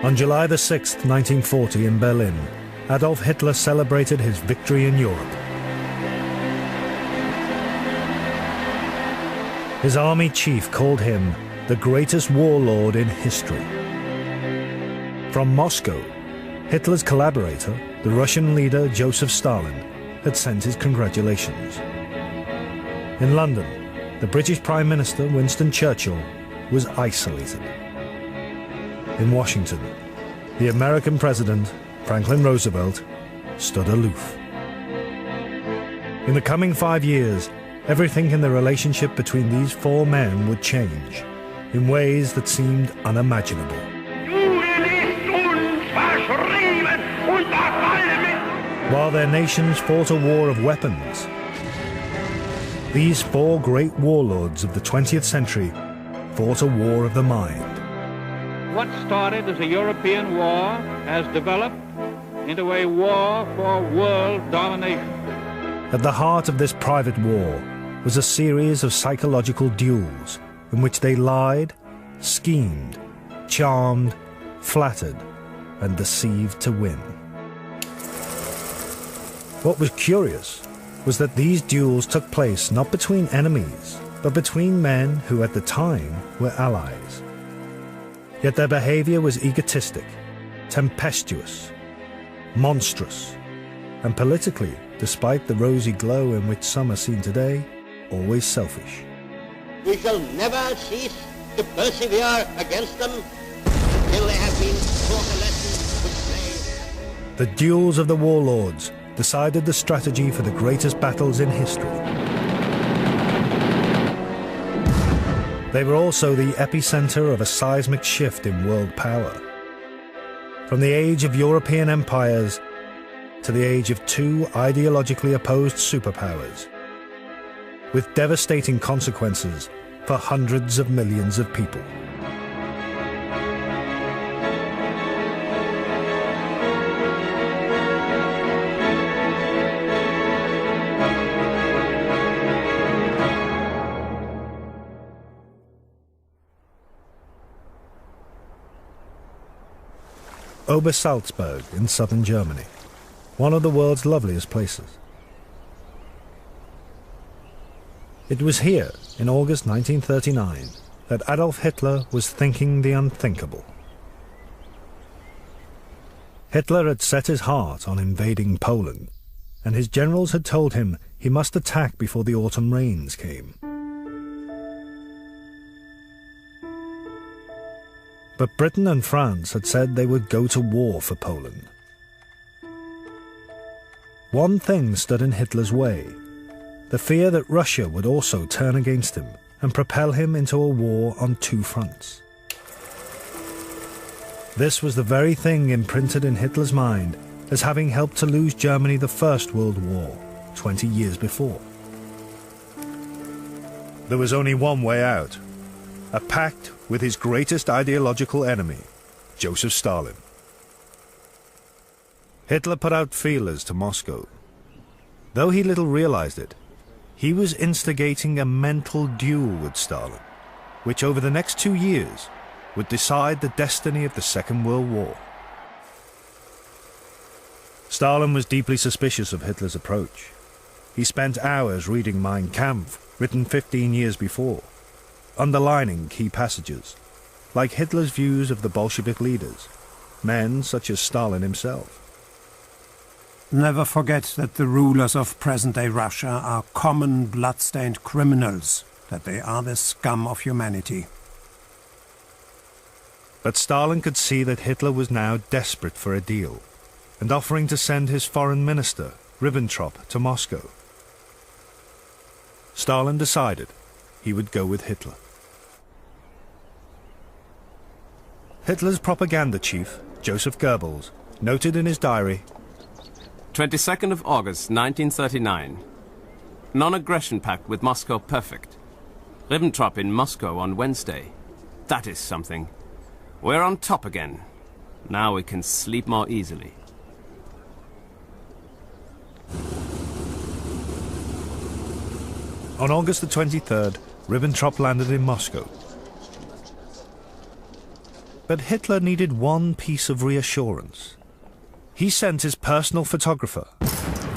On July the 6th, 1940 in Berlin, Adolf Hitler celebrated his victory in Europe. His army chief called him the greatest warlord in history. From Moscow, Hitler's collaborator, the Russian leader Joseph Stalin, had sent his congratulations. In London, the British Prime Minister Winston Churchill was isolated. In Washington, the American President Franklin Roosevelt stood aloof. In the coming 5 years, everything in the relationship between these four men would change in ways that seemed unimaginable. While their nations fought a war of weapons, these four great warlords of the 20th century fought a war of the mind. What started as a European war has developed into a war for world domination. At the heart of this private war was a series of psychological duels in which they lied, schemed, charmed, flattered, and deceived to win. What was curious was that these duels took place not between enemies, but between men who at the time were allies. Yet their behavior was egotistic, tempestuous, monstrous, and politically, despite the rosy glow in which some are seen today, always selfish. We shall never cease to persevere against them until they have been taught a lesson which may... The duels of the warlords decided the strategy for the greatest battles in history. They were also the epicenter of a seismic shift in world power. From the age of European empires to the age of two ideologically opposed superpowers, with devastating consequences for hundreds of millions of people. Obersalzberg in southern Germany, one of the world's loveliest places. It was here, in August 1939, that Adolf Hitler was thinking the unthinkable. Hitler had set his heart on invading Poland, and his generals had told him he must attack before the autumn rains came. But Britain and France had said they would go to war for Poland. One thing stood in Hitler's way: the fear that Russia would also turn against him and propel him into a war on two fronts. This was the very thing imprinted in Hitler's mind as having helped to lose Germany the First World War 20 years before. There was only one way out: a pact with his greatest ideological enemy, Joseph Stalin. Hitler put out feelers to Moscow. Though he little realized it, he was instigating a mental duel with Stalin, which over the next 2 years would decide the destiny of the Second World War. Stalin was deeply suspicious of Hitler's approach. He spent hours reading Mein Kampf, written 15 years before, underlining key passages, like Hitler's views of the Bolshevik leaders, men such as Stalin himself. Never forget that the rulers of present-day Russia are common blood-stained criminals, that they are the scum of humanity. But Stalin could see that Hitler was now desperate for a deal, and offering to send his foreign minister, Ribbentrop, to Moscow. Stalin decided he would go with Hitler. Hitler's propaganda chief, Joseph Goebbels, noted in his diary, 22nd of August, 1939. Non-aggression pact with Moscow perfect. Ribbentrop in Moscow on Wednesday. That is something. We're on top again. Now we can sleep more easily. On August the 23rd, Ribbentrop landed in Moscow. But Hitler needed one piece of reassurance. He sent his personal photographer,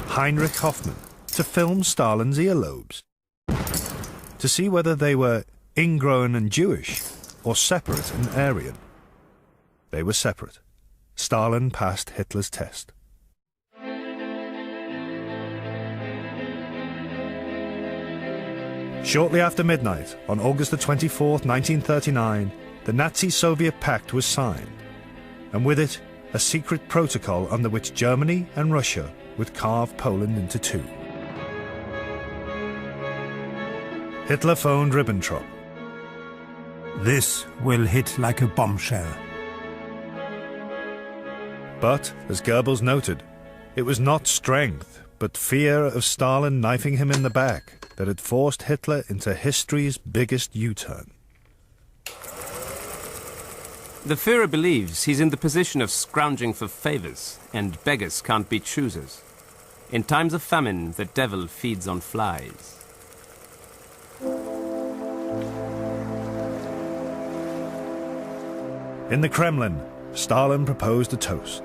Heinrich Hoffmann, to film Stalin's earlobes, to see whether they were ingrown and Jewish, or separate and Aryan. They were separate. Stalin passed Hitler's test. Shortly after midnight, on August the 24th, 1939, the Nazi-Soviet pact was signed, and with it, a secret protocol under which Germany and Russia would carve Poland into two. Hitler phoned Ribbentrop. This will hit like a bombshell. But, as Goebbels noted, it was not strength, but fear of Stalin knifing him in the back that had forced Hitler into history's biggest U-turn. The Führer believes he's in the position of scrounging for favors, and beggars can't be choosers. In times of famine, the devil feeds on flies. In the Kremlin, Stalin proposed a toast.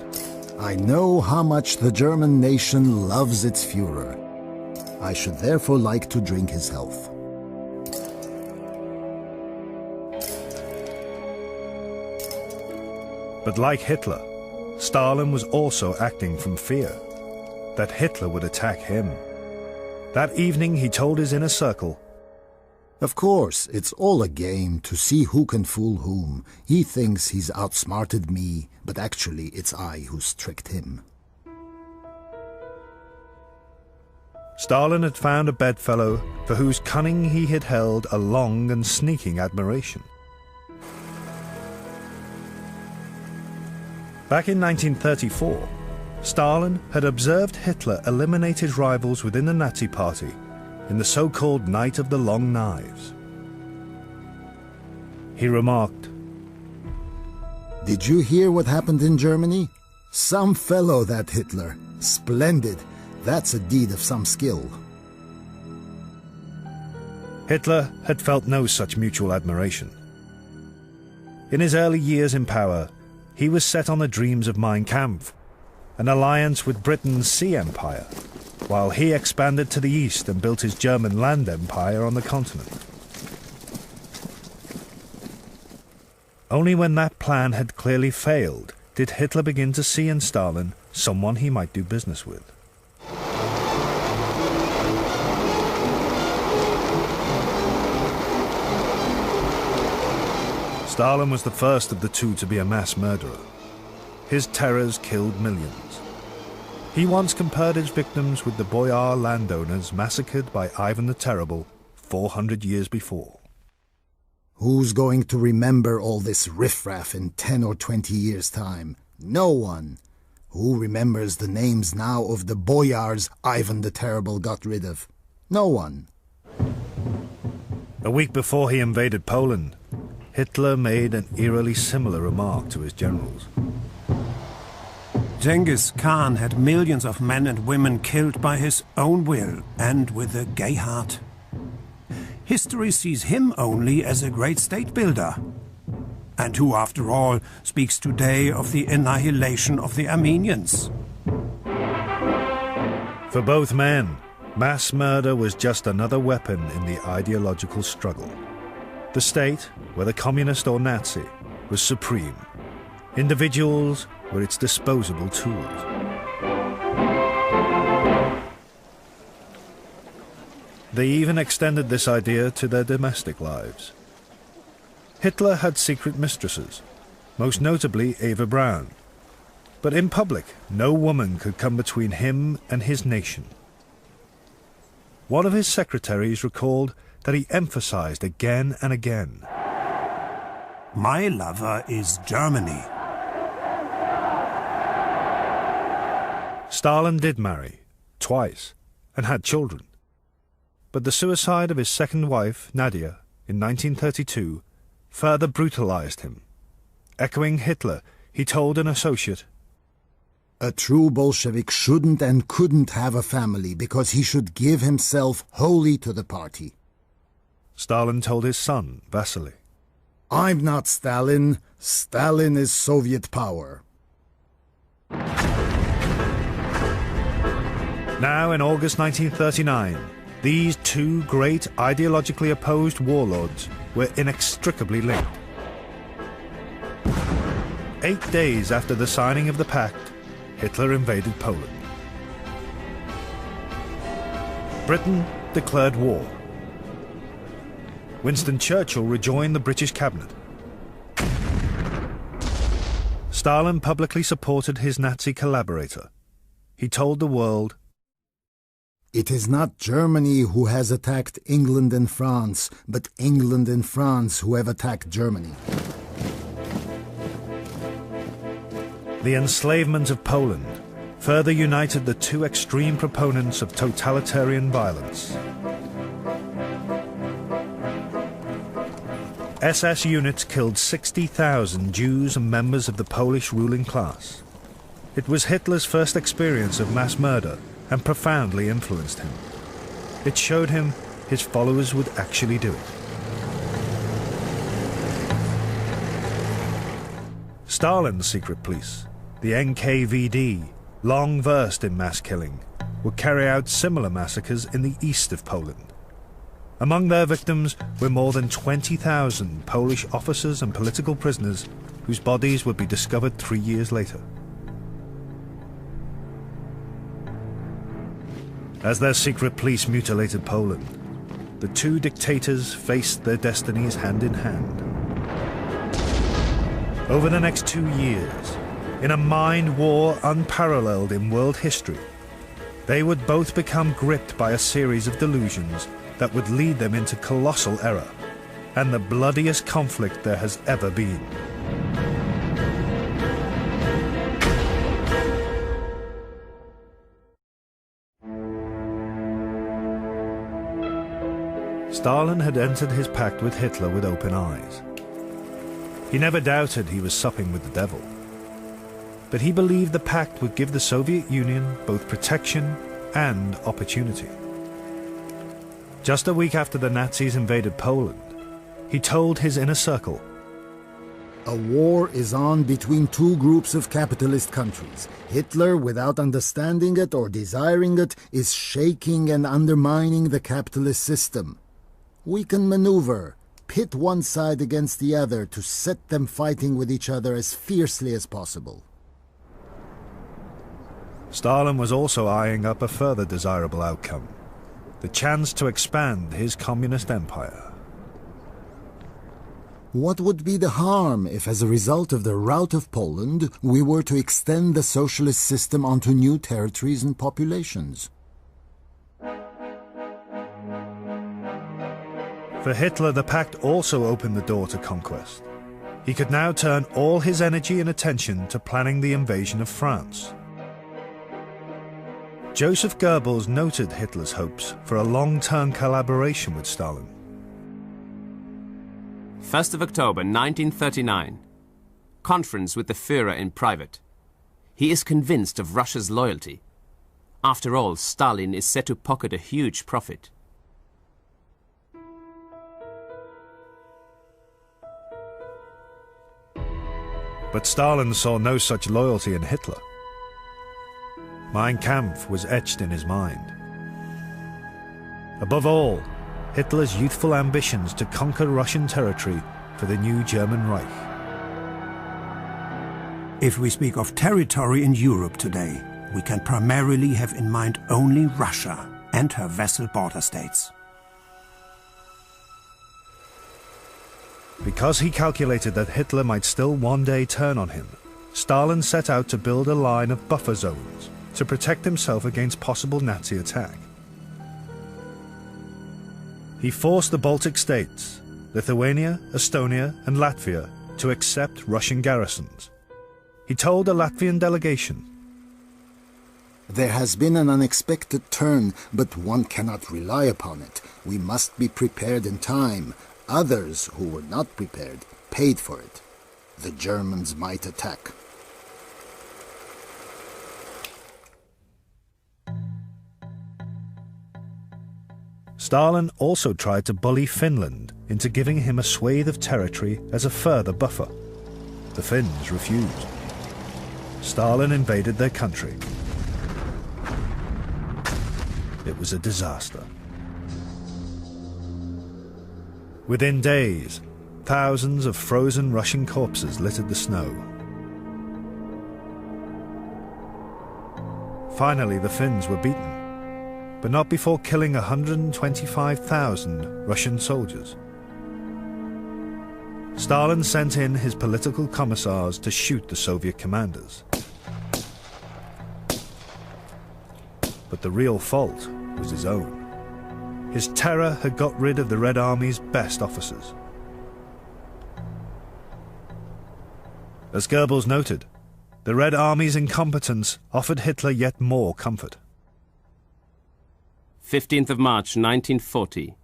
I know how much the German nation loves its Führer. I should therefore like to drink his health. But like Hitler, Stalin was also acting from fear that Hitler would attack him. That evening he told his inner circle, Of course, it's all a game to see who can fool whom. He thinks he's outsmarted me, but actually it's I who's tricked him. Stalin had found a bedfellow for whose cunning he had held a long and sneaking admiration. Back in 1934, Stalin had observed Hitler eliminate his rivals within the Nazi Party in the so-called Night of the Long Knives. He remarked, Did you hear what happened in Germany? Some fellow, that Hitler. Splendid. That's a deed of some skill. Hitler had felt no such mutual admiration. In his early years in power, he was set on the dreams of Mein Kampf, an alliance with Britain's Sea Empire, while he expanded to the east and built his German land empire on the continent. Only when that plan had clearly failed did Hitler begin to see in Stalin someone he might do business with. Stalin was the first of the two to be a mass murderer. His terrors killed millions. He once compared his victims with the boyar landowners massacred by Ivan the Terrible 400 years before. Who's going to remember all this riffraff in 10 or 20 years' time? No one. Who remembers the names now of the boyars Ivan the Terrible got rid of? No one. A week before he invaded Poland, Hitler made an eerily similar remark to his generals. Genghis Khan had millions of men and women killed by his own will and with a gay heart. History sees him only as a great state builder. And who, after all, speaks today of the annihilation of the Armenians? For both men, mass murder was just another weapon in the ideological struggle. The state, whether communist or Nazi, was supreme. Individuals were its disposable tools. They even extended this idea to their domestic lives. Hitler had secret mistresses, most notably Eva Braun. But in public, no woman could come between him and his nation. One of his secretaries recalled that he emphasized again and again, My lover is Germany. Stalin did marry, twice, and had children. But the suicide of his second wife, Nadia, in 1932, further brutalized him. Echoing Hitler, he told an associate, A true Bolshevik shouldn't and couldn't have a family because he should give himself wholly to the party. Stalin told his son, Vasily. I'm not Stalin. Stalin is Soviet power. Now, in August 1939, these two great ideologically opposed warlords were inextricably linked. 8 days after the signing of the pact, Hitler invaded Poland. Britain declared war. Winston Churchill rejoined the British cabinet. Stalin publicly supported his Nazi collaborator. He told the world, "It is not Germany who has attacked England and France, but England and France who have attacked Germany." The enslavement of Poland further united the two extreme proponents of totalitarian violence. SS units killed 60,000 Jews and members of the Polish ruling class. It was Hitler's first experience of mass murder and profoundly influenced him. It showed him his followers would actually do it. Stalin's secret police, the NKVD, long versed in mass killing, would carry out similar massacres in the east of Poland. Among their victims were more than 20,000 Polish officers and political prisoners whose bodies would be discovered 3 years later. As their secret police mutilated Poland, the two dictators faced their destinies hand in hand. Over the next 2 years, in a mind war unparalleled in world history, they would both become gripped by a series of delusions that would lead them into colossal error and the bloodiest conflict there has ever been. Stalin had entered his pact with Hitler with open eyes. He never doubted he was supping with the devil. But he believed the pact would give the Soviet Union both protection and opportunity. Just a week after the Nazis invaded Poland, he told his inner circle, "A war is on between two groups of capitalist countries. Hitler, without understanding it or desiring it, is shaking and undermining the capitalist system. We can maneuver, pit one side against the other to set them fighting with each other as fiercely as possible." Stalin was also eyeing up a further desirable outcome, the chance to expand his communist empire. What would be the harm if, as a result of the rout of Poland, we were to extend the socialist system onto new territories and populations? For Hitler, the pact also opened the door to conquest. He could now turn all his energy and attention to planning the invasion of France. Joseph Goebbels noted Hitler's hopes for a long-term collaboration with Stalin. 1st of October 1939. Conference with the Führer in private. He is convinced of Russia's loyalty. After all, Stalin is set to pocket a huge profit. But Stalin saw no such loyalty in Hitler. Mein Kampf was etched in his mind. Above all, Hitler's youthful ambitions to conquer Russian territory for the new German Reich. If we speak of territory in Europe today, we can primarily have in mind only Russia and her vassal border states. Because he calculated that Hitler might still one day turn on him, Stalin set out to build a line of buffer zones to protect himself against possible Nazi attack. He forced the Baltic states, Lithuania, Estonia, and Latvia, to accept Russian garrisons. He told a Latvian delegation, "There has been an unexpected turn, but one cannot rely upon it. We must be prepared in time. Others who were not prepared paid for it. The Germans might attack." Stalin also tried to bully Finland into giving him a swathe of territory as a further buffer. The Finns refused. Stalin invaded their country. It was a disaster. Within days, thousands of frozen Russian corpses littered the snow. Finally, the Finns were beaten, but not before killing 125,000 Russian soldiers. Stalin sent in his political commissars to shoot the Soviet commanders. But the real fault was his own. His terror had got rid of the Red Army's best officers. As Goebbels noted, the Red Army's incompetence offered Hitler yet more comfort. 15th of March 1940.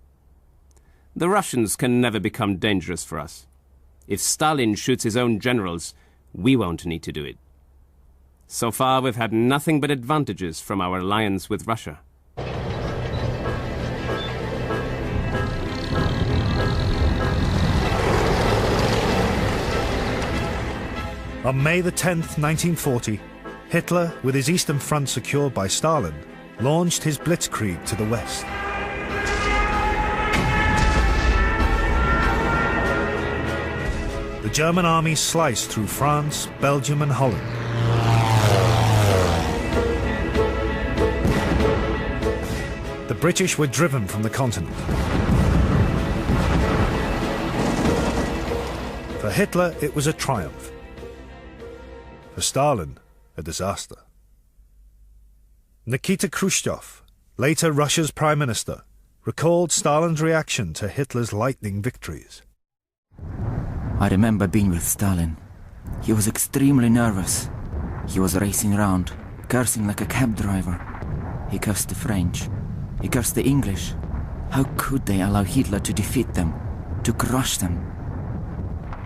The Russians can never become dangerous for us. If Stalin shoots his own generals, we won't need to do it. So far, we've had nothing but advantages from our alliance with Russia. On May the 10th, 1940, Hitler, with his Eastern Front secured by Stalin, launched his blitzkrieg to the west. The German army sliced through France, Belgium and Holland. The British were driven from the continent. For Hitler, it was a triumph. For Stalin, a disaster. Nikita Khrushchev, later Russia's Prime Minister, recalled Stalin's reaction to Hitler's lightning victories. I remember being with Stalin. He was extremely nervous. He was racing around, cursing like a cab driver. He cursed the French. He cursed the English. How could they allow Hitler to defeat them, to crush them?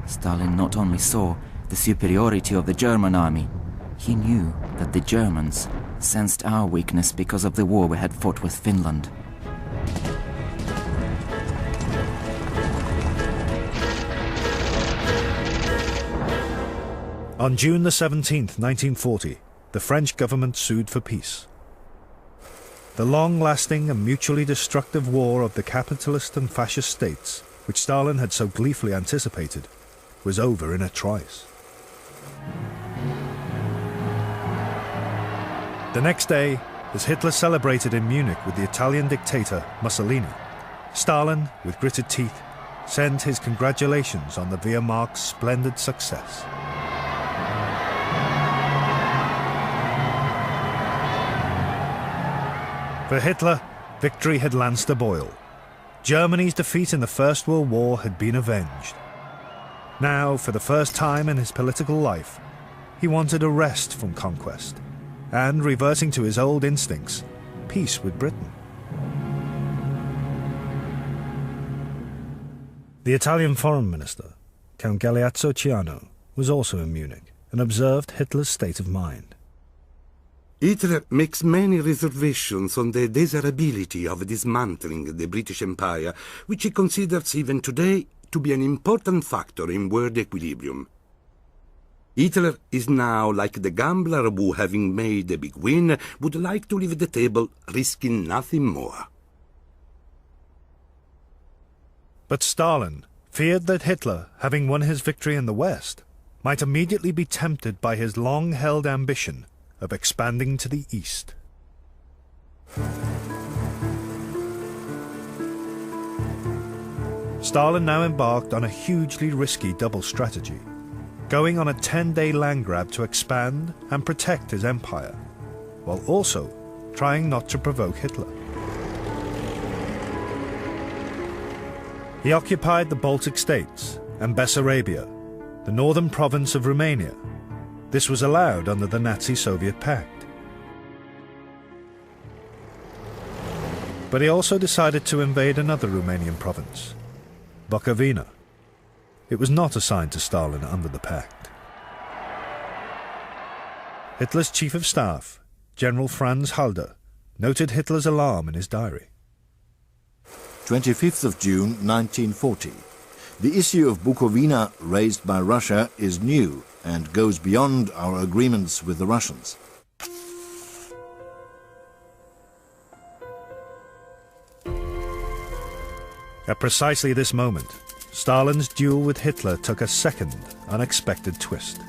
Stalin not only saw the superiority of the German army, he knew that the Germans sensed our weakness because of the war we had fought with Finland. On June the 17th, 1940, the French government sued for peace. The long-lasting and mutually destructive war of the capitalist and fascist states, which Stalin had so gleefully anticipated, was over in a trice. The next day, as Hitler celebrated in Munich with the Italian dictator Mussolini, Stalin, with gritted teeth, sent his congratulations on the Wehrmacht's splendid success. For Hitler, victory had lanced a boil. Germany's defeat in the First World War had been avenged. Now, for the first time in his political life, he wanted a rest from conquest, and, reverting to his old instincts, peace with Britain. The Italian foreign minister, Count Galeazzo Ciano, was also in Munich and observed Hitler's state of mind. Hitler makes many reservations on the desirability of dismantling the British Empire, which he considers even today to be an important factor in world equilibrium. Hitler is now like the gambler who, having made a big win, would like to leave the table risking nothing more. But Stalin feared that Hitler, having won his victory in the West, might immediately be tempted by his long-held ambition of expanding to the east. Stalin now embarked on a hugely risky double strategy, going on a 10-day land grab to expand and protect his empire, while also trying not to provoke Hitler. He occupied the Baltic states and Bessarabia, the northern province of Romania. This was allowed under the Nazi-Soviet pact. But he also decided to invade another Romanian province, Bukovina. It was not assigned to Stalin under the pact. Hitler's chief of staff, General Franz Halder, noted Hitler's alarm in his diary. 25th of June 1940. The issue of Bukovina raised by Russia is new and goes beyond our agreements with the Russians. At precisely this moment, Stalin's duel with Hitler took a second, unexpected twist.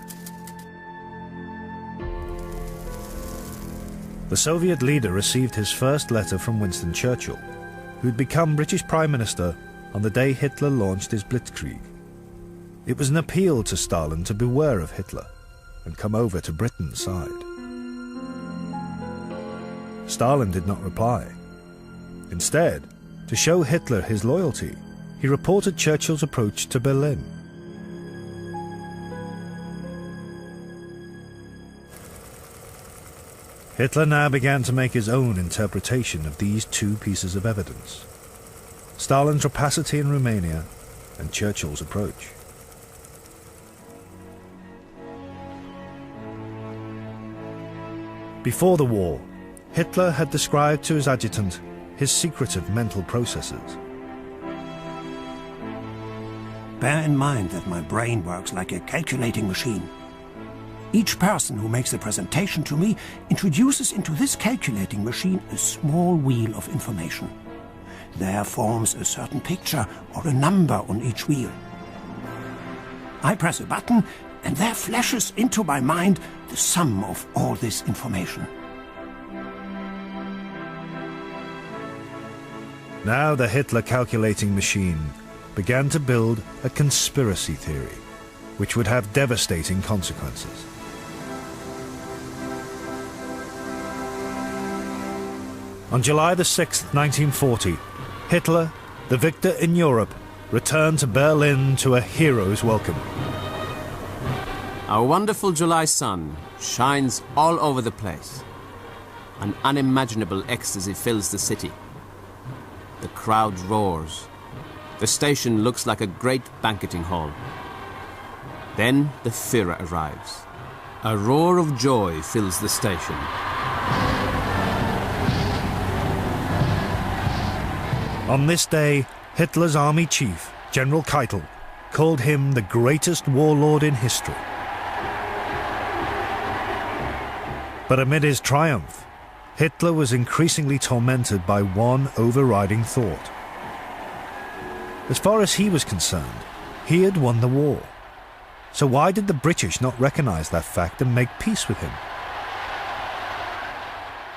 The Soviet leader received his first letter from Winston Churchill, who'd become British Prime Minister on the day Hitler launched his Blitzkrieg. It was an appeal to Stalin to beware of Hitler and come over to Britain's side. Stalin did not reply. Instead, to show Hitler his loyalty, he reported Churchill's approach to Berlin. Hitler now began to make his own interpretation of these two pieces of evidence: Stalin's rapacity in Romania and Churchill's approach. Before the war, Hitler had described to his adjutant his secretive mental processes. Bear in mind that my brain works like a calculating machine. Each person who makes a presentation to me introduces into this calculating machine a small wheel of information. There forms a certain picture or a number on each wheel. I press a button and there flashes into my mind the sum of all this information. Now the Hitler calculating machine began to build a conspiracy theory, which would have devastating consequences. On July the 6th, 1940, Hitler, the victor in Europe, returned to Berlin to a hero's welcome. Our wonderful July sun shines all over the place. An unimaginable ecstasy fills the city. The crowd roars. The station looks like a great banqueting hall. Then the Führer arrives. A roar of joy fills the station. On this day, Hitler's army chief, General Keitel, called him the greatest warlord in history. But amid his triumph, Hitler was increasingly tormented by one overriding thought. As far as he was concerned, he had won the war. So why did the British not recognize that fact and make peace with him?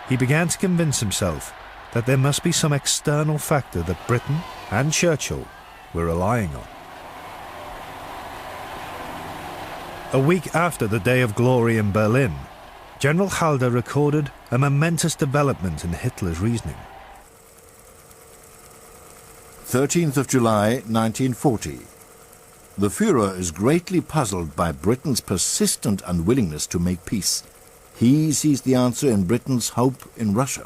He began to convince himself that there must be some external factor that Britain and Churchill were relying on. A week after the Day of Glory in Berlin, General Halder recorded a momentous development in Hitler's reasoning. 13th of July, 1940. The Führer is greatly puzzled by Britain's persistent unwillingness to make peace. He sees the answer in Britain's hope in Russia.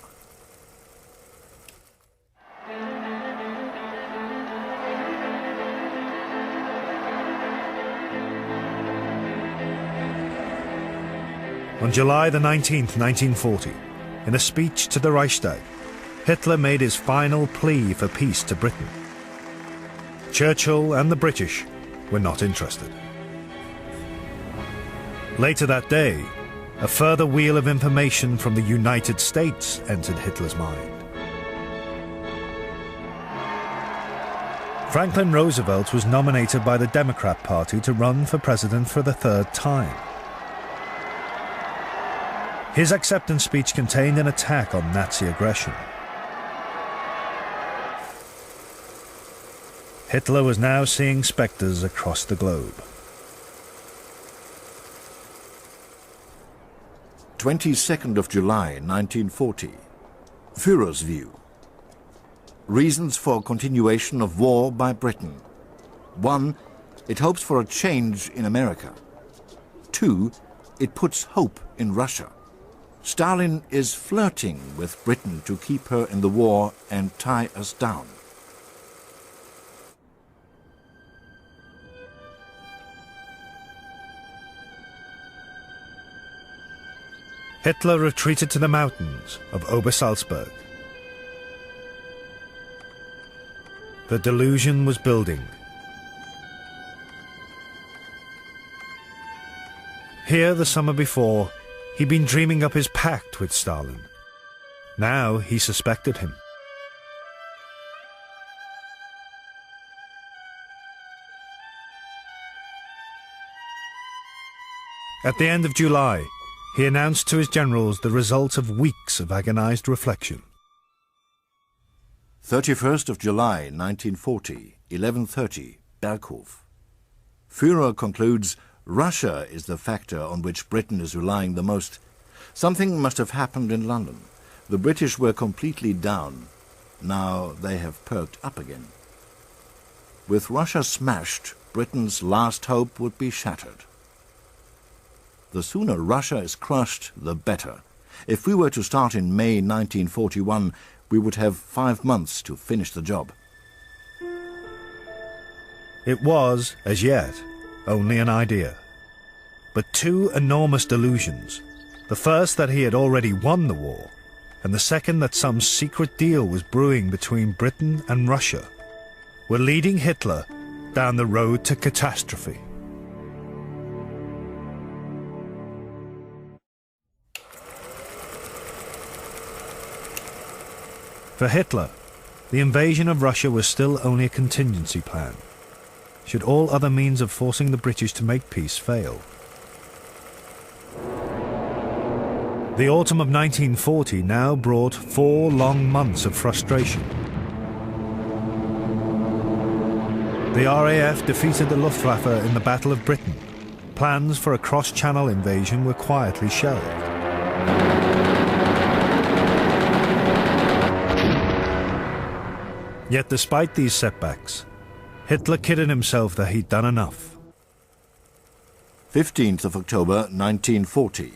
On July the 19th, 1940, in a speech to the Reichstag, Hitler made his final plea for peace to Britain. Churchill and the British were not interested. Later that day, a further wheel of information from the United States entered Hitler's mind. Franklin Roosevelt was nominated by the Democrat Party to run for president for the third time. His acceptance speech contained an attack on Nazi aggression. Hitler was now seeing spectres across the globe. 22nd of July, 1940. Führer's view. Reasons for continuation of war by Britain. 1. It hopes for a change in America. 2. It puts hope in Russia. Stalin is flirting with Britain to keep her in the war and tie us down. Hitler retreated to the mountains of Obersalzberg. The delusion was building. Here, the summer before, he'd been dreaming up his pact with Stalin. Now he suspected him. At the end of July, he announced to his generals the result of weeks of agonized reflection. 31st of July, 1940, 11:30, Berghof. Führer concludes Russia is the factor on which Britain is relying the most. Something must have happened in London. The British were completely down. Now they have perked up again. With Russia smashed, Britain's last hope would be shattered. The sooner Russia is crushed, the better. If we were to start in May 1941, we would have 5 months to finish the job. It was, as yet, only an idea. But two enormous delusions, the first that he had already won the war, and the second that some secret deal was brewing between Britain and Russia, were leading Hitler down the road to catastrophe. For Hitler, the invasion of Russia was still only a contingency plan, should all other means of forcing the British to make peace fail. The autumn of 1940 now brought 4 long months of frustration. The RAF defeated the Luftwaffe in the Battle of Britain. Plans for a cross-channel invasion were quietly shelved. Yet despite these setbacks, Hitler kidded himself that he'd done enough. 15th of October 1940.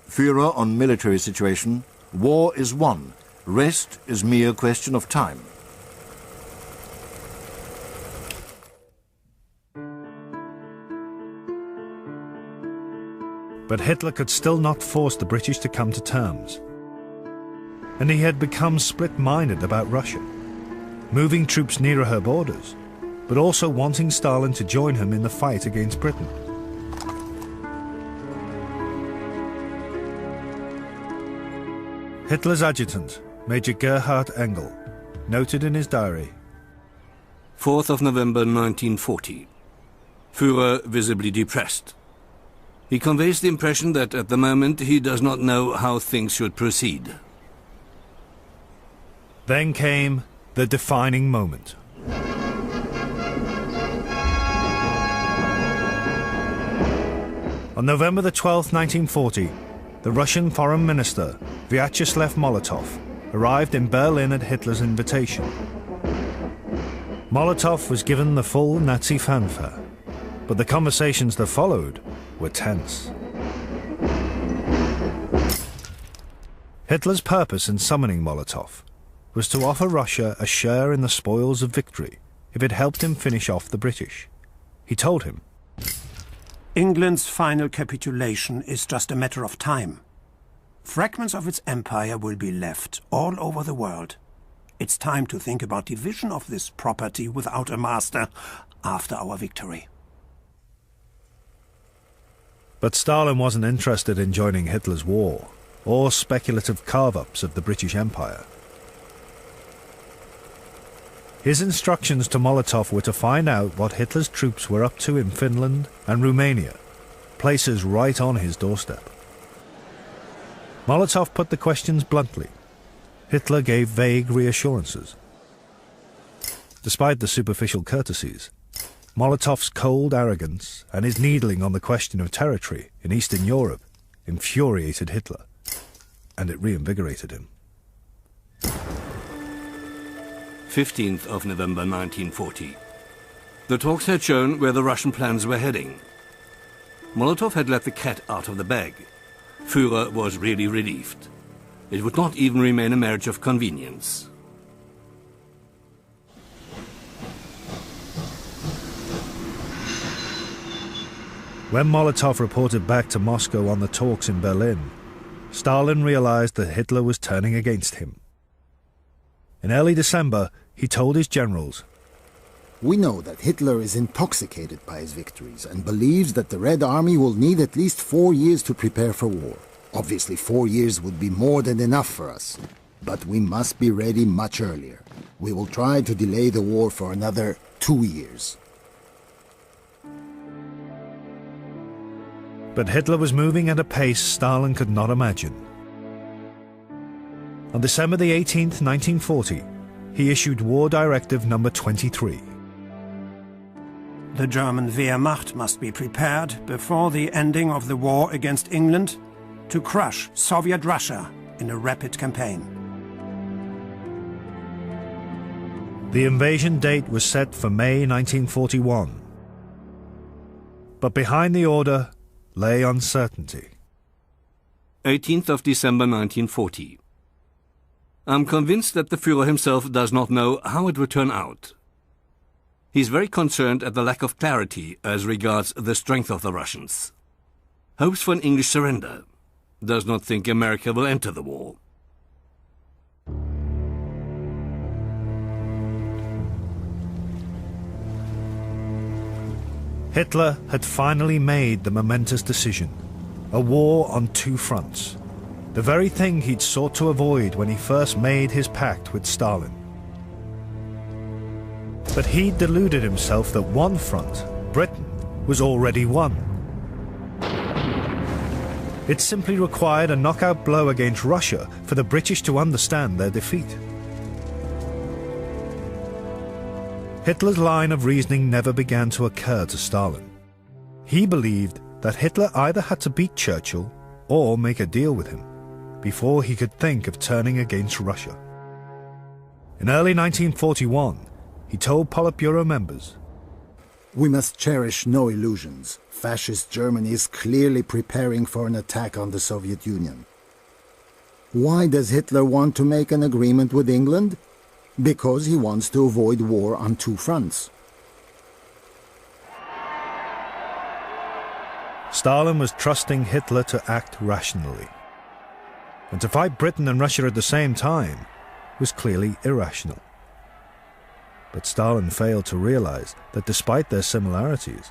Führer on military situation. War is won. Rest is mere question of time. But Hitler could still not force the British to come to terms. And he had become split-minded about Russia, moving troops nearer her borders, but also wanting Stalin to join him in the fight against Britain. Hitler's adjutant, Major Gerhard Engel, noted in his diary, 4th of November 1940. Führer visibly depressed. He conveys the impression that at the moment he does not know how things should proceed. Then came the defining moment. On November the 12th, 1940, the Russian Foreign Minister, Vyacheslav Molotov, arrived in Berlin at Hitler's invitation. Molotov was given the full Nazi fanfare, but the conversations that followed were tense. Hitler's purpose in summoning Molotov was to offer Russia a share in the spoils of victory if it helped him finish off the British. He told him, England's final capitulation is just a matter of time. Fragments of its empire will be left all over the world. It's time to think about division of this property without a master after our victory. But Stalin wasn't interested in joining Hitler's war or speculative carve-ups of the British Empire. His instructions to Molotov were to find out what Hitler's troops were up to in Finland and Romania, places right on his doorstep. Molotov put the questions bluntly. Hitler gave vague reassurances. Despite the superficial courtesies, Molotov's cold arrogance and his needling on the question of territory in Eastern Europe infuriated Hitler, and it reinvigorated him. 15th of November 1940. The talks had shown where the Russian plans were heading. Molotov had let the cat out of the bag. Führer was really relieved. It would not even remain a marriage of convenience. When Molotov reported back to Moscow on the talks in Berlin, Stalin realized that Hitler was turning against him. In early December, he told his generals, "We know that Hitler is intoxicated by his victories and believes that the Red Army will need at least 4 years to prepare for war. Obviously, 4 years would be more than enough for us. But we must be ready much earlier. We will try to delay the war for another 2 years." But Hitler was moving at a pace Stalin could not imagine. On December the 18th, 1940, he issued War Directive number 23. The German Wehrmacht must be prepared before the ending of the war against England to crush Soviet Russia in a rapid campaign. The invasion date was set for May 1941. But behind the order lay uncertainty. 18th of December 1940. I'm convinced that the Führer himself does not know how it would turn out. He's very concerned at the lack of clarity as regards the strength of the Russians. Hopes for an English surrender. Does not think America will enter the war. Hitler had finally made the momentous decision. A war on 2 fronts. The very thing he'd sought to avoid when he first made his pact with Stalin. But he'd deluded himself that one front, Britain, was already won. It simply required a knockout blow against Russia for the British to understand their defeat. Hitler's line of reasoning never began to occur to Stalin. He believed that Hitler either had to beat Churchill or make a deal with him before he could think of turning against Russia. In early 1941, he told Politburo members, "We must cherish no illusions. Fascist Germany is clearly preparing for an attack on the Soviet Union. Why does Hitler want to make an agreement with England? Because he wants to avoid war on 2 fronts." Stalin was trusting Hitler to act rationally. And to fight Britain and Russia at the same time was clearly irrational. But Stalin failed to realize that despite their similarities,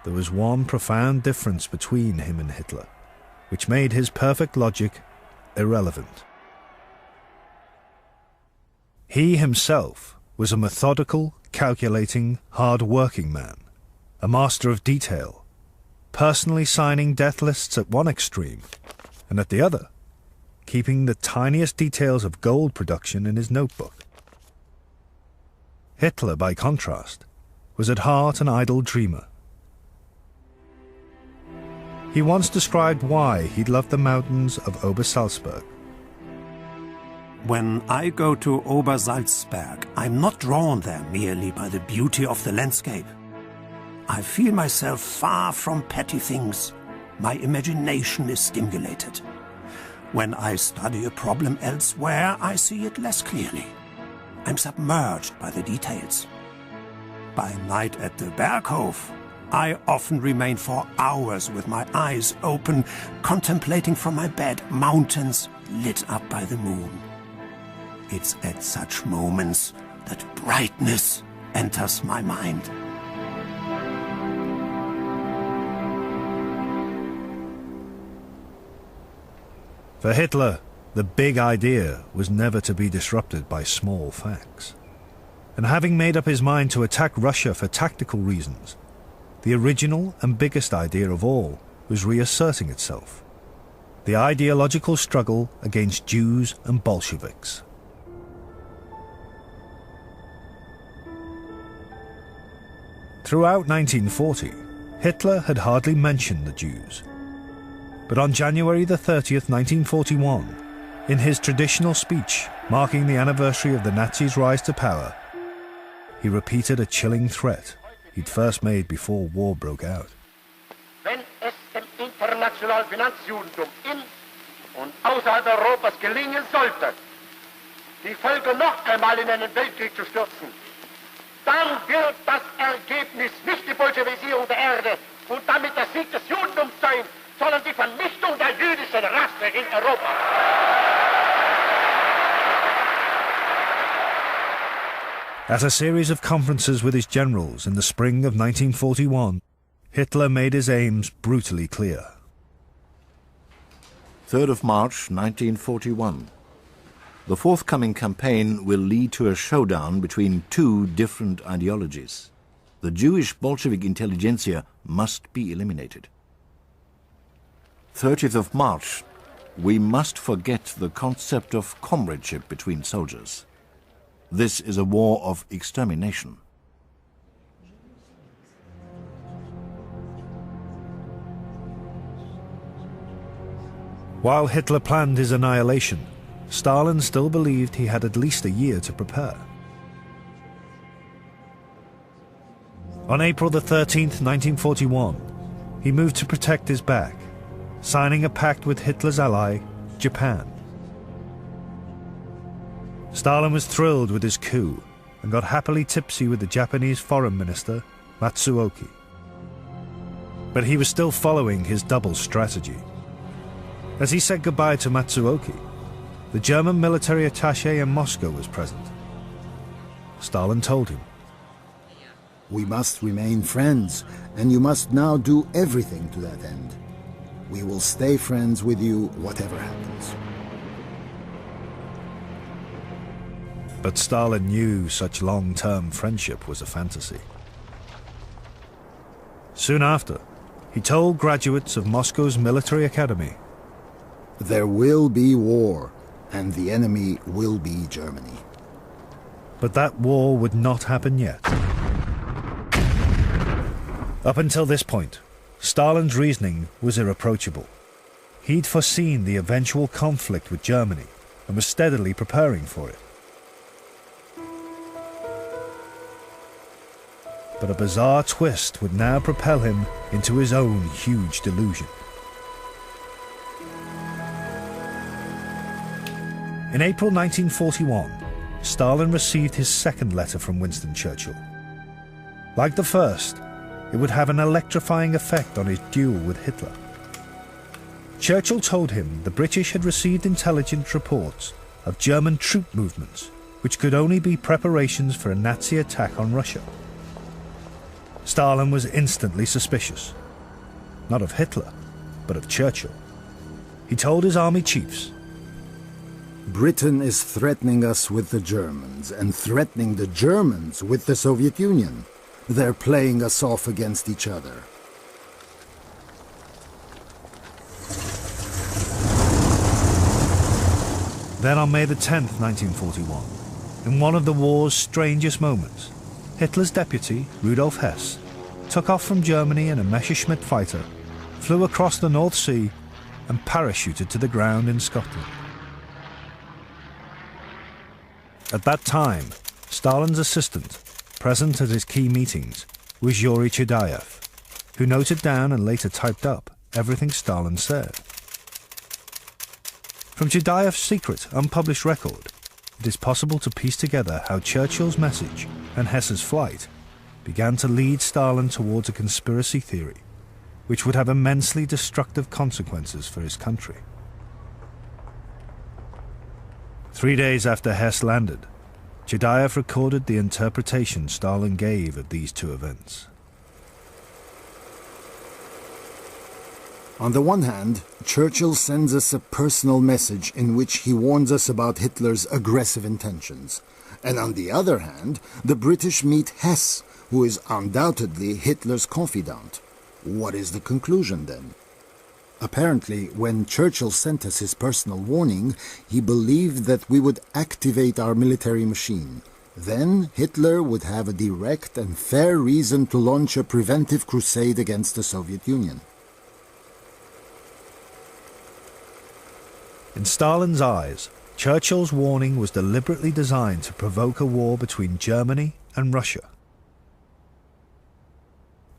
there was one profound difference between him and Hitler, which made his perfect logic irrelevant. He himself was a methodical, calculating, hard-working man, a master of detail, personally signing death lists at one extreme, and at the other, keeping the tiniest details of gold production in his notebook. Hitler, by contrast, was at heart an idle dreamer. He once described why he'd loved the mountains of Obersalzberg. When I go to Obersalzberg, I'm not drawn there merely by the beauty of the landscape. I feel myself far from petty things. My imagination is stimulated. When I study a problem elsewhere, I see it less clearly. I'm submerged by the details. By night at the Berghof, I often remain for hours with my eyes open, contemplating from my bed mountains lit up by the moon. It's at such moments that brightness enters my mind. For Hitler, the big idea was never to be disrupted by small facts. And having made up his mind to attack Russia for tactical reasons, the original and biggest idea of all was reasserting itself: the ideological struggle against Jews and Bolsheviks. Throughout 1940, Hitler had hardly mentioned the Jews. But on January the 30th, 1941, in his traditional speech marking the anniversary of the Nazis' rise to power, he repeated a chilling threat he'd first made before war broke out. Wenn es dem internationalen Finanzjudentum in und außerhalb Europas gelingen sollte, die Völker noch einmal in einen Weltkrieg zu stürzen, dann wird das Ergebnis nicht die Bolschewisierung der Erde und damit der Sieg des Judentums sein, sondern die Vernichtung der jüdischen Rasse in Europa. At a series of conferences with his generals in the spring of 1941, Hitler made his aims brutally clear. 3rd of March 1941. The forthcoming campaign will lead to a showdown between two different ideologies. The Jewish Bolshevik intelligentsia must be eliminated. 30th of March. We must forget the concept of comradeship between soldiers. This is a war of extermination. While Hitler planned his annihilation, Stalin still believed he had at least a year to prepare. On April the 13th, 1941, he moved to protect his back, signing a pact with Hitler's ally, Japan. Stalin was thrilled with his coup and got happily tipsy with the Japanese foreign minister, Matsuoka. But he was still following his double strategy. As he said goodbye to Matsuoka, the German military attaché in Moscow was present. Stalin told him, "We must remain friends, and you must now do everything to that end. We will stay friends with you, whatever happens." But Stalin knew such long-term friendship was a fantasy. Soon after, he told graduates of Moscow's military academy, "There will be war, and the enemy will be Germany." But that war would not happen yet. Up until this point, Stalin's reasoning was irreproachable. He'd foreseen the eventual conflict with Germany and was steadily preparing for it. But a bizarre twist would now propel him into his own huge delusion. In April 1941, Stalin received his second letter from Winston Churchill. Like the first, it would have an electrifying effect on his duel with Hitler. Churchill told him the British had received intelligence reports of German troop movements, which could only be preparations for a Nazi attack on Russia. Stalin was instantly suspicious, not of Hitler, but of Churchill. He told his army chiefs, "Britain is threatening us with the Germans, and threatening the Germans with the Soviet Union. They're playing us off against each other." Then on May the 10th, 1941, in one of the war's strangest moments, Hitler's deputy, Rudolf Hess, took off from Germany in a Messerschmitt fighter, flew across the North Sea, and parachuted to the ground in Scotland. At that time, Stalin's assistant, present at his key meetings, was Yuri Chidayev, who noted down and later typed up everything Stalin said. From Chidayev's secret, unpublished record, it is possible to piece together how Churchill's message and Hess's flight began to lead Stalin towards a conspiracy theory, which would have immensely destructive consequences for his country. 3 days after Hess landed, Chidayev recorded the interpretation Stalin gave of these two events. On the one hand, Churchill sends us a personal message in which he warns us about Hitler's aggressive intentions. And on the other hand, the British meet Hess, who is undoubtedly Hitler's confidant. What is the conclusion then? Apparently, when Churchill sent us his personal warning, he believed that we would activate our military machine. Then Hitler would have a direct and fair reason to launch a preventive crusade against the Soviet Union. In Stalin's eyes, Churchill's warning was deliberately designed to provoke a war between Germany and Russia.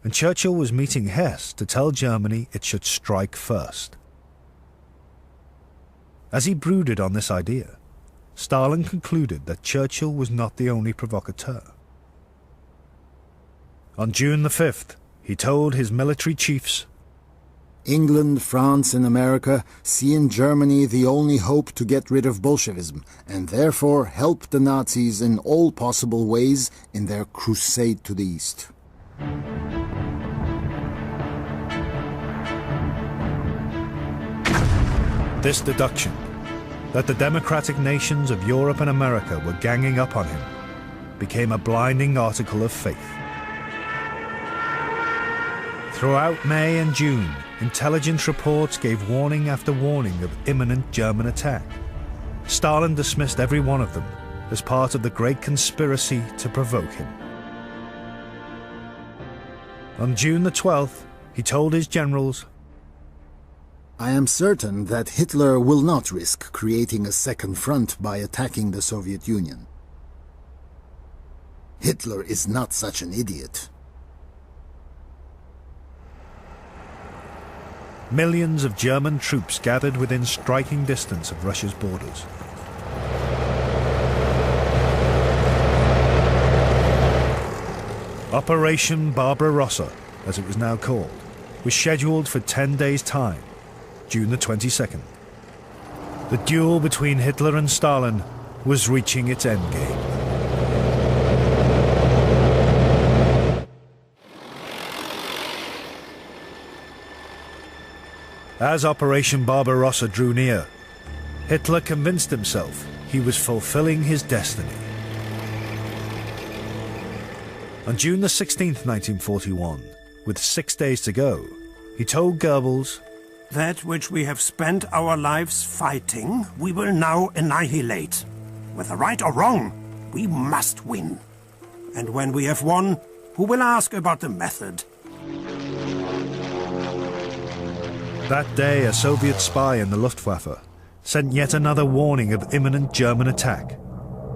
And Churchill was meeting Hess to tell Germany it should strike first. As he brooded on this idea, Stalin concluded that Churchill was not the only provocateur. On June the 5th, he told his military chiefs, England, France, and America see in Germany the only hope to get rid of Bolshevism, and therefore help the Nazis in all possible ways in their crusade to the East. This deduction, that the democratic nations of Europe and America were ganging up on him, became a blinding article of faith. Throughout May and June, intelligence reports gave warning after warning of imminent German attack. Stalin dismissed every one of them as part of the great conspiracy to provoke him. On June the 12th, he told his generals, I am certain that Hitler will not risk creating a second front by attacking the Soviet Union. Hitler is not such an idiot. Millions of German troops gathered within striking distance of Russia's borders. Operation Barbarossa, as it was now called, was scheduled for 10 days' time, June the 22nd. The duel between Hitler and Stalin was reaching its endgame. As Operation Barbarossa drew near, Hitler convinced himself he was fulfilling his destiny. On June the 16th, 1941, with 6 days to go, he told Goebbels, That which we have spent our lives fighting, we will now annihilate. Whether right or wrong, we must win. And when we have won, who will ask about the method? That day, a Soviet spy in the Luftwaffe sent yet another warning of imminent German attack.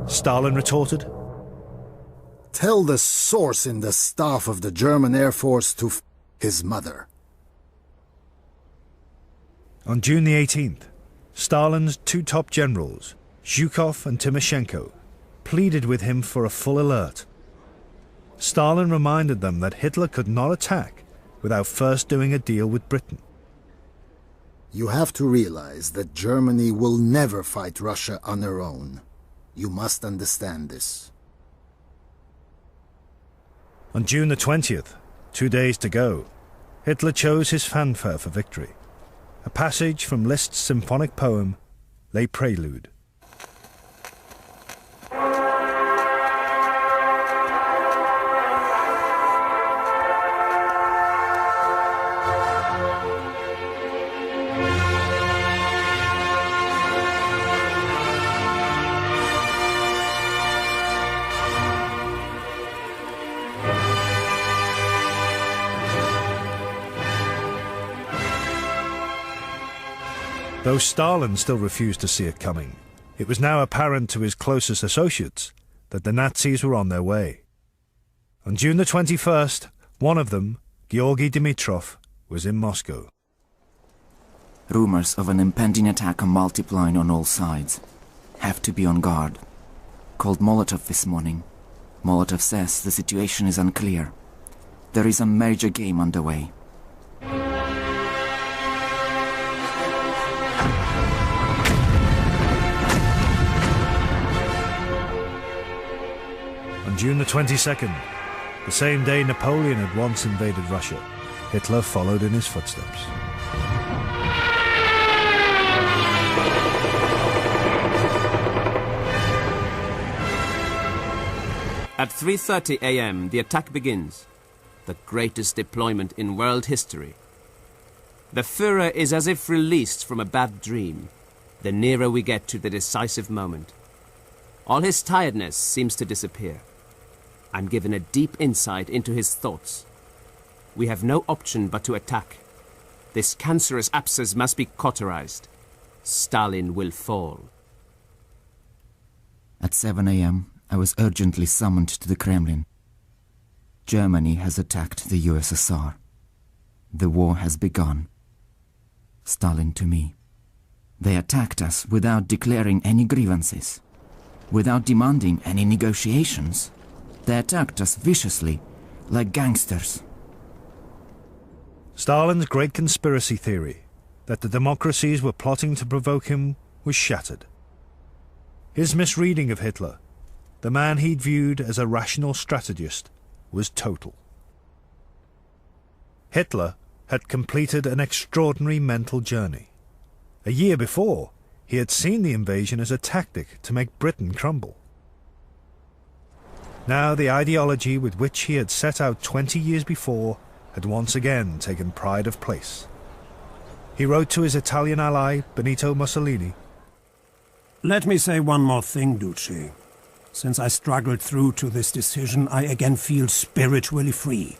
Stalin retorted, Tell the source in the staff of the German Air Force to f his mother. On June the 18th, Stalin's two top generals, Zhukov and Timoshenko, pleaded with him for a full alert. Stalin reminded them that Hitler could not attack without first doing a deal with Britain. You have to realize that Germany will never fight Russia on her own. You must understand this. On June the 20th, 2 days to go, Hitler chose his fanfare for victory. A passage from Liszt's symphonic poem, Les Préludes. Though Stalin still refused to see it coming, it was now apparent to his closest associates that the Nazis were on their way. On June the 21st, one of them, Georgy Dimitrov, was in Moscow. Rumors of an impending attack are multiplying on all sides. Have to be on guard. Called Molotov this morning. Molotov says the situation is unclear. There is a major game underway. On June the 22nd, the same day Napoleon had once invaded Russia, Hitler followed in his footsteps. At 3:30 a.m., the attack begins. The greatest deployment in world history. The Führer is as if released from a bad dream, the nearer we get to the decisive moment. All his tiredness seems to disappear. I'm given a deep insight into his thoughts. We have no option but to attack. This cancerous abscess must be cauterized. Stalin will fall. At 7 a.m., I was urgently summoned to the Kremlin. Germany has attacked the USSR. The war has begun. Stalin to me. They attacked us without declaring any grievances, without demanding any negotiations. They attacked us viciously, like gangsters. Stalin's great conspiracy theory that the democracies were plotting to provoke him was shattered. His misreading of Hitler, the man he'd viewed as a rational strategist, was total. Hitler had completed an extraordinary mental journey. A year before, he had seen the invasion as a tactic to make Britain crumble. Now the ideology with which he had set out 20 years before had once again taken pride of place. He wrote to his Italian ally, Benito Mussolini, "Let me say one more thing, Duce. Since I struggled through to this decision, I again feel spiritually free.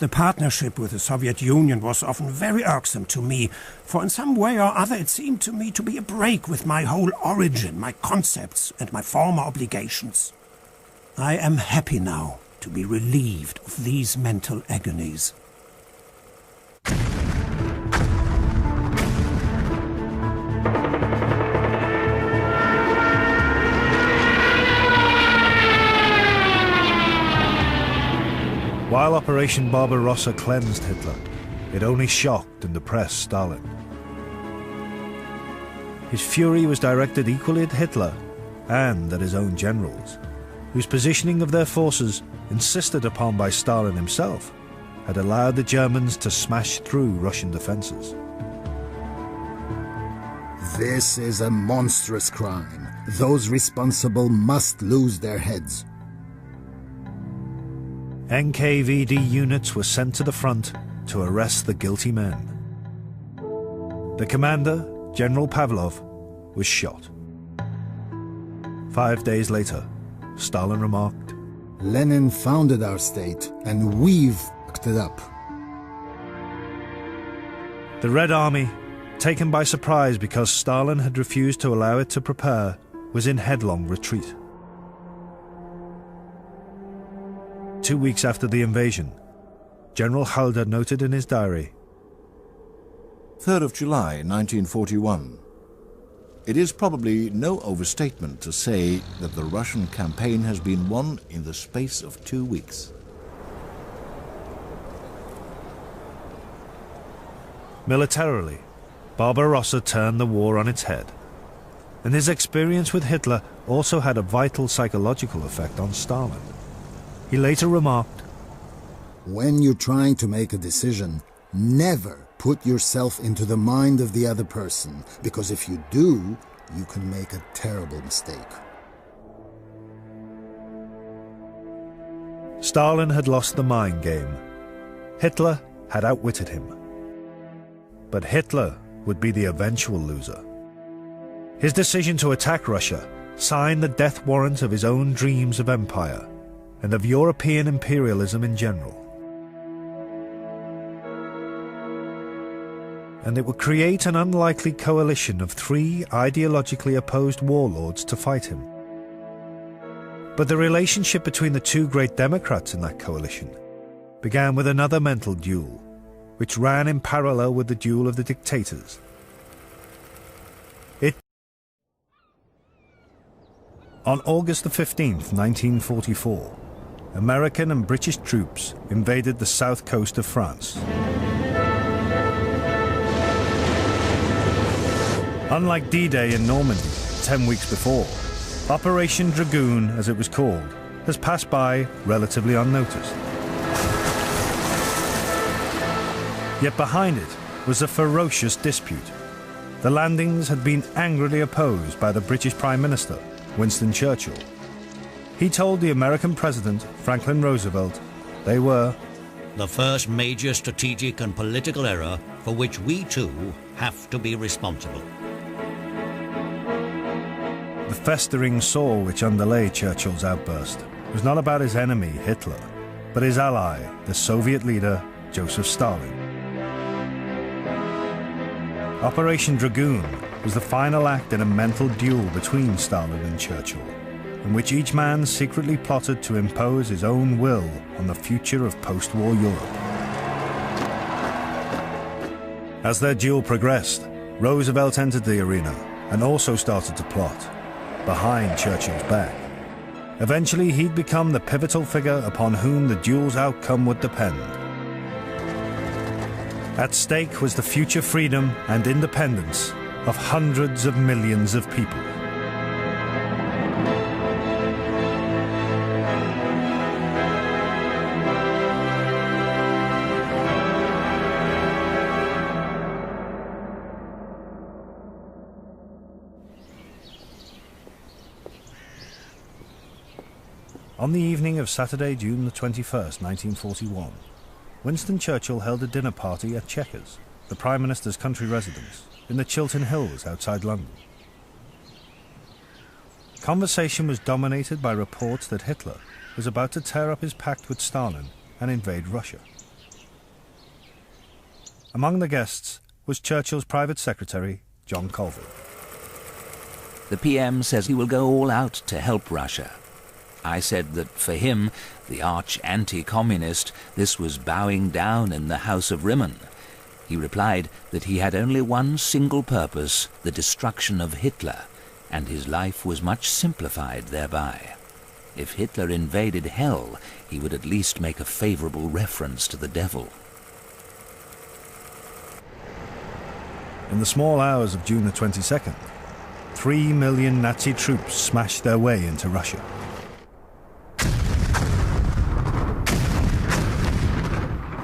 The partnership with the Soviet Union was often very irksome to me, for in some way or other it seemed to me to be a break with my whole origin, my concepts, and my former obligations. I am happy now to be relieved of these mental agonies." While Operation Barbarossa cleansed Hitler, it only shocked and depressed Stalin. His fury was directed equally at Hitler and at his own generals, whose positioning of their forces, insisted upon by Stalin himself, had allowed the Germans to smash through Russian defenses. This is a monstrous crime. Those responsible must lose their heads. NKVD units were sent to the front to arrest the guilty men. The commander, General Pavlov, was shot. 5 days later, Stalin remarked, "Lenin founded our state, and we've fucked it up." The Red Army, taken by surprise because Stalin had refused to allow it to prepare, was in headlong retreat. 2 weeks after the invasion, General Halder noted in his diary, 3rd of July 1941. It is probably no overstatement to say that the Russian campaign has been won in the space of 2 weeks. Militarily, Barbarossa turned the war on its head, and his experience with Hitler also had a vital psychological effect on Stalin. He later remarked, "When you're trying to make a decision, never put yourself into the mind of the other person, because if you do, you can make a terrible mistake." Stalin had lost the mind game. Hitler had outwitted him. But Hitler would be the eventual loser. His decision to attack Russia signed the death warrant of his own dreams of empire and of European imperialism in general. And it would create an unlikely coalition of 3 ideologically opposed warlords to fight him. But the relationship between the 2 great Democrats in that coalition began with another mental duel, which ran in parallel with the duel of the dictators. On August the 15th, 1944, American and British troops invaded the south coast of France. Unlike D-Day in Normandy 10 weeks before, Operation Dragoon, as it was called, has passed by relatively unnoticed. Yet behind it was a ferocious dispute. The landings had been angrily opposed by the British Prime Minister, Winston Churchill. He told the American President, Franklin Roosevelt, they were the first major strategic and political error for which we too have to be responsible. The festering sore which underlay Churchill's outburst was not about his enemy, Hitler, but his ally, the Soviet leader, Joseph Stalin. Operation Dragoon was the final act in a mental duel between Stalin and Churchill, in which each man secretly plotted to impose his own will on the future of post-war Europe. As their duel progressed, Roosevelt entered the arena and also started to plot, behind Churchill's back. Eventually, he'd become the pivotal figure upon whom the duel's outcome would depend. At stake was the future freedom and independence of hundreds of millions of people. On the evening of Saturday, June the 21st, 1941, Winston Churchill held a dinner party at Chequers, the Prime Minister's country residence, in the Chiltern Hills outside London. Conversation was dominated by reports that Hitler was about to tear up his pact with Stalin and invade Russia. Among the guests was Churchill's private secretary, John Colville. The PM says he will go all out to help Russia. I said that for him, the arch anti-communist, this was bowing down in the House of Rimmon. He replied that he had only one single purpose, the destruction of Hitler, and his life was much simplified thereby. If Hitler invaded hell, he would at least make a favorable reference to the devil. In the small hours of June the 22nd, 3 million Nazi troops smashed their way into Russia.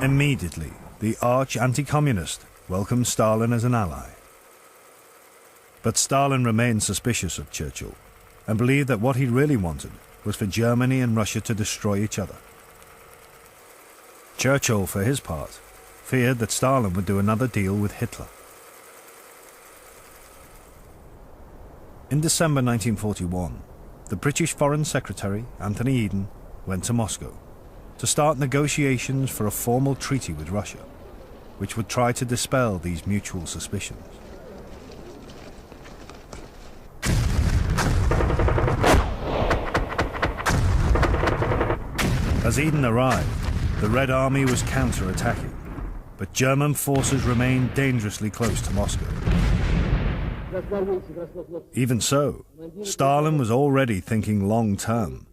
Immediately, the arch anti-communist welcomed Stalin as an ally. But Stalin remained suspicious of Churchill and believed that what he really wanted was for Germany and Russia to destroy each other. Churchill, for his part, feared that Stalin would do another deal with Hitler. In December 1941, the British Foreign Secretary, Anthony Eden, went to Moscow to start negotiations for a formal treaty with Russia, which would try to dispel these mutual suspicions. As Eden arrived, the Red Army was counter-attacking, but German forces remained dangerously close to Moscow. Even so, Stalin was already thinking long-term.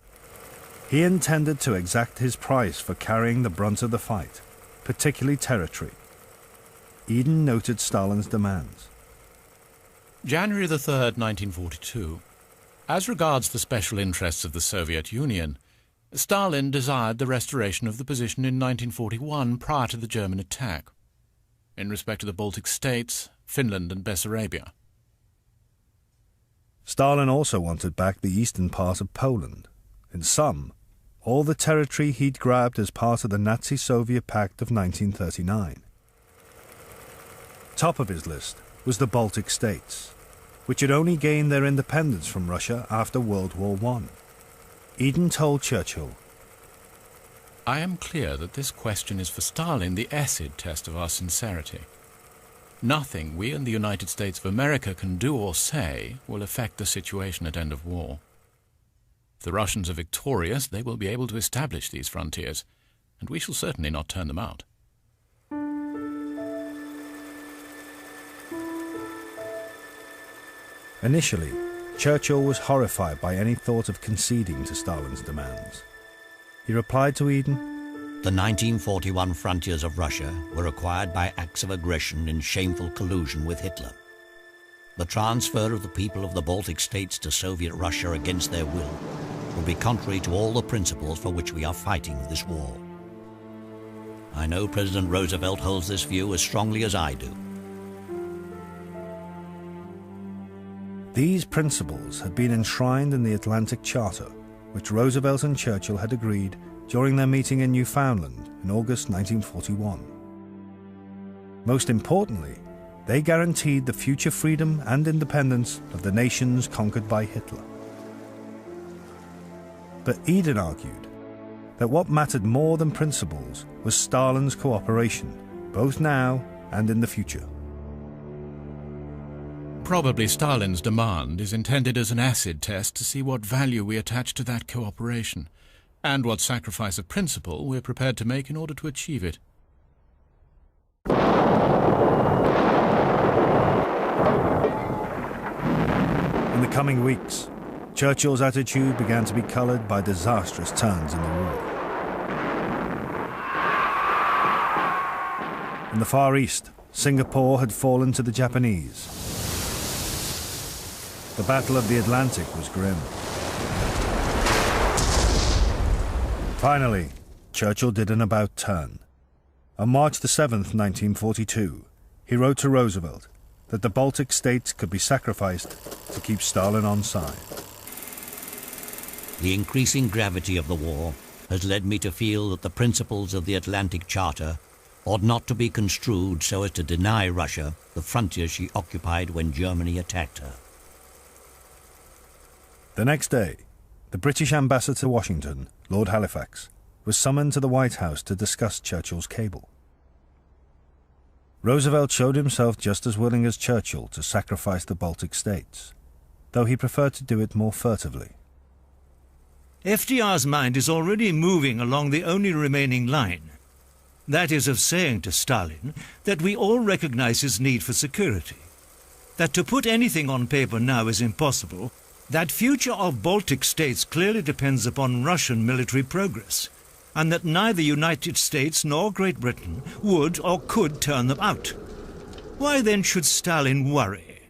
He intended to exact his price for carrying the brunt of the fight, particularly territory. Eden noted Stalin's demands. January the 3rd, 1942. As regards the special interests of the Soviet Union, Stalin desired the restoration of the position in 1941 prior to the German attack, in respect to the Baltic states, Finland and Bessarabia. Stalin also wanted back the eastern part of Poland. In sum, all the territory he'd grabbed as part of the Nazi-Soviet Pact of 1939. Top of his list was the Baltic states, which had only gained their independence from Russia after World War I. Eden told Churchill, I am clear that this question is for Stalin the acid test of our sincerity. Nothing we in the United States of America can do or say will affect the situation at end of war. If the Russians are victorious, they will be able to establish these frontiers, and we shall certainly not turn them out. Initially, Churchill was horrified by any thought of conceding to Stalin's demands. He replied to Eden, The 1941 frontiers of Russia were acquired by acts of aggression in shameful collusion with Hitler. The transfer of the people of the Baltic states to Soviet Russia against their will be contrary to all the principles for which we are fighting this war. I know President Roosevelt holds this view as strongly as I do. These principles had been enshrined in the Atlantic Charter, which Roosevelt and Churchill had agreed during their meeting in Newfoundland in August 1941. Most importantly, they guaranteed the future freedom and independence of the nations conquered by Hitler. But Eden argued that what mattered more than principles was Stalin's cooperation, both now and in the future. Probably Stalin's demand is intended as an acid test to see what value we attach to that cooperation, and what sacrifice of principle we're prepared to make in order to achieve it. In the coming weeks, Churchill's attitude began to be coloured by disastrous turns in the war. In the Far East, Singapore had fallen to the Japanese. The Battle of the Atlantic was grim. Finally, Churchill did an about-turn. On March the 7th, 1942, he wrote to Roosevelt that the Baltic states could be sacrificed to keep Stalin on side. The increasing gravity of the war has led me to feel that the principles of the Atlantic Charter ought not to be construed so as to deny Russia the frontier she occupied when Germany attacked her. The next day, the British ambassador to Washington, Lord Halifax, was summoned to the White House to discuss Churchill's cable. Roosevelt showed himself just as willing as Churchill to sacrifice the Baltic states, though he preferred to do it more furtively. FDR's mind is already moving along the only remaining line. That is of saying to Stalin that we all recognize his need for security, that to put anything on paper now is impossible, that future of Baltic states clearly depends upon Russian military progress, and that neither United States nor Great Britain would or could turn them out. Why then should Stalin worry?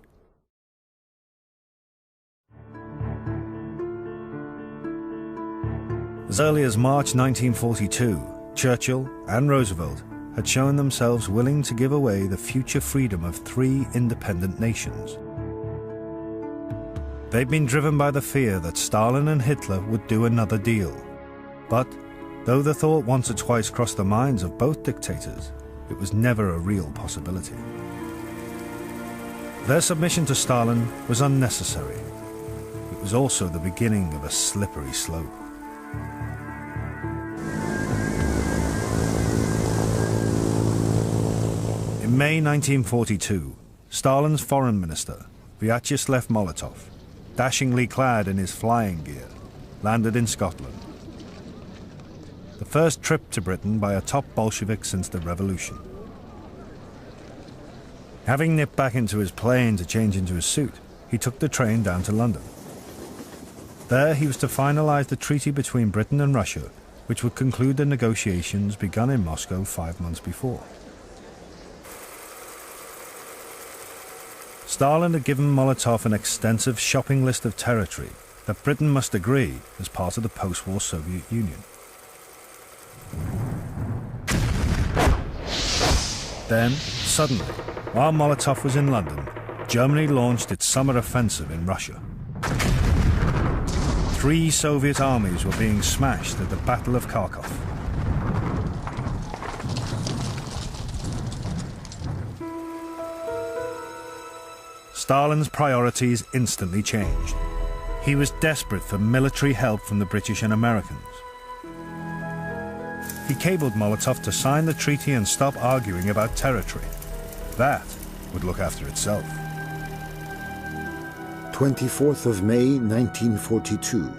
As early as March 1942, Churchill and Roosevelt had shown themselves willing to give away the future freedom of 3 independent nations. They'd been driven by the fear that Stalin and Hitler would do another deal. But, though the thought once or twice crossed the minds of both dictators, it was never a real possibility. Their submission to Stalin was unnecessary. It was also the beginning of a slippery slope. In May 1942, Stalin's foreign minister, Vyacheslav Molotov, dashingly clad in his flying gear, landed in Scotland. The first trip to Britain by a top Bolshevik since the Revolution. Having nipped back into his plane to change into his suit, he took the train down to London. There he was to finalize the treaty between Britain and Russia, which would conclude the negotiations begun in Moscow 5 months before. Stalin had given Molotov an extensive shopping list of territory that Britain must agree as part of the post-war Soviet Union. Then, suddenly, while Molotov was in London, Germany launched its summer offensive in Russia. 3 Soviet armies were being smashed at the Battle of Kharkov. Stalin's priorities instantly changed. He was desperate for military help from the British and Americans. He cabled Molotov to sign the treaty and stop arguing about territory. That would look after itself. 24th of May, 1942.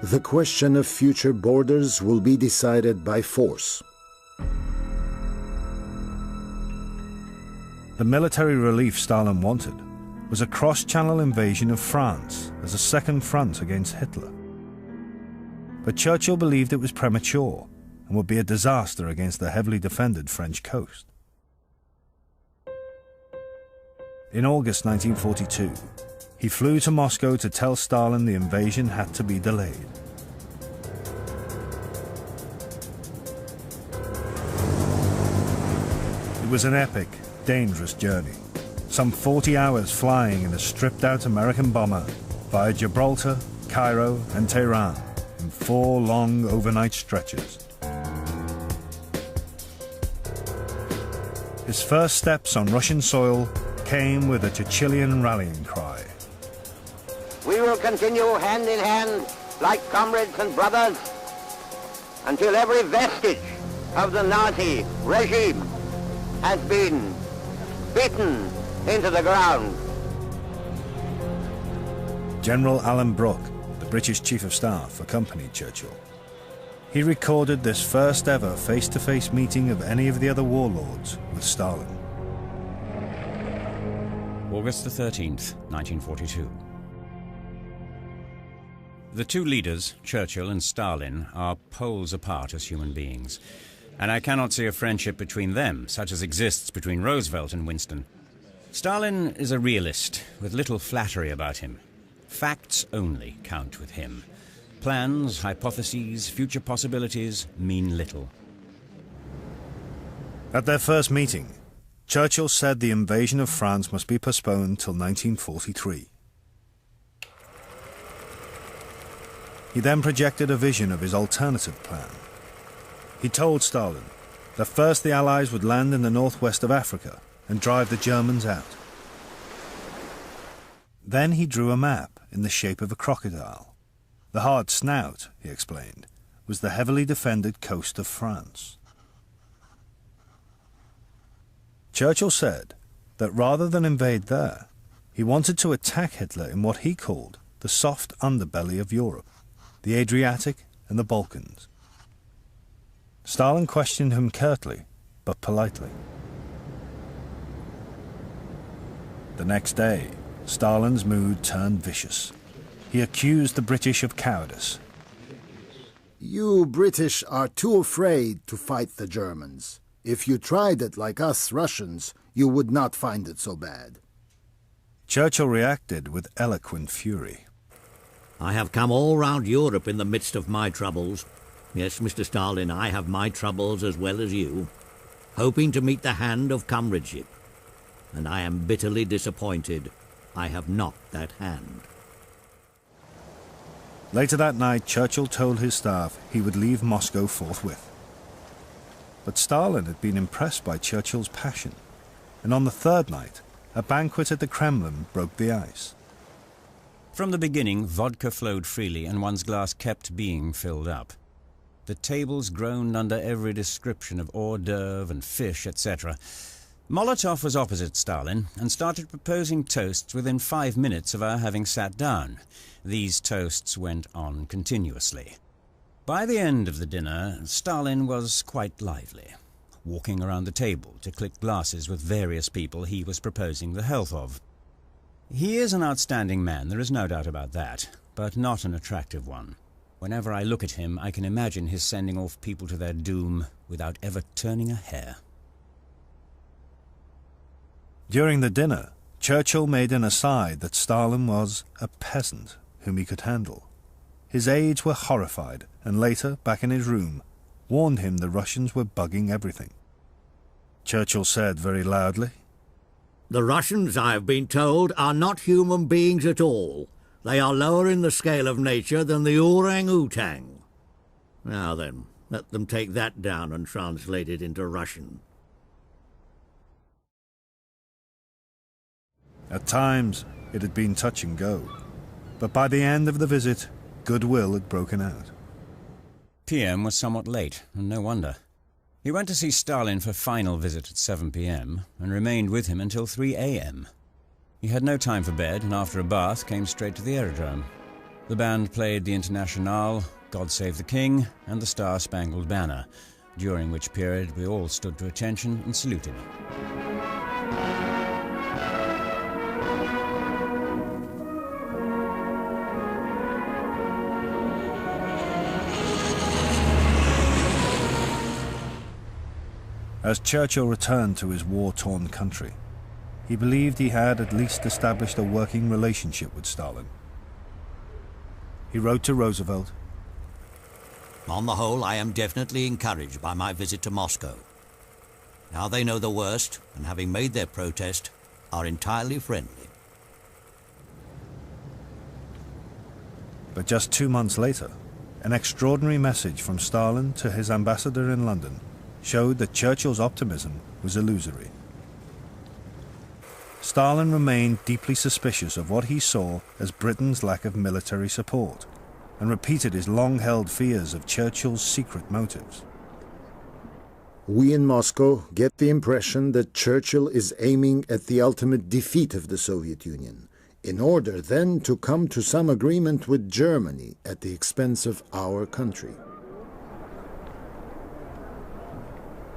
The question of future borders will be decided by force. The military relief Stalin wanted was a cross-channel invasion of France as a second front against Hitler. But Churchill believed it was premature and would be a disaster against the heavily defended French coast. In August 1942, he flew to Moscow to tell Stalin the invasion had to be delayed. It was an epic, dangerous journey. Some 40 hours flying in a stripped-out American bomber via Gibraltar, Cairo, and Tehran in 4 long overnight stretches. His first steps on Russian soil came with a Churchillian rallying cry. We will continue hand in hand like comrades and brothers until every vestige of the Nazi regime has been beaten into the ground. General Alan Brooke, the British Chief of Staff, accompanied Churchill. He recorded this first ever face-to-face meeting of any of the other warlords with Stalin. August the 13th, 1942. The two leaders, Churchill and Stalin, are poles apart as human beings. And I cannot see a friendship between them, such as exists between Roosevelt and Winston. Stalin is a realist, with little flattery about him. Facts only count with him. Plans, hypotheses, future possibilities mean little. At their first meeting, Churchill said the invasion of France must be postponed till 1943. He then projected a vision of his alternative plan. He told Stalin that first the Allies would land in the northwest of Africa and drive the Germans out. Then he drew a map in the shape of a crocodile. The hard snout, he explained, was the heavily defended coast of France. Churchill said that rather than invade there, he wanted to attack Hitler in what he called the soft underbelly of Europe, the Adriatic and the Balkans. Stalin questioned him curtly, but politely. The next day, Stalin's mood turned vicious. He accused the British of cowardice. You British are too afraid to fight the Germans. If you tried it like us Russians, you would not find it so bad. Churchill reacted with eloquent fury. I have come all round Europe in the midst of my troubles. Yes, Mr. Stalin, I have my troubles as well as you, hoping to meet the hand of comradeship. And I am bitterly disappointed I have not that hand. Later that night, Churchill told his staff he would leave Moscow forthwith. But Stalin had been impressed by Churchill's passion, and on the third night, a banquet at the Kremlin broke the ice. From the beginning, vodka flowed freely and one's glass kept being filled up. The tables groaned under every description of hors d'oeuvre and fish, etc. Molotov was opposite Stalin and started proposing toasts within 5 minutes of our having sat down. These toasts went on continuously. By the end of the dinner, Stalin was quite lively, walking around the table to click glasses with various people he was proposing the health of. He is an outstanding man, there is no doubt about that, but not an attractive one. Whenever I look at him, I can imagine his sending off people to their doom without ever turning a hair. During the dinner, Churchill made an aside that Stalin was a peasant whom he could handle. His aides were horrified, and later, back in his room, warned him the Russians were bugging everything. Churchill said very loudly, "The Russians, I have been told, are not human beings at all. They are lower in the scale of nature than the orang-utang. Now then, let them take that down and translate it into Russian." At times, it had been touch and go, but by the end of the visit, goodwill had broken out. PM was somewhat late, and no wonder. He went to see Stalin for final visit at 7 p.m. and remained with him until 3 a.m. He had no time for bed, and after a bath came straight to the aerodrome. The band played the Internationale, God Save the King, and the Star-Spangled Banner, during which period we all stood to attention and saluted. As Churchill returned to his war-torn country, he believed he had at least established a working relationship with Stalin. He wrote to Roosevelt, "On the whole, I am definitely encouraged by my visit to Moscow. Now they know the worst, and having made their protest, are entirely friendly." But just 2 months later, an extraordinary message from Stalin to his ambassador in London showed that Churchill's optimism was illusory. Stalin remained deeply suspicious of what he saw as Britain's lack of military support, and repeated his long-held fears of Churchill's secret motives. We in Moscow get the impression that Churchill is aiming at the ultimate defeat of the Soviet Union, in order then to come to some agreement with Germany at the expense of our country.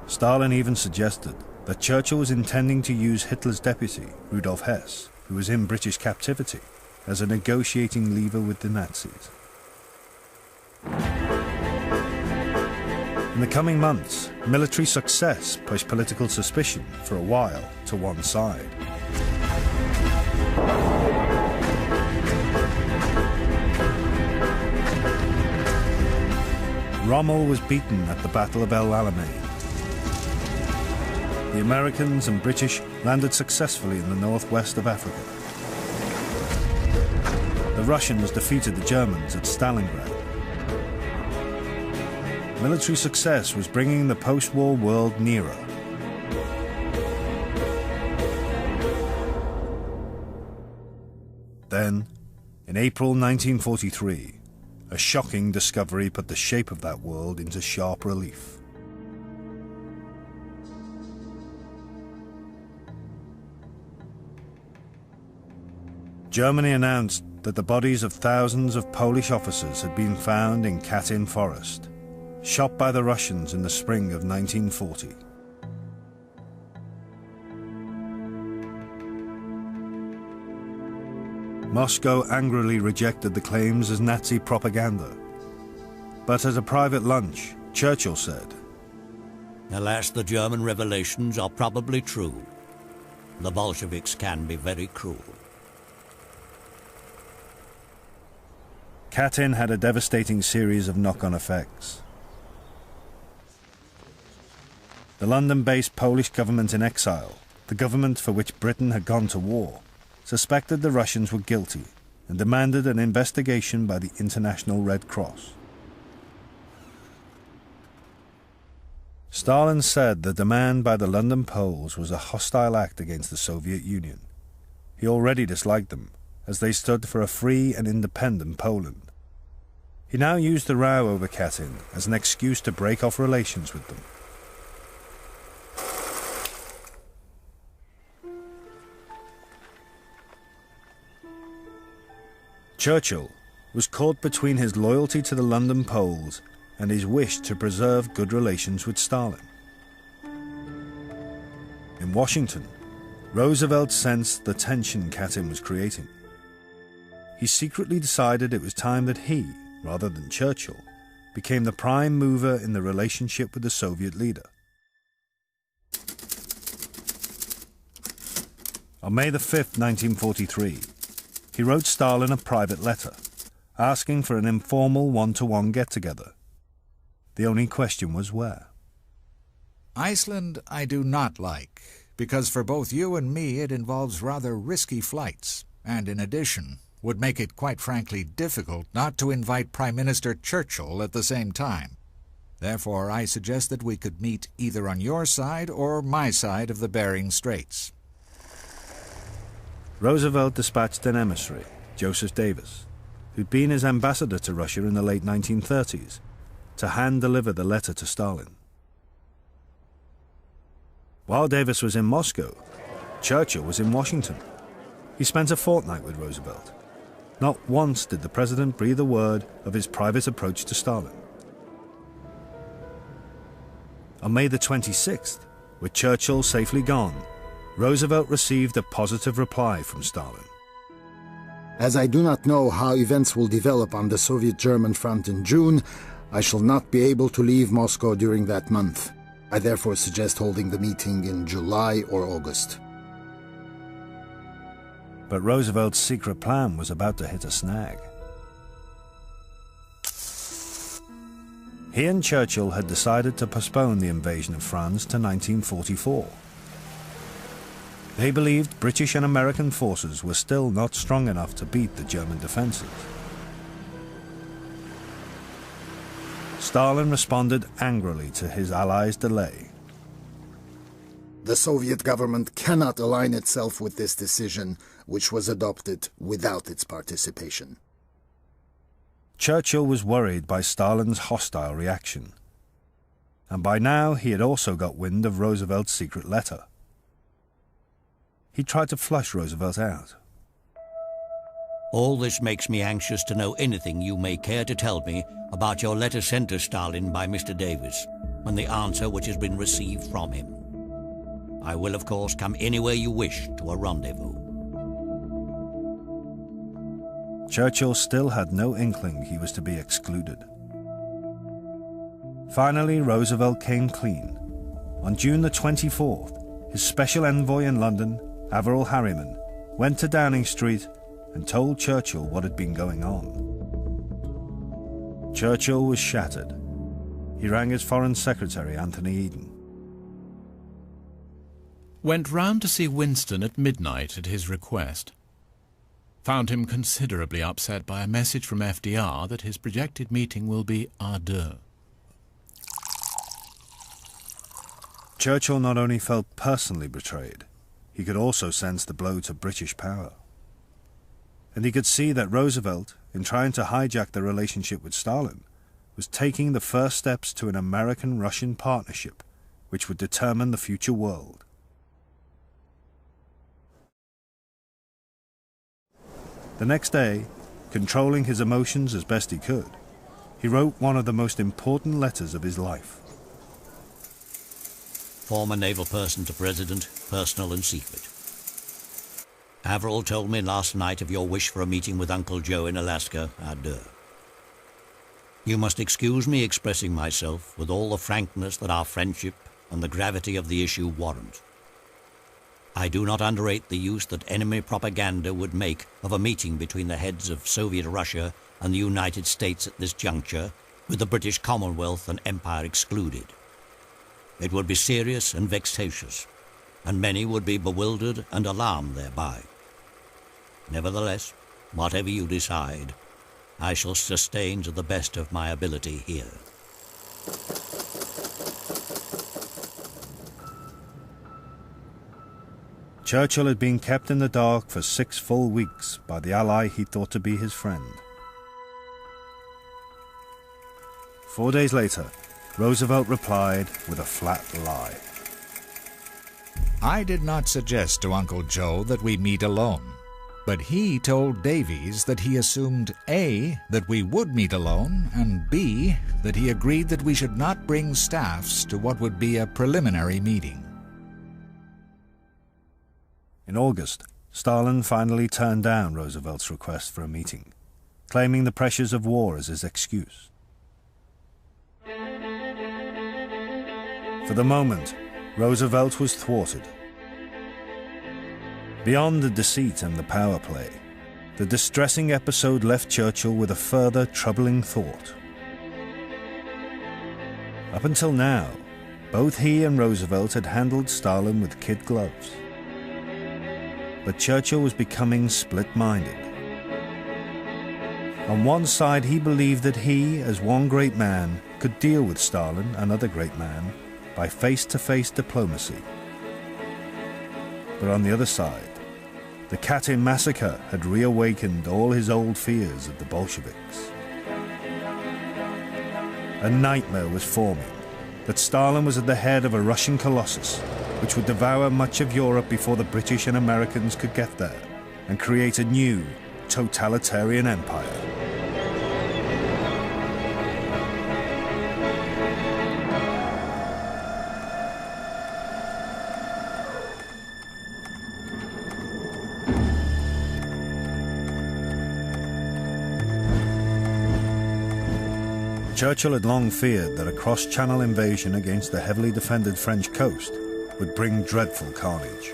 Stalin even suggested that Churchill was intending to use Hitler's deputy, Rudolf Hess, who was in British captivity, as a negotiating lever with the Nazis. In the coming months, military success pushed political suspicion for a while to one side. Rommel was beaten at the Battle of El Alamein. The Americans and British landed successfully in the northwest of Africa. The Russians defeated the Germans at Stalingrad. Military success was bringing the post-war world nearer. Then, in April 1943, a shocking discovery put the shape of that world into sharp relief. Germany announced that the bodies of thousands of Polish officers had been found in Katyn Forest, shot by the Russians in the spring of 1940. Moscow angrily rejected the claims as Nazi propaganda. But at a private lunch, Churchill said, "Alas, the German revelations are probably true. The Bolsheviks can be very cruel." Katyn had a devastating series of knock-on effects. The London-based Polish government in exile, the government for which Britain had gone to war, suspected the Russians were guilty and demanded an investigation by the International Red Cross. Stalin said the demand by the London Poles was a hostile act against the Soviet Union. He already disliked them, as they stood for a free and independent Poland. He now used the row over Katyn as an excuse to break off relations with them. Churchill was caught between his loyalty to the London Poles and his wish to preserve good relations with Stalin. In Washington, Roosevelt sensed the tension Katyn was creating. He secretly decided it was time that he, rather than Churchill, became the prime mover in the relationship with the Soviet leader. On May the 5th, 1943, he wrote Stalin a private letter, asking for an informal one-to-one get-together. The only question was where. Iceland I do not like, because for both you and me it involves rather risky flights, and in addition, would make it quite frankly difficult not to invite Prime Minister Churchill at the same time. Therefore, I suggest that we could meet either on your side or my side of the Bering Straits. Roosevelt dispatched an emissary, Joseph Davis, who'd been his ambassador to Russia in the late 1930s, to hand-deliver the letter to Stalin. While Davis was in Moscow, Churchill was in Washington. He spent a fortnight with Roosevelt. Not once did the president breathe a word of his private approach to Stalin. On May the 26th, with Churchill safely gone, Roosevelt received a positive reply from Stalin. As I do not know how events will develop on the Soviet-German front in June, I shall not be able to leave Moscow during that month. I therefore suggest holding the meeting in July or August. But Roosevelt's secret plan was about to hit a snag. He and Churchill had decided to postpone the invasion of France to 1944. They believed British and American forces were still not strong enough to beat the German defenses. Stalin responded angrily to his allies' delay. The Soviet government cannot align itself with this decision, which was adopted without its participation. Churchill was worried by Stalin's hostile reaction. And by now he had also got wind of Roosevelt's secret letter. He tried to flush Roosevelt out. All this makes me anxious to know anything you may care to tell me about your letter sent to Stalin by Mr. Davis, and the answer which has been received from him. I will, of course, come anywhere you wish to a rendezvous. Churchill still had no inkling he was to be excluded. Finally, Roosevelt came clean. On June the 24th, his special envoy in London, Averell Harriman, went to Downing Street and told Churchill what had been going on. Churchill was shattered. He rang his Foreign Secretary, Anthony Eden. Went round to see Winston at midnight at his request. Found him considerably upset by a message from FDR that his projected meeting will be à deux. Churchill not only felt personally betrayed, he could also sense the blow to British power. And he could see that Roosevelt, in trying to hijack the relationship with Stalin, was taking the first steps to an American-Russian partnership which would determine the future world. The next day, controlling his emotions as best he could, he wrote one of the most important letters of his life. Former naval person to President, personal and secret. Averell told me last night of your wish for a meeting with Uncle Joe in Alaska, à deux. You must excuse me expressing myself with all the frankness that our friendship and the gravity of the issue warrant. I do not underrate the use that enemy propaganda would make of a meeting between the heads of Soviet Russia and the United States at this juncture, with the British Commonwealth and Empire excluded. It would be serious and vexatious, and many would be bewildered and alarmed thereby. Nevertheless, whatever you decide, I shall sustain to the best of my ability here. Churchill had been kept in the dark for 6 full weeks by the ally he thought to be his friend. 4 days later, Roosevelt replied with a flat lie. I did not suggest to Uncle Joe that we meet alone, but he told Davies that he assumed A, that we would meet alone, and B, that he agreed that we should not bring staffs to what would be a preliminary meeting. In August, Stalin finally turned down Roosevelt's request for a meeting, claiming the pressures of war as his excuse. For the moment, Roosevelt was thwarted. Beyond the deceit and the power play, the distressing episode left Churchill with a further troubling thought. Up until now, both he and Roosevelt had handled Stalin with kid gloves. But Churchill was becoming split-minded. On one side, he believed that he, as one great man, could deal with Stalin, another great man, by face-to-face diplomacy. But on the other side, the Katyn massacre had reawakened all his old fears of the Bolsheviks. A nightmare was forming, that Stalin was at the head of a Russian colossus, which would devour much of Europe before the British and Americans could get there, and create a new, totalitarian empire. Churchill had long feared that a cross-channel invasion against the heavily defended French coast would bring dreadful carnage.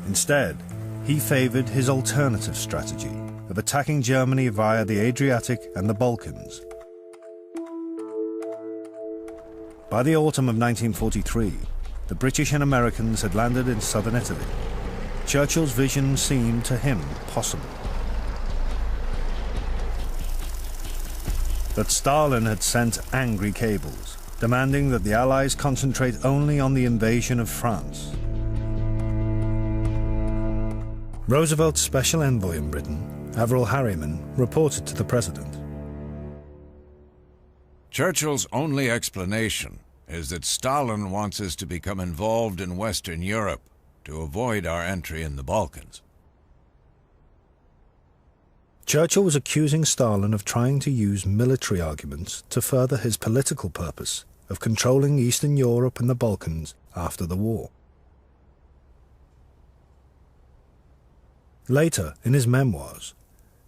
Instead, he favoured his alternative strategy of attacking Germany via the Adriatic and the Balkans. By the autumn of 1943, the British and Americans had landed in southern Italy. Churchill's vision seemed to him possible. But Stalin had sent angry cables, demanding that the Allies concentrate only on the invasion of France. Roosevelt's special envoy in Britain, Averell Harriman, reported to the President. Churchill's only explanation is that Stalin wants us to become involved in Western Europe to avoid our entry in the Balkans. Churchill was accusing Stalin of trying to use military arguments to further his political purpose of controlling Eastern Europe and the Balkans after the war. Later, in his memoirs,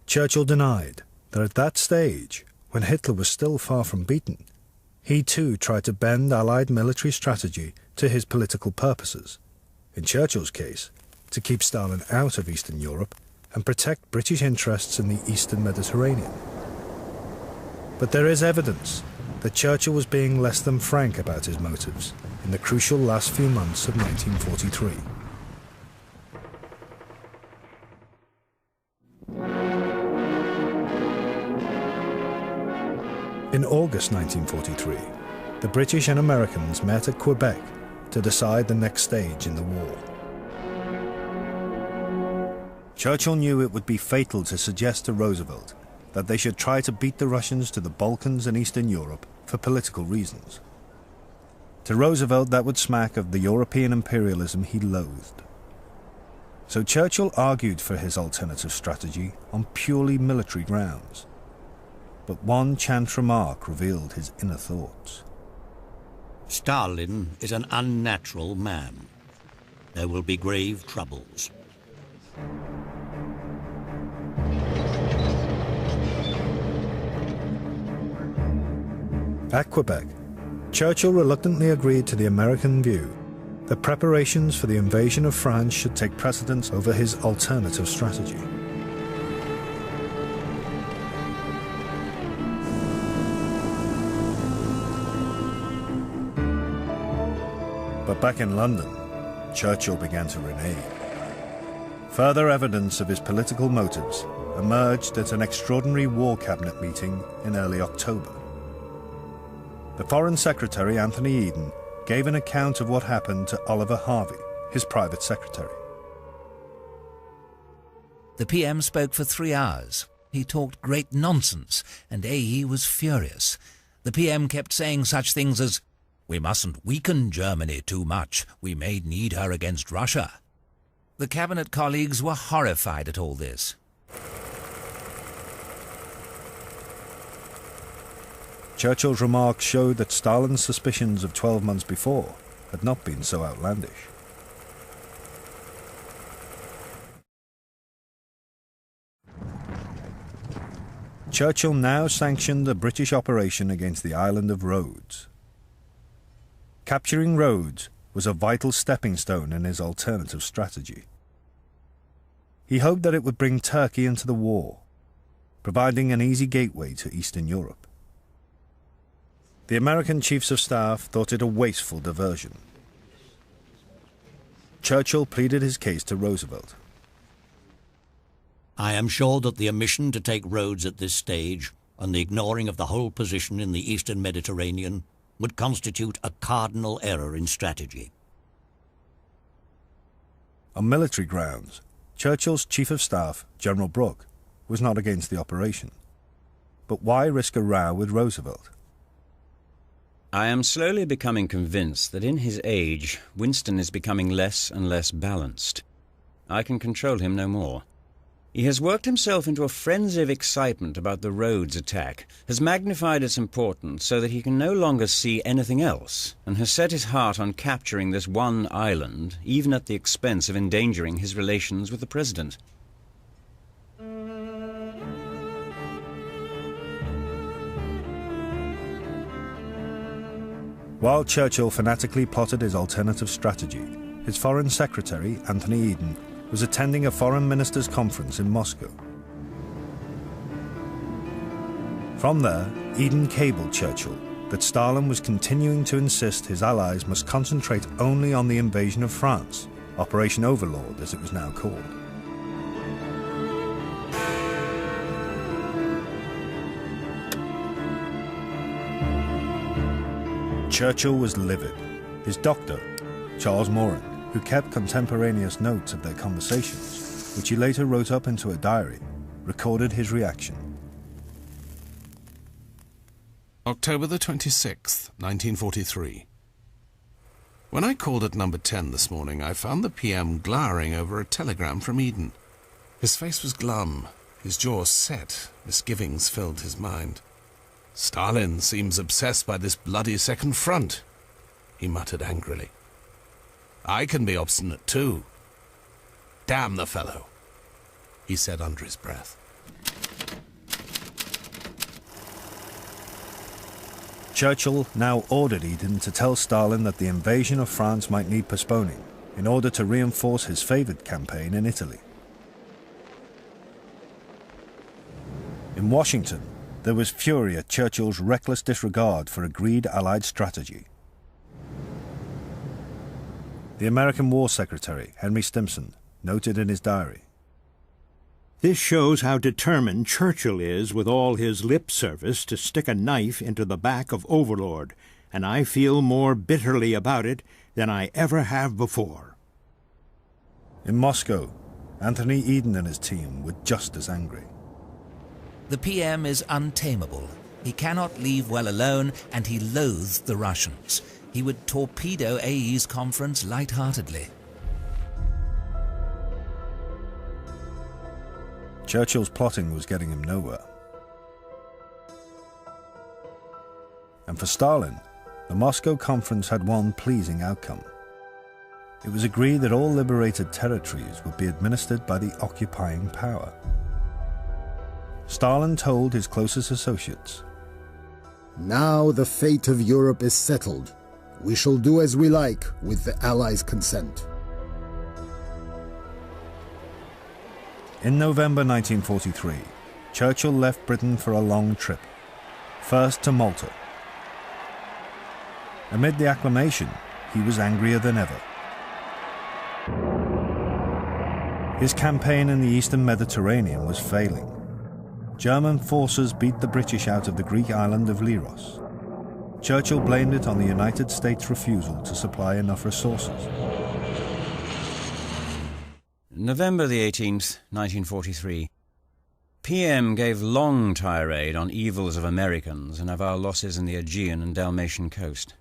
Churchill denied that at that stage, when Hitler was still far from beaten, he too tried to bend Allied military strategy to his political purposes. In Churchill's case, to keep Stalin out of Eastern Europe and protect British interests in the Eastern Mediterranean. But there is evidence that Churchill was being less than frank about his motives in the crucial last few months of 1943. In August 1943, the British and Americans met at Quebec to decide the next stage in the war. Churchill knew it would be fatal to suggest to Roosevelt that they should try to beat the Russians to the Balkans and Eastern Europe for political reasons. To Roosevelt, that would smack of the European imperialism he loathed. So Churchill argued for his alternative strategy on purely military grounds. But one chance remark revealed his inner thoughts. Stalin is an unnatural man. There will be grave troubles. At Quebec, Churchill reluctantly agreed to the American view that preparations for the invasion of France should take precedence over his alternative strategy. But back in London, Churchill began to renege. Further evidence of his political motives emerged at an extraordinary War Cabinet meeting in early October. The Foreign Secretary, Anthony Eden, gave an account of what happened to Oliver Harvey, his private secretary. The PM spoke for 3 hours. He talked great nonsense, and AE was furious. The PM kept saying such things as, "We mustn't weaken Germany too much. We may need her against Russia." The cabinet colleagues were horrified at all this. Churchill's remarks showed that Stalin's suspicions of 12 months before had not been so outlandish. Churchill now sanctioned a British operation against the island of Rhodes. Capturing Rhodes was a vital stepping stone in his alternative strategy. He hoped that it would bring Turkey into the war, providing an easy gateway to Eastern Europe. The American chiefs of staff thought it a wasteful diversion. Churchill pleaded his case to Roosevelt. I am sure that the omission to take Rhodes at this stage and the ignoring of the whole position in the Eastern Mediterranean would constitute a cardinal error in strategy. On military grounds, Churchill's chief of staff, General Brooke, was not against the operation. But why risk a row with Roosevelt? I am slowly becoming convinced that in his age, Winston is becoming less and less balanced. I can control him no more. He has worked himself into a frenzy of excitement about the Rhodes attack, has magnified its importance so that he can no longer see anything else, and has set his heart on capturing this one island, even at the expense of endangering his relations with the President. While Churchill fanatically plotted his alternative strategy, his Foreign Secretary, Anthony Eden, was attending a foreign ministers' conference in Moscow. From there, Eden cabled Churchill that Stalin was continuing to insist his allies must concentrate only on the invasion of France, Operation Overlord as it was now called. Churchill was livid. His doctor, Charles Moran, who kept contemporaneous notes of their conversations, which he later wrote up into a diary, recorded his reaction. October the 26th, 1943. When I called at number 10 this morning, I found the PM glowering over a telegram from Eden. His face was glum, his jaw set, misgivings filled his mind. Stalin seems obsessed by this bloody second front, he muttered angrily. I can be obstinate too. Damn the fellow, he said under his breath. Churchill now ordered Eden to tell Stalin that the invasion of France might need postponing in order to reinforce his favoured campaign in Italy. In Washington, there was fury at Churchill's reckless disregard for agreed Allied strategy. The American War Secretary, Henry Stimson, noted in his diary, "This shows how determined Churchill is with all his lip service to stick a knife into the back of Overlord, and I feel more bitterly about it than I ever have before." In Moscow, Anthony Eden and his team were just as angry. The PM is untamable. He cannot leave well alone, and he loathes the Russians. He would torpedo AE's conference lightheartedly. Churchill's plotting was getting him nowhere. And for Stalin, the Moscow conference had one pleasing outcome. It was agreed that all liberated territories would be administered by the occupying power. Stalin told his closest associates, "Now the fate of Europe is settled. We shall do as we like with the Allies' consent." In November 1943, Churchill left Britain for a long trip, first to Malta. Amid the acclamation, he was angrier than ever. His campaign in the eastern Mediterranean was failing. German forces beat the British out of the Greek island of Leros. Churchill blamed it on the United States' refusal to supply enough resources. November the 18th, 1943. PM gave long tirade on evils of Americans and of our losses in the Aegean and Dalmatian coast.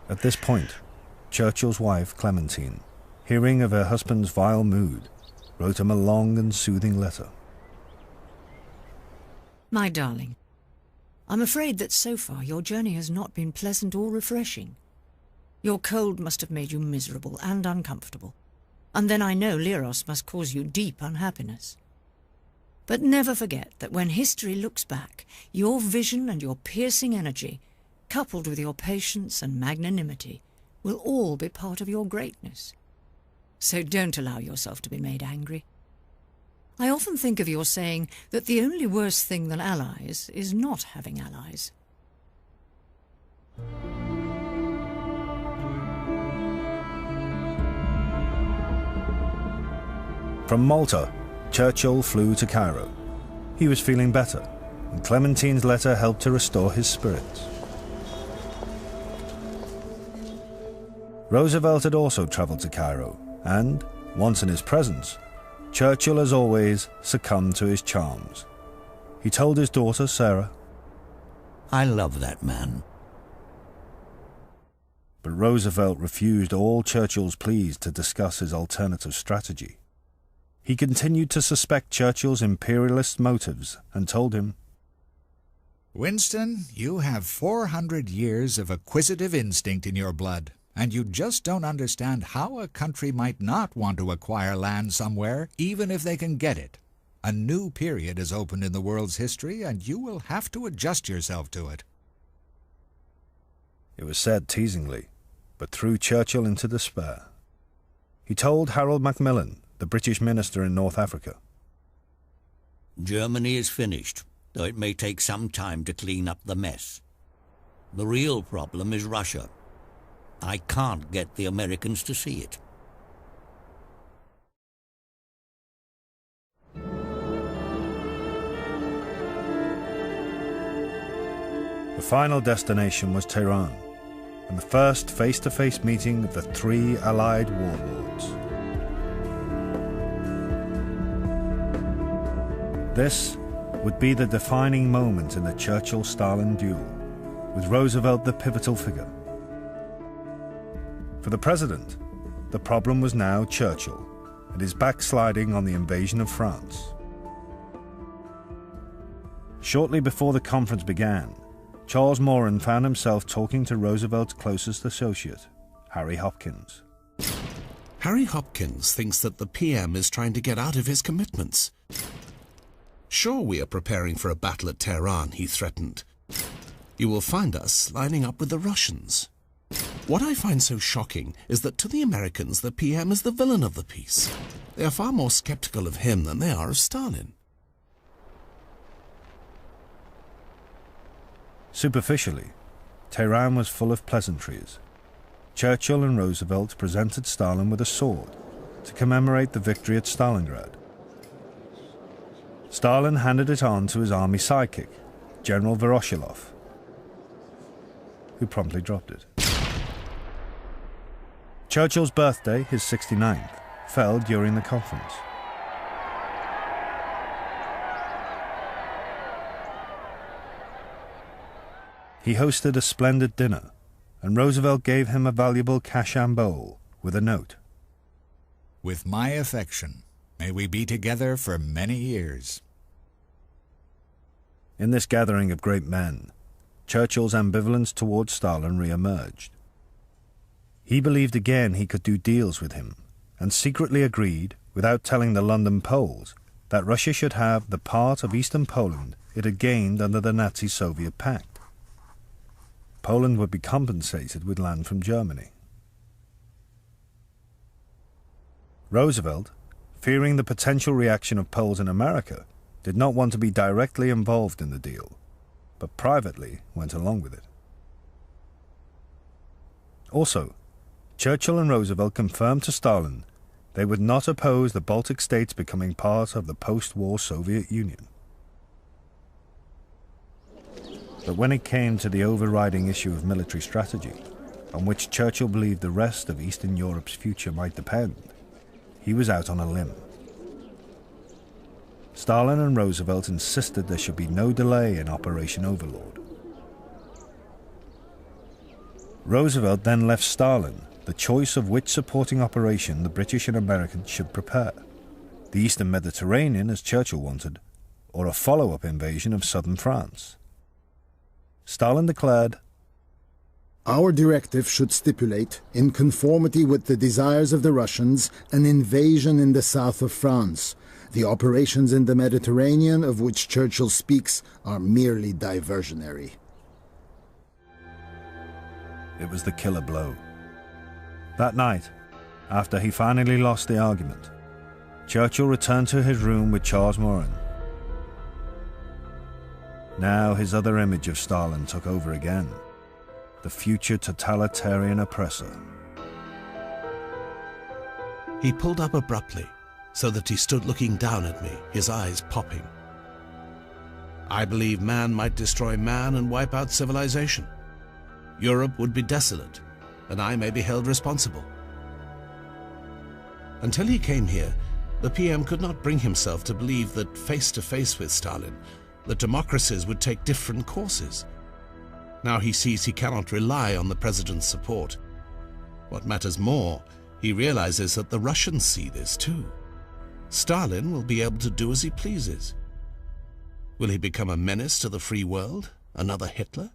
At this point, Churchill's wife, Clementine, hearing of her husband's vile mood, wrote him a long and soothing letter. My darling, I'm afraid that so far your journey has not been pleasant or refreshing. Your cold must have made you miserable and uncomfortable, and then I know Leros must cause you deep unhappiness. But never forget that when history looks back, your vision and your piercing energy, coupled with your patience and magnanimity, will all be part of your greatness. So don't allow yourself to be made angry. I often think of your saying that the only worse thing than allies is not having allies. From Malta, Churchill flew to Cairo. He was feeling better, and Clementine's letter helped to restore his spirits. Roosevelt had also travelled to Cairo, and, once in his presence, Churchill, as always, succumbed to his charms. He told his daughter, Sarah, "I love that man." But Roosevelt refused all Churchill's pleas to discuss his alternative strategy. He continued to suspect Churchill's imperialist motives and told him, "Winston, you have 400 years of acquisitive instinct in your blood, and you just don't understand how a country might not want to acquire land somewhere, even if they can get it. A new period has opened in the world's history, and you will have to adjust yourself to it." It was said teasingly, but threw Churchill into despair. He told Harold Macmillan, the British minister in North Africa, "Germany is finished, though it may take some time to clean up the mess. The real problem is Russia. I can't get the Americans to see it." The final destination was Tehran, and the first face-to-face meeting of the three Allied warlords. This would be the defining moment in the Churchill-Stalin duel, with Roosevelt the pivotal figure. For the president, the problem was now Churchill and his backsliding on the invasion of France. Shortly before the conference began, Charles Moran found himself talking to Roosevelt's closest associate, Harry Hopkins. Harry Hopkins thinks that the PM is trying to get out of his commitments. Sure, we are preparing for a battle at Tehran, he threatened. You will find us lining up with the Russians. What I find so shocking is that to the Americans, the PM is the villain of the piece. They are far more skeptical of him than they are of Stalin. Superficially, Tehran was full of pleasantries. Churchill and Roosevelt presented Stalin with a sword to commemorate the victory at Stalingrad. Stalin handed it on to his army sidekick, General Voroshilov, who promptly dropped it. Churchill's birthday, his 69th, fell during the conference. He hosted a splendid dinner, and Roosevelt gave him a valuable Kashan bowl with a note. With my affection, may we be together for many years. In this gathering of great men, Churchill's ambivalence towards Stalin re-emerged. He believed again he could do deals with him, and secretly agreed, without telling the London Poles, that Russia should have the part of eastern Poland it had gained under the Nazi-Soviet pact. Poland would be compensated with land from Germany. Roosevelt, fearing the potential reaction of Poles in America, did not want to be directly involved in the deal, but privately went along with it. Also, Churchill and Roosevelt confirmed to Stalin they would not oppose the Baltic states becoming part of the post-war Soviet Union. But when it came to the overriding issue of military strategy, on which Churchill believed the rest of Eastern Europe's future might depend, he was out on a limb. Stalin and Roosevelt insisted there should be no delay in Operation Overlord. Roosevelt then left Stalin the choice of which supporting operation the British and Americans should prepare: the Eastern Mediterranean, as Churchill wanted, or a follow-up invasion of southern France. Stalin declared, "Our directive should stipulate, in conformity with the desires of the Russians, an invasion in the south of France. The operations in the Mediterranean of which Churchill speaks are merely diversionary." It was the killer blow. That night, after he finally lost the argument, Churchill returned to his room with Charles Morin. Now his other image of Stalin took over again, the future totalitarian oppressor. He pulled up abruptly, so that he stood looking down at me, his eyes popping. I believe man might destroy man and wipe out civilization. Europe would be desolate, and I may be held responsible. Until he came here, the PM could not bring himself to believe that face to face with Stalin, the democracies would take different courses. Now he sees he cannot rely on the president's support. What matters more, he realizes that the Russians see this too. Stalin will be able to do as he pleases. Will he become a menace to the free world? Another Hitler?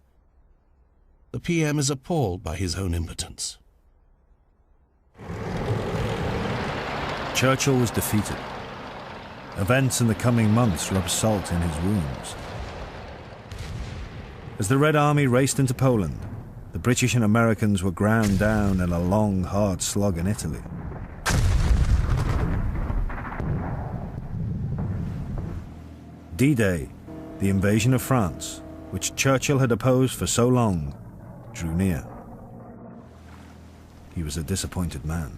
The PM is appalled by his own impotence. Churchill was defeated. Events in the coming months rubbed salt in his wounds. As the Red Army raced into Poland, the British and Americans were ground down in a long, hard slog in Italy. D-Day, the invasion of France, which Churchill had opposed for so long, drew near. He was a disappointed man.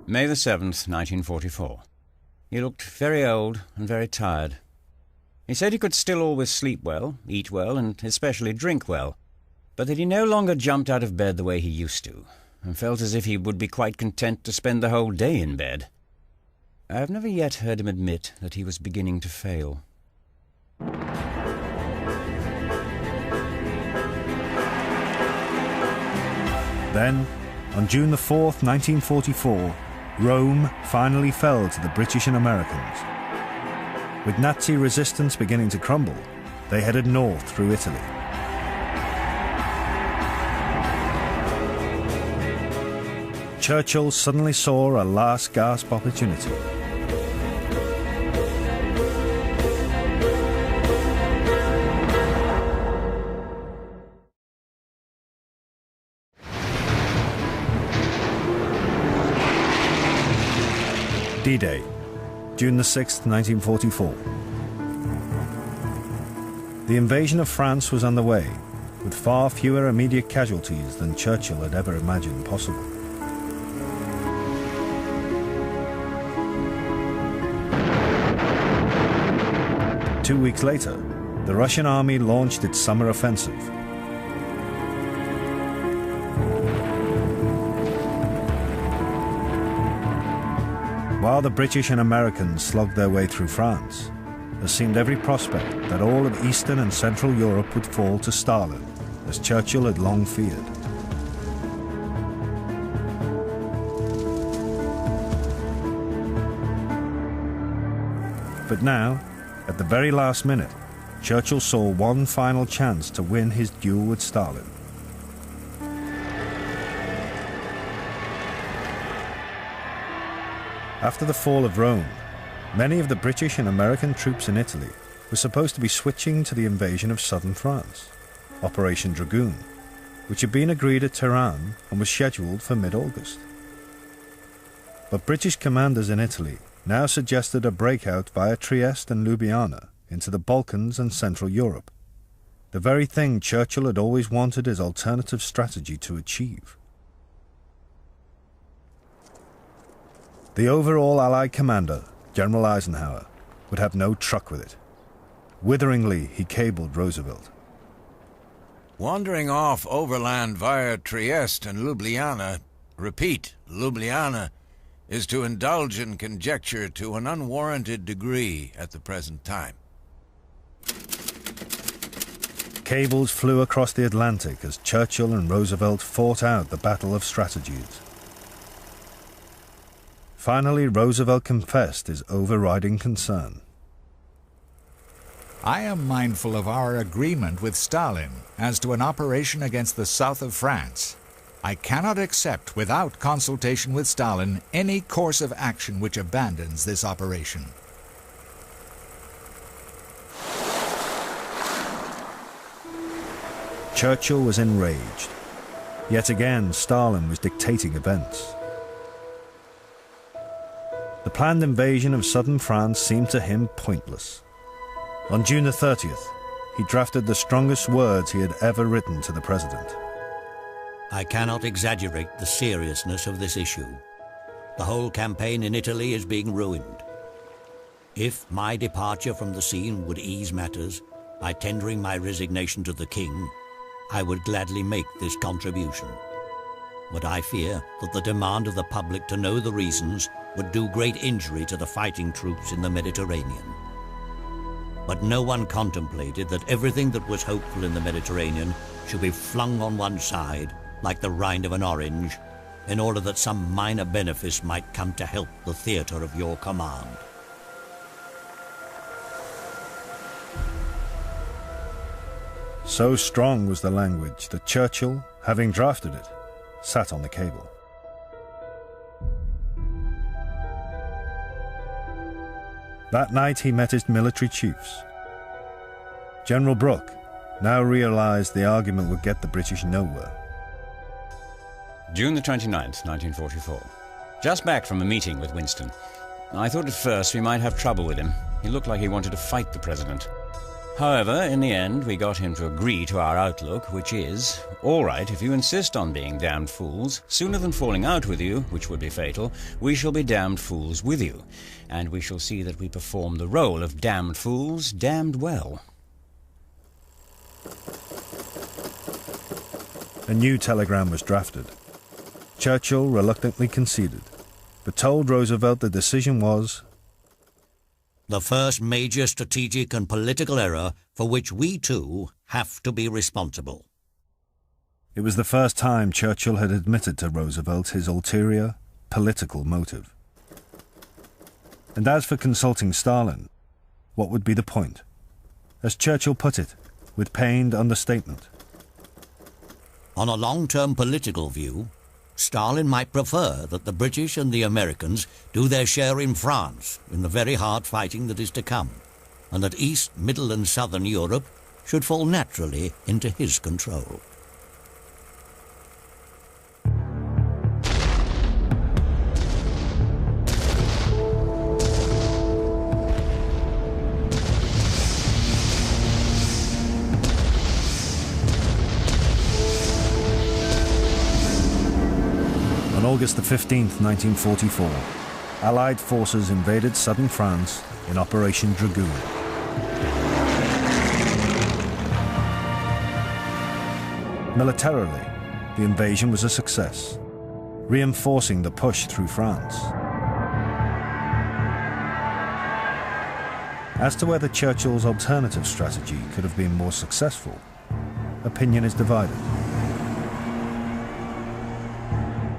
May the 7th, 1944. He looked very old and very tired. He said he could still always sleep well, eat well, and especially drink well, but that he no longer jumped out of bed the way he used to, and felt as if he would be quite content to spend the whole day in bed. I have never yet heard him admit that he was beginning to fail. Then, on June the 4th, 1944, Rome finally fell to the British and Americans. With Nazi resistance beginning to crumble, they headed north through Italy. Churchill suddenly saw a last gasp opportunity. D-Day, June the 6th, 1944. The invasion of France was underway, with far fewer immediate casualties than Churchill had ever imagined possible. Two weeks later, the Russian army launched its summer offensive. While the British and Americans slogged their way through France, there seemed every prospect that all of Eastern and Central Europe would fall to Stalin, as Churchill had long feared. But now, at the very last minute, Churchill saw one final chance to win his duel with Stalin. After the fall of Rome, many of the British and American troops in Italy were supposed to be switching to the invasion of southern France, Operation Dragoon, which had been agreed at Tehran and was scheduled for mid-August. But British commanders in Italy now suggested a breakout via Trieste and Ljubljana into the Balkans and Central Europe, the very thing Churchill had always wanted his alternative strategy to achieve. The overall Allied commander, General Eisenhower, would have no truck with it. Witheringly, he cabled Roosevelt. Wandering off overland via Trieste and Ljubljana, repeat, Ljubljana, is to indulge in conjecture to an unwarranted degree at the present time. Cables flew across the Atlantic as Churchill and Roosevelt fought out the battle of strategies. Finally, Roosevelt confessed his overriding concern. I am mindful of our agreement with Stalin as to an operation against the south of France. I cannot accept, without consultation with Stalin, any course of action which abandons this operation. Churchill was enraged. Yet again, Stalin was dictating events. The planned invasion of southern France seemed to him pointless. On June the 30th, he drafted the strongest words he had ever written to the president. I cannot exaggerate the seriousness of this issue. The whole campaign in Italy is being ruined. If my departure from the scene would ease matters by tendering my resignation to the king, I would gladly make this contribution. But I fear that the demand of the public to know the reasons would do great injury to the fighting troops in the Mediterranean. But no one contemplated that everything that was hopeful in the Mediterranean should be flung on one side, like the rind of an orange, in order that some minor benefice might come to help the theatre of your command. So strong was the language that Churchill, having drafted it, sat on the cable. That night he met his military chiefs. General Brooke now realized the argument would get the British nowhere. June the 29th, 1944. Just back from a meeting with Winston. I thought at first we might have trouble with him. He looked like he wanted to fight the president. However, in the end, we got him to agree to our outlook, which is, all right, if you insist on being damned fools, sooner than falling out with you, which would be fatal, we shall be damned fools with you, and we shall see that we perform the role of damned fools damned well. A new telegram was drafted. Churchill reluctantly conceded, but told Roosevelt the decision was the first major strategic and political error for which we too have to be responsible. It was the first time Churchill had admitted to Roosevelt his ulterior, political motive. And as for consulting Stalin, what would be the point? As Churchill put it, with pained understatement. On a long-term political view, Stalin might prefer that the British and the Americans do their share in France in the very hard fighting that is to come, and that East, Middle and Southern Europe should fall naturally into his control. On August the 15th, 1944, Allied forces invaded southern France in Operation Dragoon. Militarily, the invasion was a success, reinforcing the push through France. As to whether Churchill's alternative strategy could have been more successful, opinion is divided.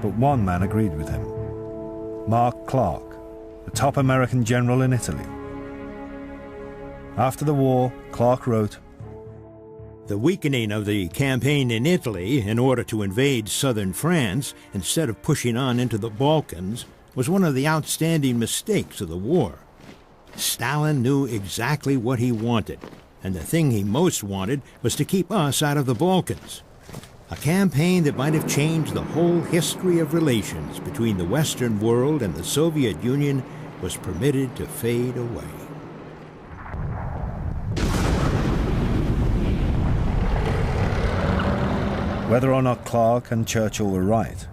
But one man agreed with him, Mark Clark, the top American general in Italy. After the war, Clark wrote, "The weakening of the campaign in Italy in order to invade southern France instead of pushing on into the Balkans was one of the outstanding mistakes of the war. Stalin knew exactly what he wanted, and the thing he most wanted was to keep us out of the Balkans. A campaign that might have changed the whole history of relations between the Western world and the Soviet Union was permitted to fade away." Whether or not Clark and Churchill were right,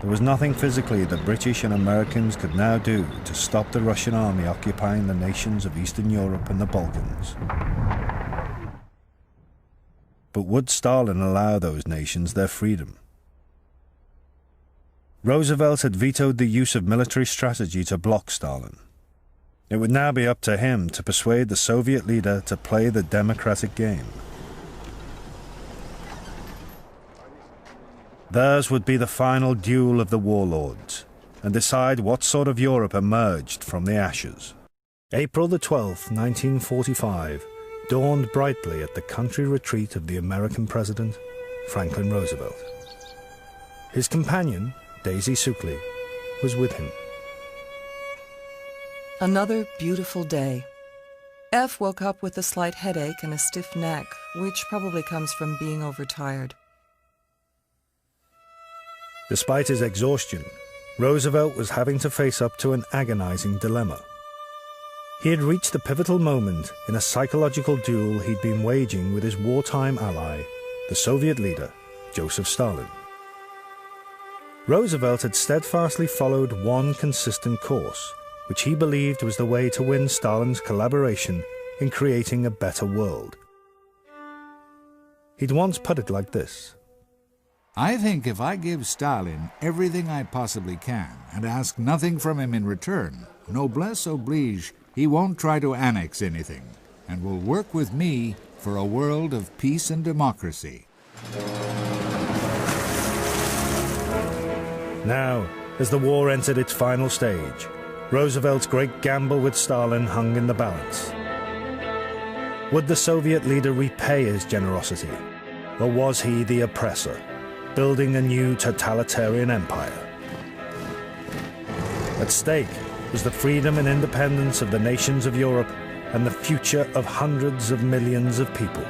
there was nothing physically the British and Americans could now do to stop the Russian army occupying the nations of Eastern Europe and the Balkans. But would Stalin allow those nations their freedom? Roosevelt had vetoed the use of military strategy to block Stalin. It would now be up to him to persuade the Soviet leader to play the democratic game. Theirs would be the final duel of the warlords, and decide what sort of Europe emerged from the ashes. April the 12th, 1945, dawned brightly at the country retreat of the American president, Franklin Roosevelt. His companion, Daisy Suckley, was with him. Another beautiful day. F woke up with a slight headache and a stiff neck, which probably comes from being overtired. Despite his exhaustion, Roosevelt was having to face up to an agonizing dilemma. He had reached the pivotal moment in a psychological duel he'd been waging with his wartime ally, the Soviet leader, Joseph Stalin. Roosevelt had steadfastly followed one consistent course, which he believed was the way to win Stalin's collaboration in creating a better world. He'd once put it like this: "I think if I give Stalin everything I possibly can and ask nothing from him in return, noblesse oblige, he won't try to annex anything, and will work with me for a world of peace and democracy." Now, as the war entered its final stage, Roosevelt's great gamble with Stalin hung in the balance. Would the Soviet leader repay his generosity, or was he the oppressor, building a new totalitarian empire? At stake was the freedom and independence of the nations of Europe and the future of hundreds of millions of people.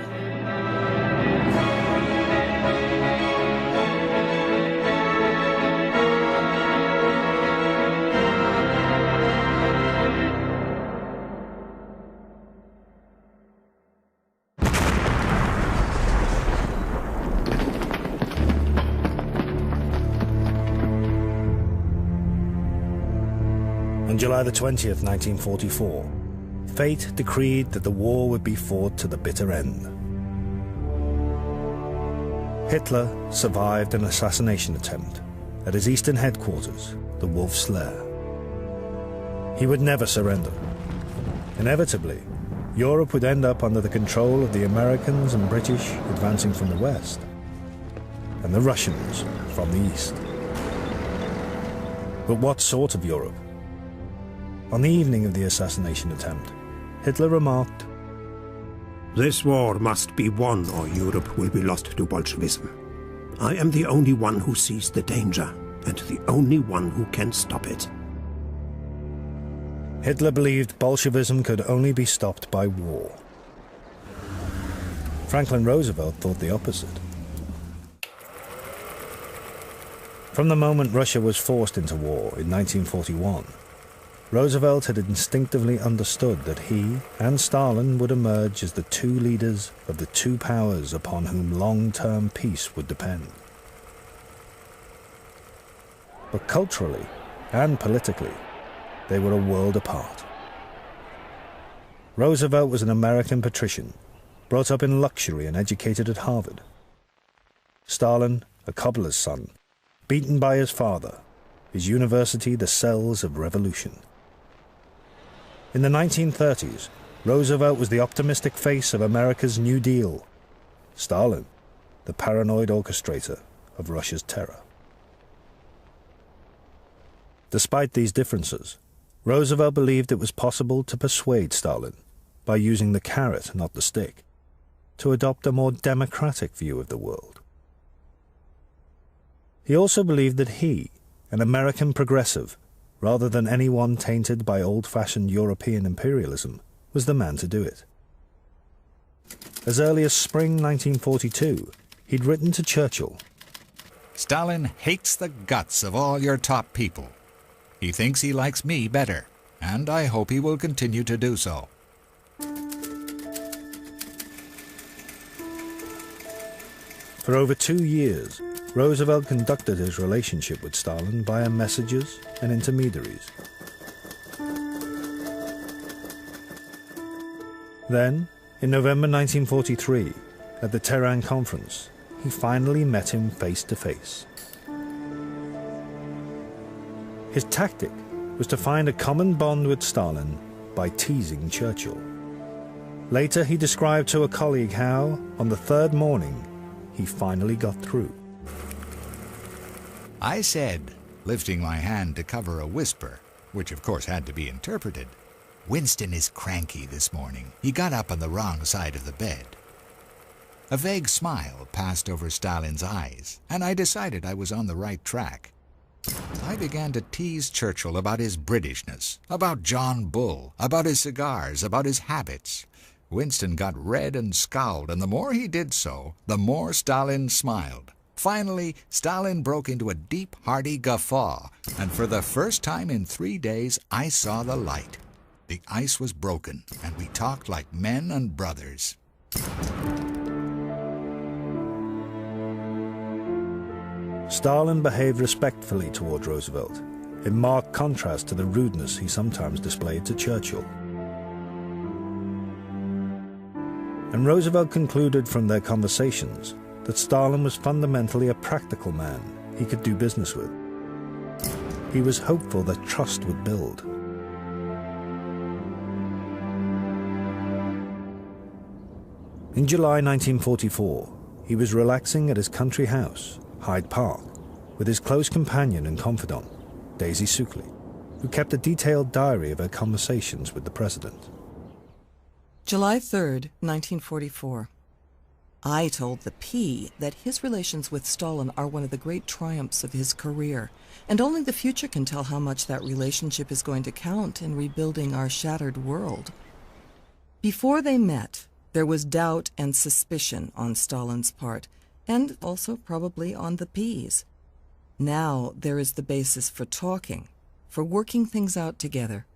On July the 20th, 1944, fate decreed that the war would be fought to the bitter end. Hitler survived an assassination attempt at his eastern headquarters, the Wolf's Lair. He would never surrender. Inevitably, Europe would end up under the control of the Americans and British advancing from the west, and the Russians from the east. But what sort of Europe? On the evening of the assassination attempt, Hitler remarked, "This war must be won or Europe will be lost to Bolshevism. I am the only one who sees the danger and the only one who can stop it." Hitler believed Bolshevism could only be stopped by war. Franklin Roosevelt thought the opposite. From the moment Russia was forced into war in 1941, Roosevelt had instinctively understood that he and Stalin would emerge as the two leaders of the two powers upon whom long-term peace would depend. but culturally and politically, they were a world apart. Roosevelt was an American patrician, brought up in luxury and educated at Harvard. Stalin, a cobbler's son, beaten by his father, his university the cells of revolution. In the 1930s, Roosevelt was the optimistic face of America's New Deal. Stalin, the paranoid orchestrator of Russia's terror. Despite these differences, Roosevelt believed it was possible to persuade Stalin, by using the carrot, not the stick, to adopt a more democratic view of the world. He also believed that he, an American progressive, rather than anyone tainted by old-fashioned European imperialism, was the man to do it. As early as spring 1942, he'd written to Churchill, "Stalin hates the guts of all your top people. He thinks he likes me better, and I hope he will continue to do so." For over 2 years, Roosevelt conducted his relationship with Stalin via messengers and intermediaries. Then, in November 1943, at the Tehran Conference, he finally met him face to face. His tactic was to find a common bond with Stalin by teasing Churchill. Later, he described to a colleague how, on the third morning, he finally got through. I said, lifting my hand to cover a whisper, which of course had to be interpreted, "Winston is cranky this morning. He got up on the wrong side of the bed." A vague smile passed over Stalin's eyes, and I decided I was on the right track. I began to tease Churchill about his Britishness, about John Bull, about his cigars, about his habits. Winston got red and scowled, and the more he did so, the more Stalin smiled. Finally, Stalin broke into a deep, hearty guffaw, and for the first time in 3 days, I saw the light. The ice was broken, and we talked like men and brothers. Stalin behaved respectfully toward Roosevelt, in marked contrast to the rudeness he sometimes displayed to Churchill. And Roosevelt concluded from their conversations that Stalin was fundamentally a practical man he could do business with. He was hopeful that trust would build. In July 1944, he was relaxing at his country house, Hyde Park, with his close companion and confidant, Daisy Suckley, who kept a detailed diary of her conversations with the president. July 3rd, 1944. I told the P that his relations with Stalin are one of the great triumphs of his career, and only the future can tell how much that relationship is going to count in rebuilding our shattered world. Before they met, there was doubt and suspicion on Stalin's part, and also probably on the P's. Now there is the basis for talking, for working things out together.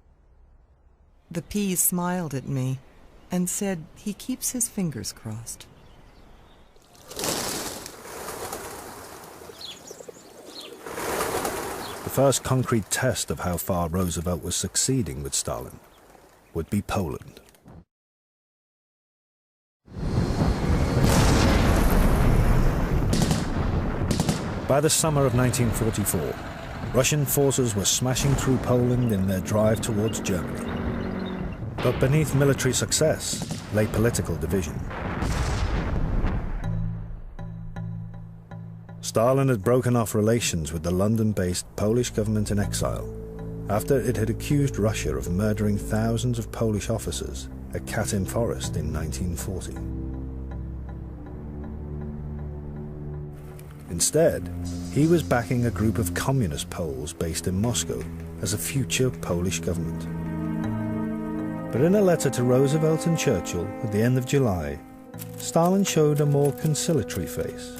The P smiled at me and said he keeps his fingers crossed. The first concrete test of how far Roosevelt was succeeding with Stalin would be Poland. By the summer of 1944, Russian forces were smashing through Poland in their drive towards Germany. But beneath military success lay political division. Stalin had broken off relations with the London-based Polish government in exile after it had accused Russia of murdering thousands of Polish officers at Katyn Forest in 1940. Instead, he was backing a group of communist Poles based in Moscow as a future Polish government. But in a letter to Roosevelt and Churchill at the end of July, Stalin showed a more conciliatory face.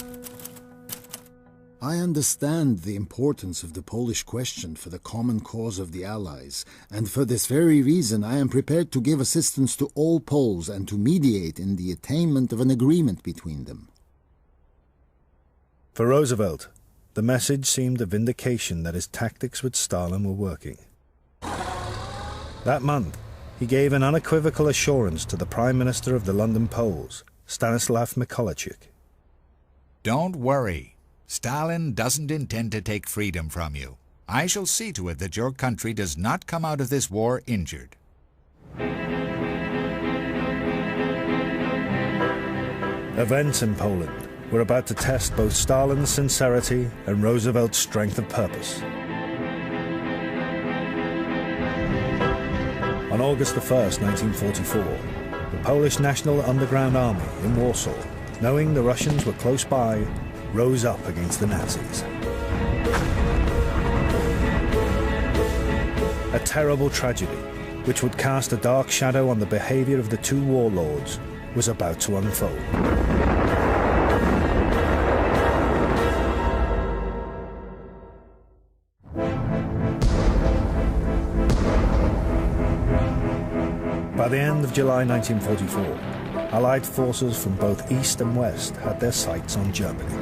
I understand the importance of the Polish question for the common cause of the Allies, and for this very reason I am prepared to give assistance to all Poles and to mediate in the attainment of an agreement between them. For Roosevelt, the message seemed a vindication that his tactics with Stalin were working. That month, he gave an unequivocal assurance to the Prime Minister of the London Poles, Stanislav Mikolajczyk. Don't worry. Stalin doesn't intend to take freedom from you. I shall see to it that your country does not come out of this war injured. Events in Poland were about to test both Stalin's sincerity and Roosevelt's strength of purpose. On August 1st, 1944, the Polish National Underground Army in Warsaw, knowing the Russians were close by, rose up against the Nazis. A terrible tragedy, which would cast a dark shadow on the behavior of the two warlords, was about to unfold. By the end of July 1944, Allied forces from both East and West had their sights on Germany.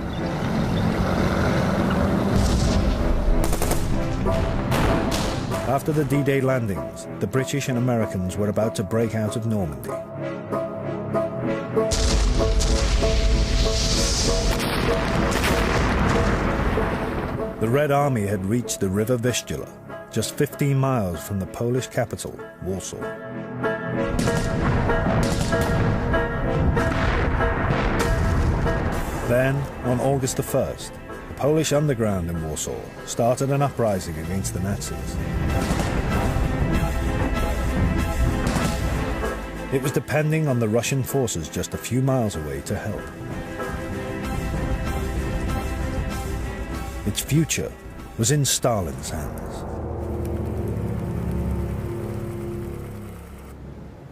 After the D-Day landings, the British and Americans were about to break out of Normandy. The Red Army had reached the River Vistula, just 15 miles from the Polish capital, Warsaw. Then, on August the 1st, the Polish underground in Warsaw started an uprising against the Nazis. It was depending on the Russian forces just a few miles away to help. Its future was in Stalin's hands.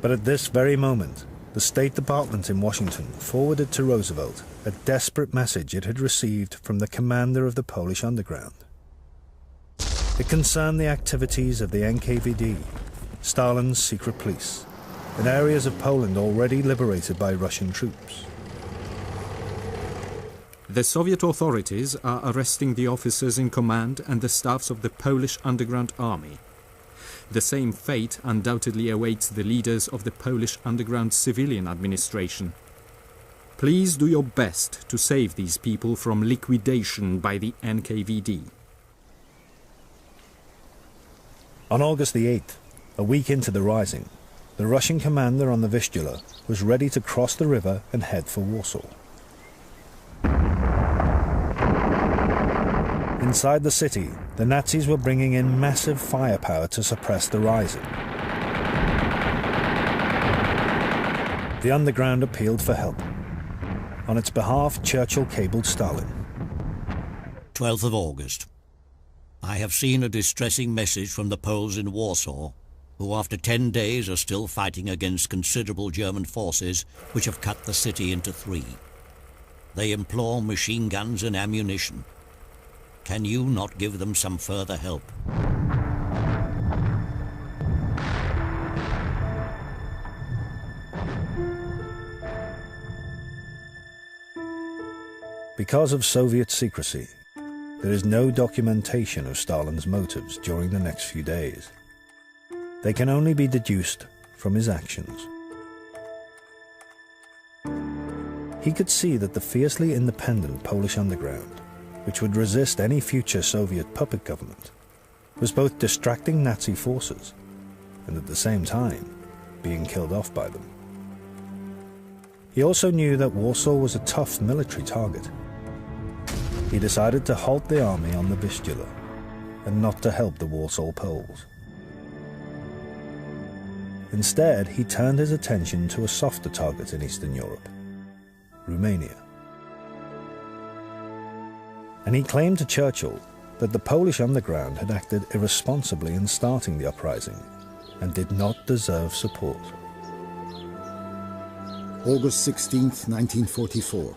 But at this very moment, the State Department in Washington forwarded to Roosevelt a desperate message it had received from the commander of the Polish underground. It concerned the activities of the NKVD, Stalin's secret police, in areas of Poland already liberated by Russian troops. The Soviet authorities are arresting the officers in command and the staffs of the Polish underground army. The same fate undoubtedly awaits the leaders of the Polish underground civilian administration. Please do your best to save these people from liquidation by the NKVD. On August the 8th, a week into the rising, the Russian commander on the Vistula was ready to cross the river and head for Warsaw. Inside the city, the Nazis were bringing in massive firepower to suppress the rising. The underground appealed for help. On its behalf, Churchill cabled Stalin. 12th of August. I have seen a distressing message from the Poles in Warsaw, who after 10 days are still fighting against considerable German forces which have cut the city into three. They implore machine guns and ammunition. Can you not give them some further help? Because of Soviet secrecy, there is no documentation of Stalin's motives during the next few days. They can only be deduced from his actions. He could see that the fiercely independent Polish underground, which would resist any future Soviet puppet government, was both distracting Nazi forces and at the same time being killed off by them. He also knew that Warsaw was a tough military target. He decided to halt the army on the Vistula and not to help the Warsaw Poles. Instead, he turned his attention to a softer target in Eastern Europe, Romania. And he claimed to Churchill that the Polish underground had acted irresponsibly in starting the uprising and did not deserve support. August 16th, 1944.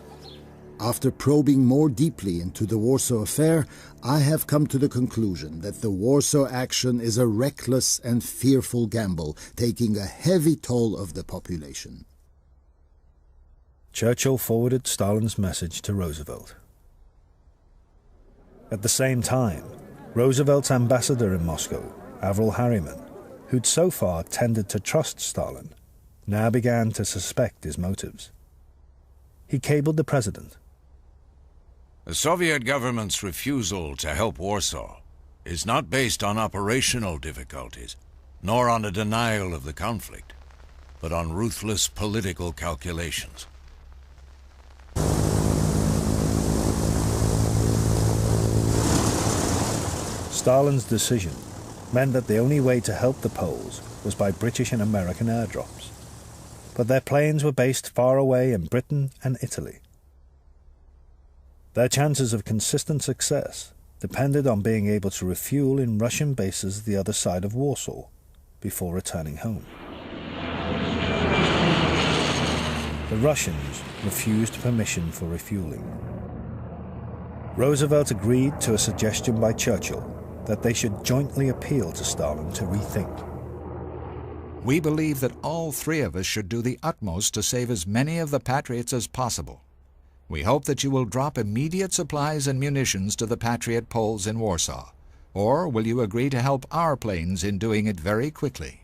After probing more deeply into the Warsaw affair, I have come to the conclusion that the Warsaw action is a reckless and fearful gamble, taking a heavy toll of the population. Churchill forwarded Stalin's message to Roosevelt. At the same time, Roosevelt's ambassador in Moscow, Averell Harriman, who'd so far tended to trust Stalin, now began to suspect his motives. He cabled the president. The Soviet government's refusal to help Warsaw is not based on operational difficulties, nor on a denial of the conflict, but on ruthless political calculations. Stalin's decision meant that the only way to help the Poles was by British and American airdrops. But their planes were based far away in Britain and Italy. Their chances of consistent success depended on being able to refuel in Russian bases the other side of Warsaw before returning home. The Russians refused permission for refueling. Roosevelt agreed to a suggestion by Churchill that they should jointly appeal to Stalin to rethink. We believe that all three of us should do the utmost to save as many of the Patriots as possible. We hope that you will drop immediate supplies and munitions to the Patriot Poles in Warsaw. Or will you agree to help our planes in doing it very quickly?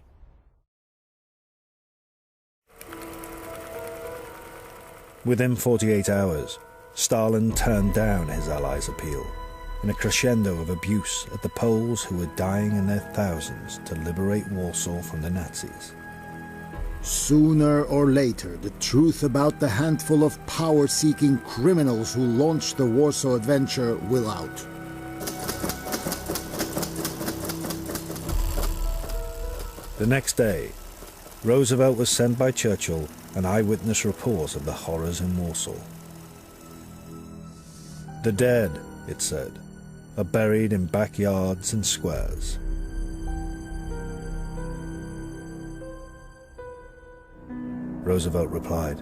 Within 48 hours, Stalin turned down his allies' appeal in a crescendo of abuse at the Poles who were dying in their thousands to liberate Warsaw from the Nazis. Sooner or later, the truth about the handful of power-seeking criminals who launched the Warsaw Adventure will out. The next day, Roosevelt was sent by Churchill an eyewitness report of the horrors in Warsaw. The dead, it said, are buried in backyards and squares. Roosevelt replied,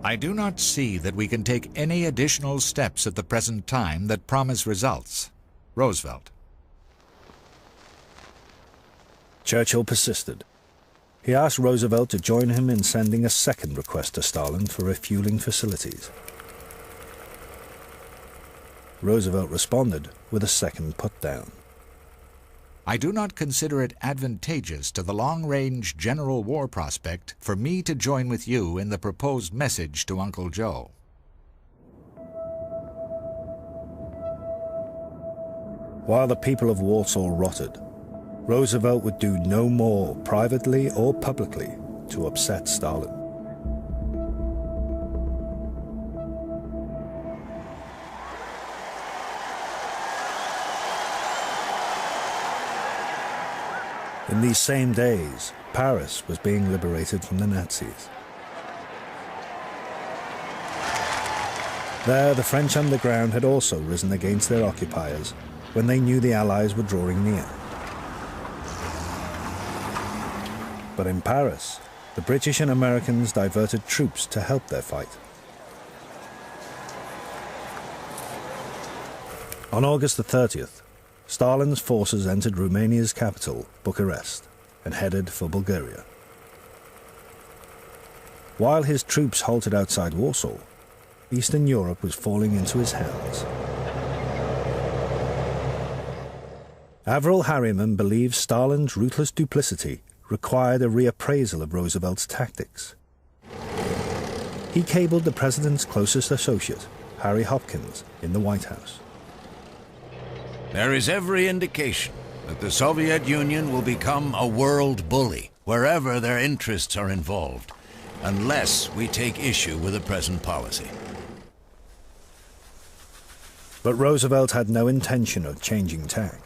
I do not see that we can take any additional steps at the present time that promise results. Roosevelt. Churchill persisted. He asked Roosevelt to join him in sending a second request to Stalin for refueling facilities. Roosevelt responded with a second put-down. I do not consider it advantageous to the long-range general war prospect for me to join with you in the proposed message to Uncle Joe. While the people of Warsaw rotted, Roosevelt would do no more, privately or publicly, to upset Stalin. In these same days, Paris was being liberated from the Nazis. There, the French underground had also risen against their occupiers when they knew the Allies were drawing near. But in Paris, the British and Americans diverted troops to help their fight. On August the 30th, Stalin's forces entered Romania's capital, Bucharest, and headed for Bulgaria. While his troops halted outside Warsaw, Eastern Europe was falling into his hands. Averell Harriman believed Stalin's ruthless duplicity required a reappraisal of Roosevelt's tactics. He cabled the president's closest associate, Harry Hopkins, in the White House. There is every indication that the Soviet Union will become a world bully wherever their interests are involved, unless we take issue with the present policy. But Roosevelt had no intention of changing tack.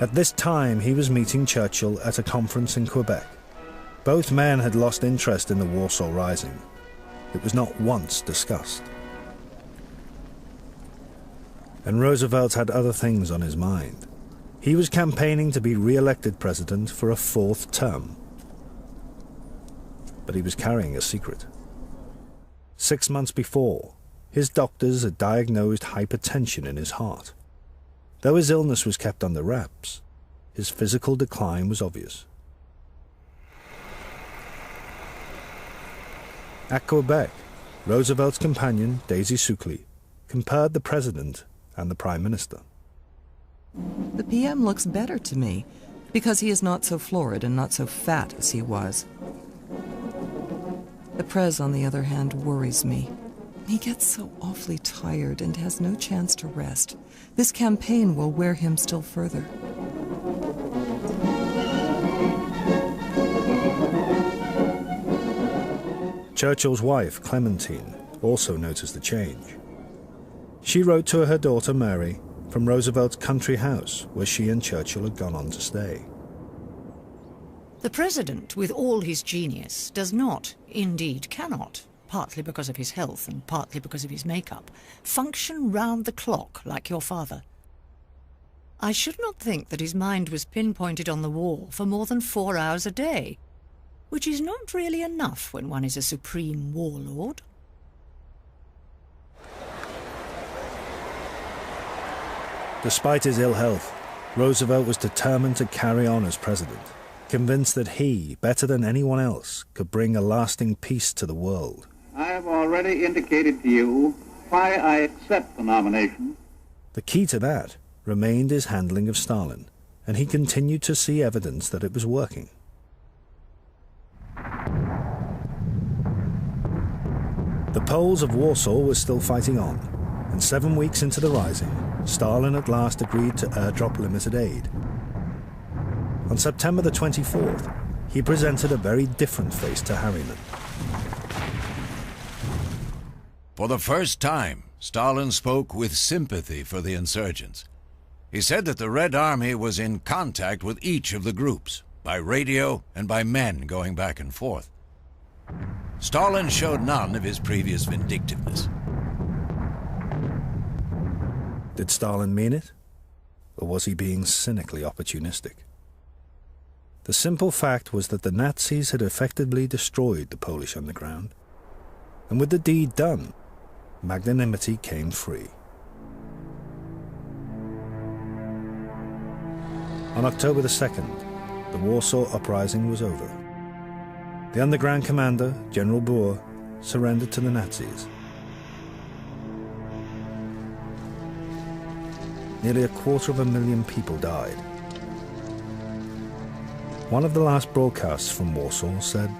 At this time, he was meeting Churchill at a conference in Quebec. Both men had lost interest in the Warsaw Rising. It was not once discussed. And Roosevelt had other things on his mind. He was campaigning to be re-elected president for a fourth term. But he was carrying a secret. 6 months before, his doctors had diagnosed hypertension in his heart. Though his illness was kept under wraps, his physical decline was obvious. At Quebec, Roosevelt's companion, Daisy Suckley, compared the president and the prime minister. The PM looks better to me, because he is not so florid and not so fat as he was. The Prez, on the other hand, worries me. He gets so awfully tired and has no chance to rest. This campaign will wear him still further. Churchill's wife, Clementine, also noticed the change. She wrote to her daughter Mary from Roosevelt's country house where she and Churchill had gone on to stay. The President, with all his genius, does not, indeed cannot, partly because of his health and partly because of his makeup, function round the clock like your father. I should not think that his mind was pinpointed on the war for more than 4 hours a day, which is not really enough when one is a supreme warlord. Despite his ill health, Roosevelt was determined to carry on as president, convinced that he, better than anyone else, could bring a lasting peace to the world. I have already indicated to you why I accept the nomination. The key to that remained his handling of Stalin, and he continued to see evidence that it was working. The Poles of Warsaw were still fighting on, and 7 weeks into the rising, Stalin at last agreed to airdrop limited aid. On September the 24th, he presented a very different face to Harriman. For the first time, Stalin spoke with sympathy for the insurgents. He said that the Red Army was in contact with each of the groups, by radio and by men going back and forth. Stalin showed none of his previous vindictiveness. Did Stalin mean it? Or was he being cynically opportunistic? The simple fact was that the Nazis had effectively destroyed the Polish underground, and with the deed done, magnanimity came free. On October the 2nd, the Warsaw Uprising was over. The underground commander, General Boer, surrendered to the Nazis. Nearly 250,000 people died. One of the last broadcasts from Warsaw said,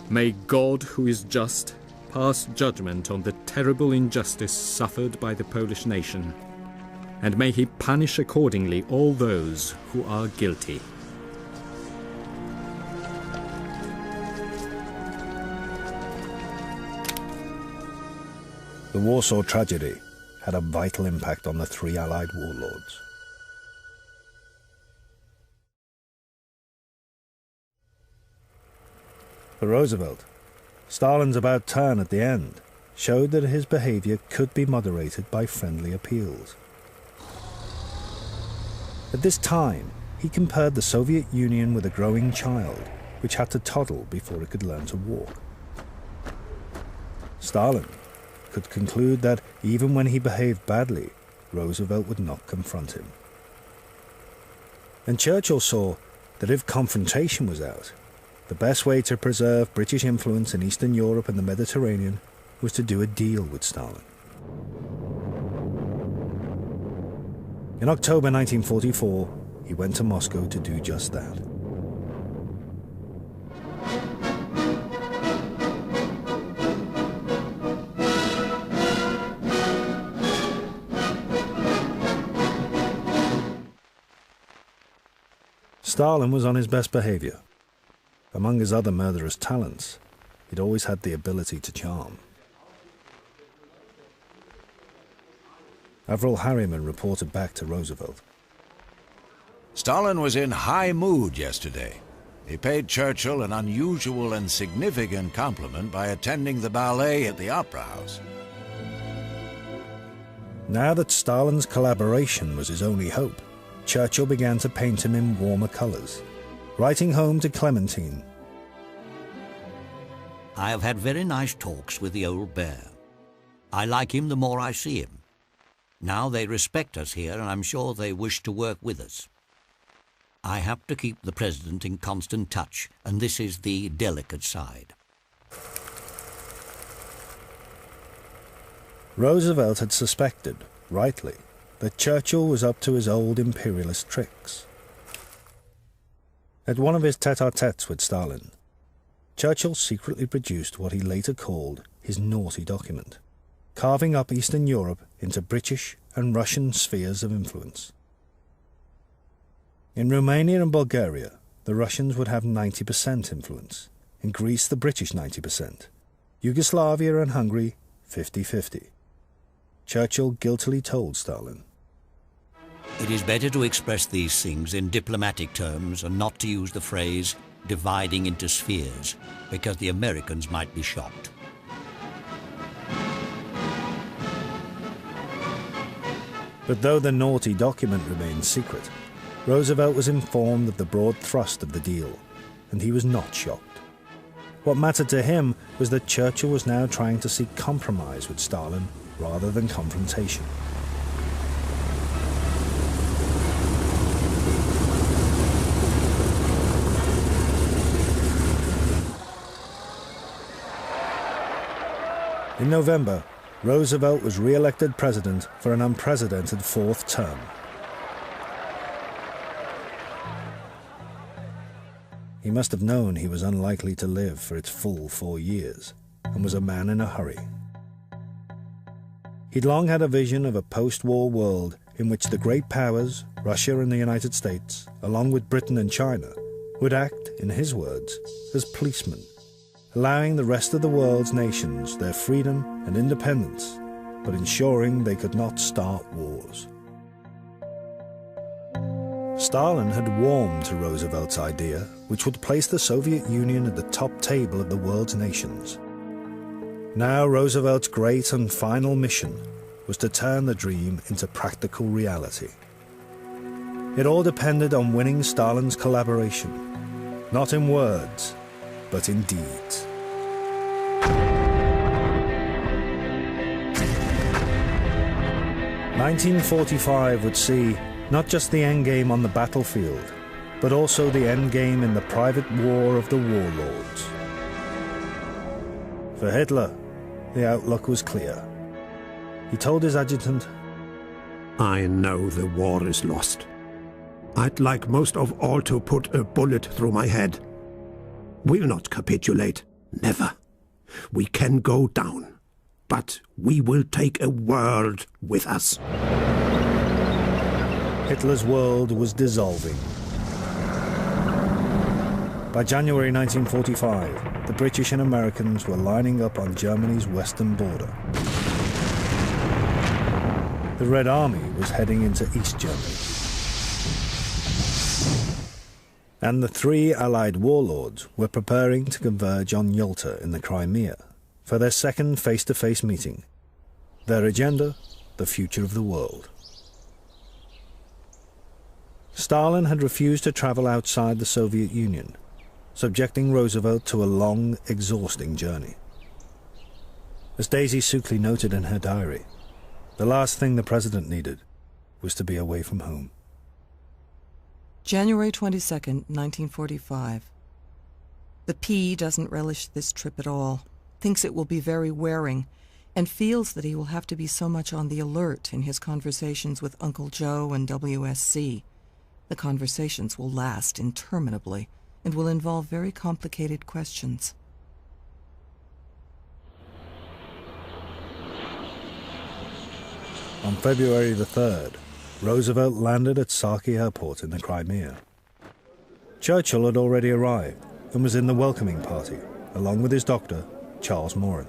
"May God, who is just, pass judgment on the terrible injustice suffered by the Polish nation, and may he punish accordingly all those who are guilty." The Warsaw tragedy had a vital impact on the three Allied warlords. For Roosevelt, Stalin's about turn at the end showed that his behavior could be moderated by friendly appeals. At this time, he compared the Soviet Union with a growing child, which had to toddle before it could learn to walk. Stalin could conclude that even when he behaved badly, Roosevelt would not confront him. And Churchill saw that if confrontation was out, the best way to preserve British influence in Eastern Europe and the Mediterranean was to do a deal with Stalin. In October 1944, he went to Moscow to do just that. Stalin was on his best behavior. Among his other murderous talents, he'd always had the ability to charm. Averell Harriman reported back to Roosevelt. Stalin was in high mood yesterday. He paid Churchill an unusual and significant compliment by attending the ballet at the Opera House. Now that Stalin's collaboration was his only hope, Churchill began to paint him in warmer colors, writing home to Clementine. I have had very nice talks with the old bear. I like him the more I see him. Now they respect us here, and I'm sure they wish to work with us. I have to keep the President in constant touch, and this is the delicate side. Roosevelt had suspected, rightly, that Churchill was up to his old imperialist tricks. At one of his tete-a-tetes with Stalin, Churchill secretly produced what he later called his naughty document, carving up Eastern Europe into British and Russian spheres of influence. In Romania and Bulgaria, the Russians would have 90% influence, in Greece the British 90%, Yugoslavia and Hungary 50-50. Churchill guiltily told Stalin, "It is better to express these things in diplomatic terms and not to use the phrase dividing into spheres, because the Americans might be shocked." But though the naughty document remained secret, Roosevelt was informed of the broad thrust of the deal, and he was not shocked. What mattered to him was that Churchill was now trying to seek compromise with Stalin rather than confrontation. In November, Roosevelt was re-elected president for an unprecedented fourth term. He must have known he was unlikely to live for its full 4 years, and was a man in a hurry. He'd long had a vision of a post-war world in which the great powers, Russia and the United States, along with Britain and China, would act, in his words, as policemen, allowing the rest of the world's nations their freedom and independence, but ensuring they could not start wars. Stalin had warmed to Roosevelt's idea, which would place the Soviet Union at the top table of the world's nations. Now Roosevelt's great and final mission was to turn the dream into practical reality. It all depended on winning Stalin's collaboration, not in words, but in deeds. "1945 would see not just the endgame on the battlefield, but also the endgame in the private war of the warlords." For Hitler, the outlook was clear. He told his adjutant, "I know the war is lost. I'd like most of all to put a bullet through my head. We'll not capitulate, never. We can go down, but we will take a world with us." Hitler's world was dissolving. By January 1945, the British and Americans were lining up on Germany's western border. The Red Army was heading into East Germany. And the three Allied warlords were preparing to converge on Yalta in the Crimea for their second face-to-face meeting. Their agenda, the future of the world. Stalin had refused to travel outside the Soviet Union, subjecting Roosevelt to a long, exhausting journey. As Daisy Suckley noted in her diary, the last thing the president needed was to be away from home. January 22nd, 1945. The P doesn't relish this trip at all, thinks it will be very wearing, and feels that he will have to be so much on the alert in his conversations with Uncle Joe and WSC. The conversations will last interminably and will involve very complicated questions. On February the 3rd, Roosevelt landed at Saki Airport in the Crimea. Churchill had already arrived and was in the welcoming party, along with his doctor, Charles Morin.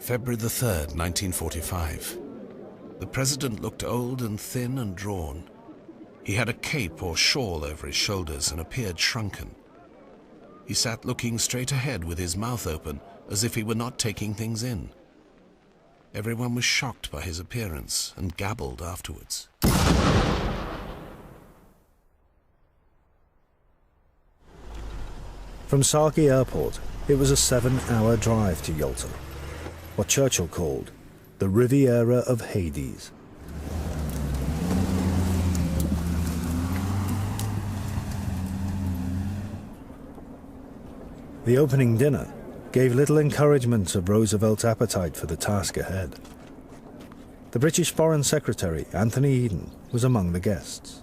February the 3rd, 1945. The president looked old and thin and drawn. He had a cape or shawl over his shoulders and appeared shrunken. He sat looking straight ahead with his mouth open, as if he were not taking things in. Everyone was shocked by his appearance and gabbled afterwards. From Saki Airport, it was a 7-hour drive to Yalta, what Churchill called the Riviera of Hades. The opening dinner gave little encouragement of Roosevelt's appetite for the task ahead. The British Foreign Secretary, Anthony Eden, was among the guests.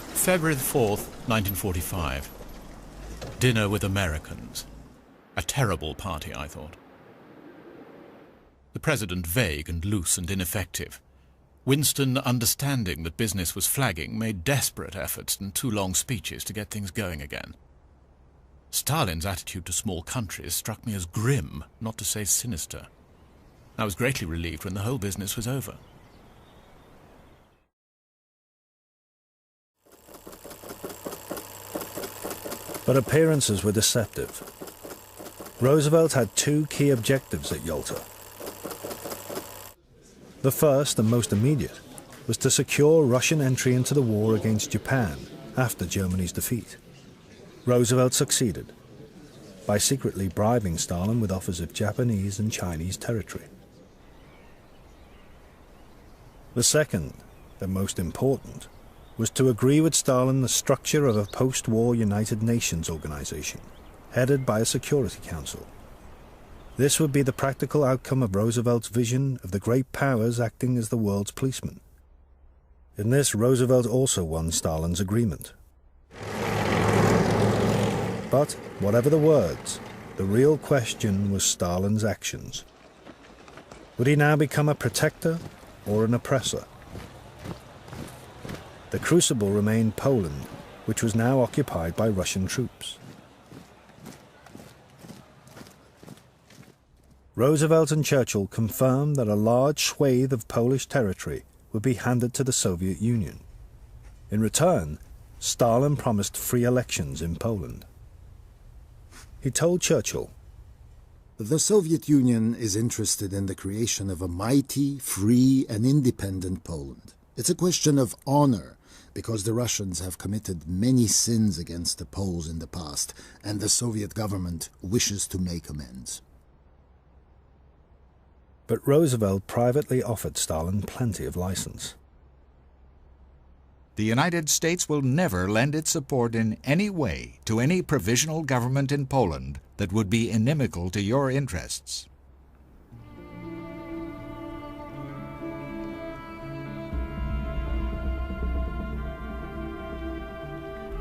February the 4th, 1945. Dinner with Americans. A terrible party, I thought. The President vague and loose and ineffective. Winston, understanding that business was flagging, made desperate efforts and 2 long speeches to get things going again. Stalin's attitude to small countries struck me as grim, not to say sinister. I was greatly relieved when the whole business was over. But appearances were deceptive. Roosevelt had 2 key objectives at Yalta. The first and most immediate was to secure Russian entry into the war against Japan after Germany's defeat. Roosevelt succeeded by secretly bribing Stalin with offers of Japanese and Chinese territory. The second, and most important, was to agree with Stalin the structure of a post-war United Nations organization, headed by a Security Council. This would be the practical outcome of Roosevelt's vision of the great powers acting as the world's policemen. In this, Roosevelt also won Stalin's agreement. But, whatever the words, the real question was Stalin's actions. Would he now become a protector or an oppressor? The crucible remained Poland, which was now occupied by Russian troops. Roosevelt and Churchill confirmed that a large swathe of Polish territory would be handed to the Soviet Union. In return, Stalin promised free elections in Poland. He told Churchill, "The Soviet Union is interested in the creation of a mighty, free and independent Poland. It's a question of honor, because the Russians have committed many sins against the Poles in the past, and the Soviet government wishes to make amends." But Roosevelt privately offered Stalin plenty of license. The United States will never lend its support in any way to any provisional government in Poland that would be inimical to your interests.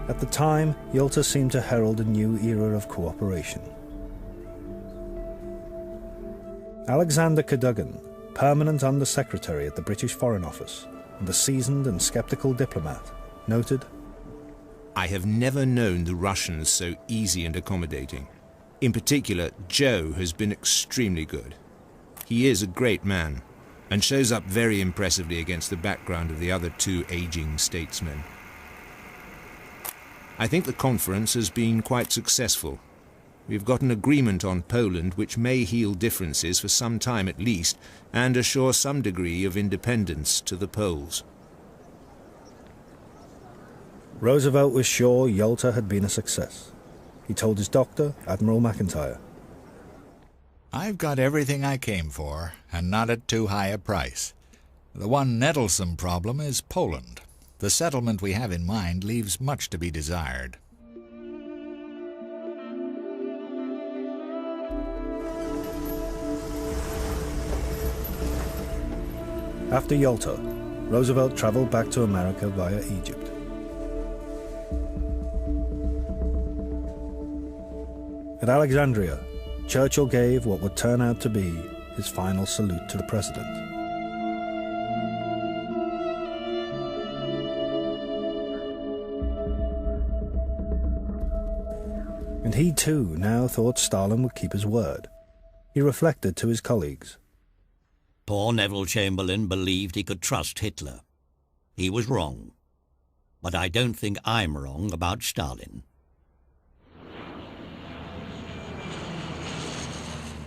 At the time, Yalta seemed to herald a new era of cooperation. Alexander Cadogan, permanent Under-Secretary at the British Foreign Office, and a seasoned and skeptical diplomat, noted, "I have never known the Russians so easy and accommodating. In particular, Joe has been extremely good. He is a great man, and shows up very impressively against the background of the other 2 aging statesmen. I think the conference has been quite successful. We've got an agreement on Poland which may heal differences for some time at least, and assure some degree of independence to the Poles." Roosevelt was sure Yalta had been a success. He told his doctor, Admiral McIntyre, "I've got everything I came for, and not at too high a price. The one nettlesome problem is Poland. The settlement we have in mind leaves much to be desired." After Yalta, Roosevelt traveled back to America via Egypt. At Alexandria, Churchill gave what would turn out to be his final salute to the president. And he too now thought Stalin would keep his word. He reflected to his colleagues, Poor Neville Chamberlain believed he could trust Hitler. He was wrong. But I don't think I'm wrong about Stalin.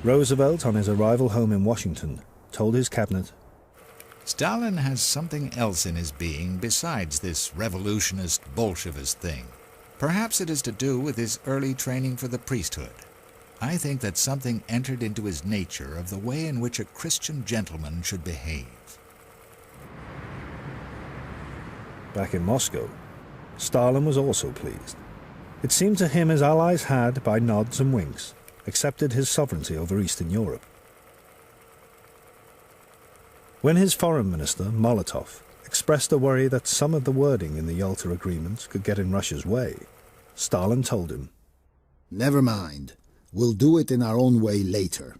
Roosevelt, on his arrival home in Washington, told his cabinet, "Stalin has something else in his being besides this revolutionist Bolshevist thing. Perhaps it is to do with his early training for the priesthood. I think that something entered into his nature of the way in which a Christian gentleman should behave." Back in Moscow, Stalin was also pleased. It seemed to him his allies had, by nods and winks, accepted his sovereignty over Eastern Europe. When his foreign minister, Molotov, expressed a worry that some of the wording in the Yalta agreements could get in Russia's way, Stalin told him, "Never mind. We'll do it in our own way later."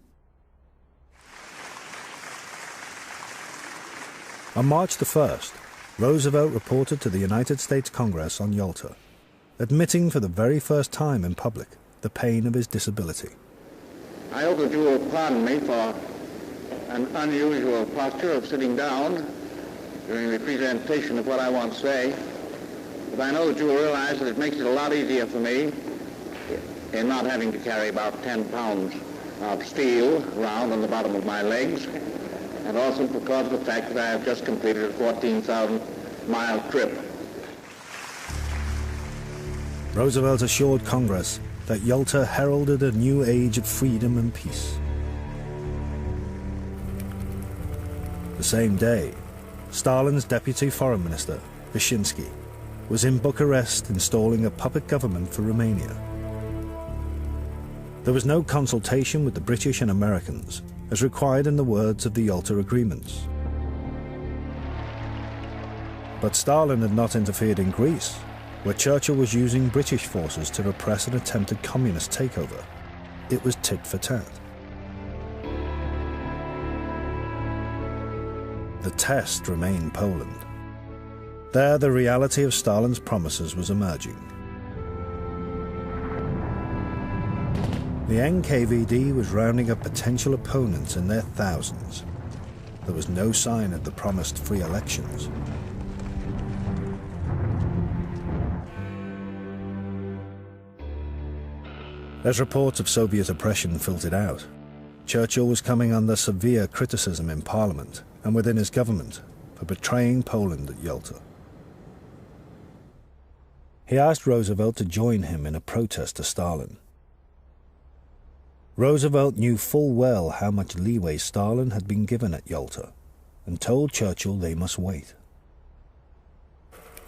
On March the 1st, Roosevelt reported to the United States Congress on Yalta, admitting for the very first time in public the pain of his disability. I hope that you will pardon me for an unusual posture of sitting down during the presentation of what I want to say, but I know that you will realize that it makes it a lot easier for me in not having to carry about 10 pounds of steel around on the bottom of my legs, and also because of the fact that I have just completed a 14,000-mile trip. Roosevelt assured Congress that Yalta heralded a new age of freedom and peace. The same day, Stalin's deputy foreign minister, Vyshinsky, was in Bucharest installing a puppet government for Romania. There was no consultation with the British and Americans, as required in the words of the Yalta agreements. But Stalin had not interfered in Greece, where Churchill was using British forces to repress an attempted communist takeover. It was tit for tat. The test remained Poland. There, the reality of Stalin's promises was emerging. The NKVD was rounding up potential opponents in their thousands. There was no sign of the promised free elections. As reports of Soviet oppression filtered out, Churchill was coming under severe criticism in Parliament and within his government for betraying Poland at Yalta. He asked Roosevelt to join him in a protest to Stalin. Roosevelt knew full well how much leeway Stalin had been given at Yalta, and told Churchill they must wait.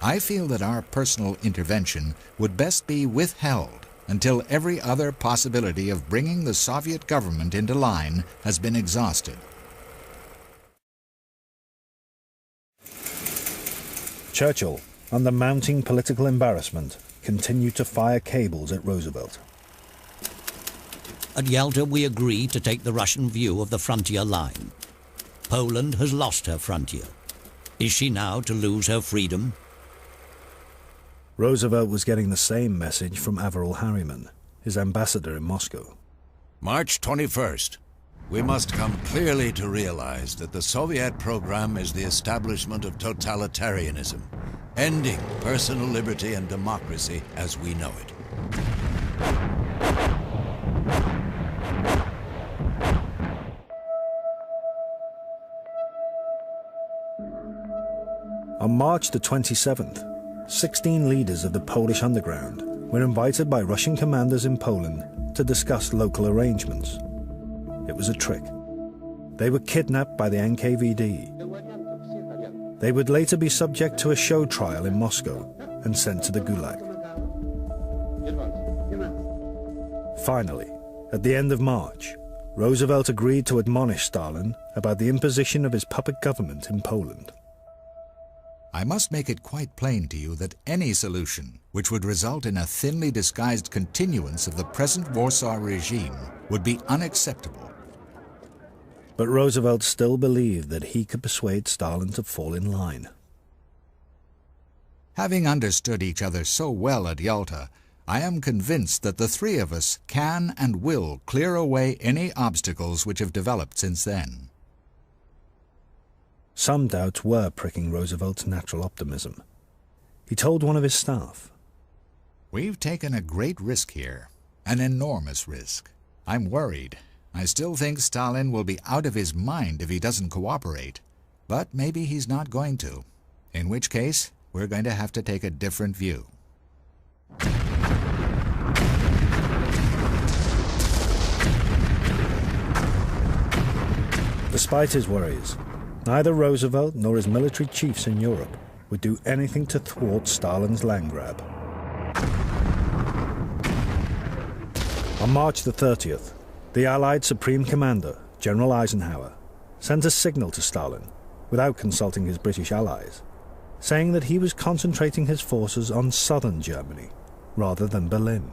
I feel that our personal intervention would best be withheld until every other possibility of bringing the Soviet government into line has been exhausted. Churchill, under mounting political embarrassment, continued to fire cables at Roosevelt. At Yalta, we agreed to take the Russian view of the frontier line. Poland has lost her frontier. Is she now to lose her freedom? Roosevelt was getting the same message from Averell Harriman, his ambassador in Moscow. March 21st. We must come clearly to realize that the Soviet program is the establishment of totalitarianism, ending personal liberty and democracy as we know it. On March the 27th, 16 leaders of the Polish underground were invited by Russian commanders in Poland to discuss local arrangements. It was a trick. They were kidnapped by the NKVD. They would later be subject to a show trial in Moscow and sent to the Gulag. Finally, at the end of March, Roosevelt agreed to admonish Stalin about the imposition of his puppet government in Poland. I must make it quite plain to you that any solution which would result in a thinly disguised continuance of the present Warsaw regime would be unacceptable. But Roosevelt still believed that he could persuade Stalin to fall in line. Having understood each other so well at Yalta, I am convinced that the three of us can and will clear away any obstacles which have developed since then. Some doubts were pricking Roosevelt's natural optimism. He told one of his staff, "We've taken a great risk here, an enormous risk. I'm worried. I still think Stalin will be out of his mind if he doesn't cooperate, but maybe he's not going to, in which case we're going to have to take a different view." Despite his worries, neither Roosevelt nor his military chiefs in Europe would do anything to thwart Stalin's land grab. On March the 30th, the Allied Supreme Commander, General Eisenhower, sent a signal to Stalin without consulting his British allies, saying that he was concentrating his forces on southern Germany rather than Berlin.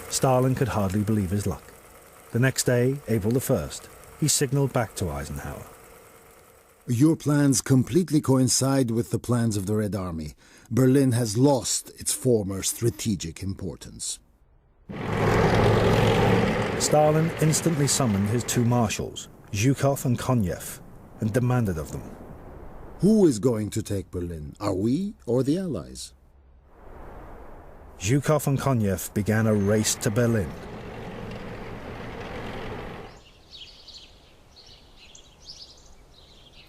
Stalin could hardly believe his luck. The next day, April the 1st, he signaled back to Eisenhower. Your plans completely coincide with the plans of the Red Army. Berlin has lost its former strategic importance. Stalin instantly summoned his two marshals, Zhukov and Konyev, and demanded of them, who is going to take Berlin? Are we or the Allies? Zhukov and Konyev began a race to Berlin.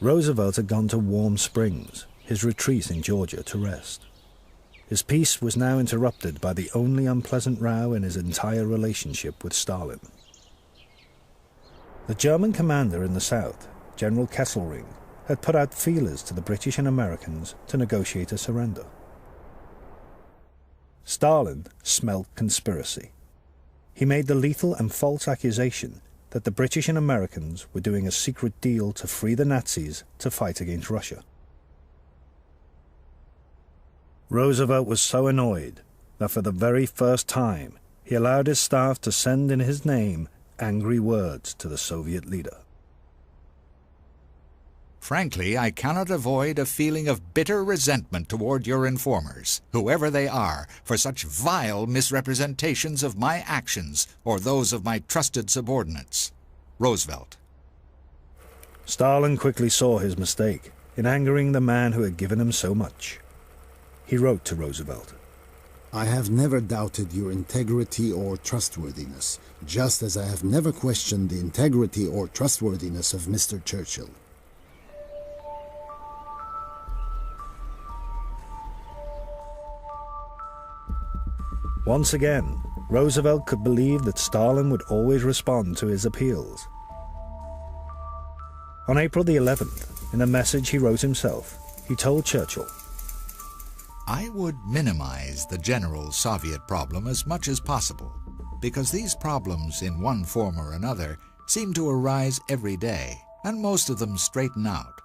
Roosevelt had gone to Warm Springs, his retreat in Georgia, to rest. His peace was now interrupted by the only unpleasant row in his entire relationship with Stalin. The German commander in the south, General Kesselring, had put out feelers to the British and Americans to negotiate a surrender. Stalin smelled conspiracy. He made the lethal and false accusation that the British and Americans were doing a secret deal to free the Nazis to fight against Russia. Roosevelt was so annoyed that for the very first time he allowed his staff to send in his name angry words to the Soviet leader. Frankly, I cannot avoid a feeling of bitter resentment toward your informers, whoever they are, for such vile misrepresentations of my actions or those of my trusted subordinates. Roosevelt. Stalin quickly saw his mistake in angering the man who had given him so much. He wrote to Roosevelt, I have never doubted your integrity or trustworthiness, just as I have never questioned the integrity or trustworthiness of Mr. Churchill. Once again, Roosevelt could believe that Stalin would always respond to his appeals. On April the 11th, in a message he wrote himself, he told Churchill, I would minimize the general Soviet problem as much as possible, because these problems, in one form or another, seem to arise every day, and most of them straighten out.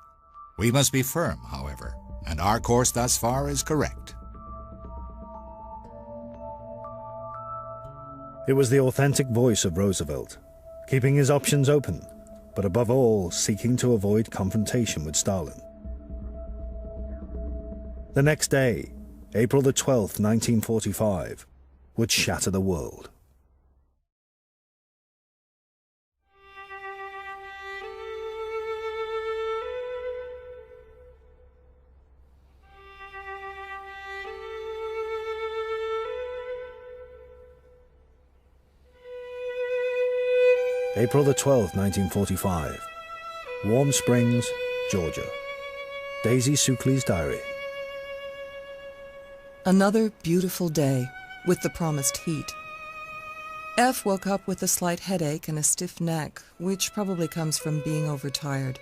We must be firm, however, and our course thus far is correct. It was the authentic voice of Roosevelt, keeping his options open, but above all seeking to avoid confrontation with Stalin. The next day, April the 12th, 1945, would shatter the world. April the 12th, 1945. Warm Springs, Georgia. Daisy Suckley's diary. Another beautiful day, with the promised heat. F woke up with a slight headache and a stiff neck, which probably comes from being overtired.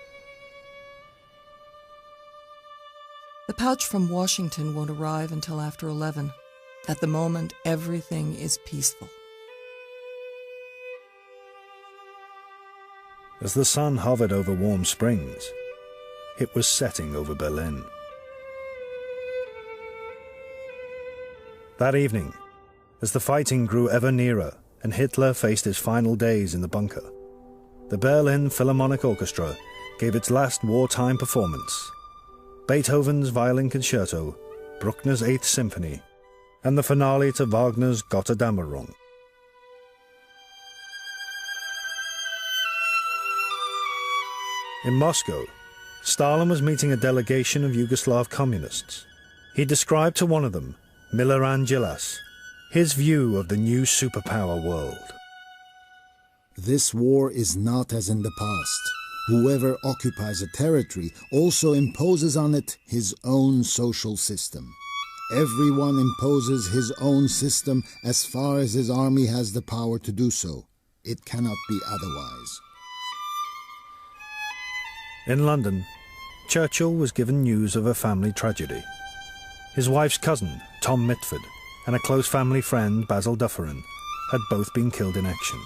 The pouch from Washington won't arrive until after 11. At the moment, everything is peaceful. As the sun hovered over Warm Springs, it was setting over Berlin. That evening, as the fighting grew ever nearer and Hitler faced his final days in the bunker, the Berlin Philharmonic Orchestra gave its last wartime performance. Beethoven's Violin Concerto, Bruckner's Eighth Symphony, and the finale to Wagner's Götterdämmerung. In Moscow, Stalin was meeting a delegation of Yugoslav communists. He described to one of them, Miloran Djilas, his view of the new superpower world. This war is not as in the past. Whoever occupies a territory also imposes on it his own social system. Everyone imposes his own system as far as his army has the power to do so. It cannot be otherwise. In London, Churchill was given news of a family tragedy. His wife's cousin, Tom Mitford, and a close family friend, Basil Dufferin, had both been killed in action.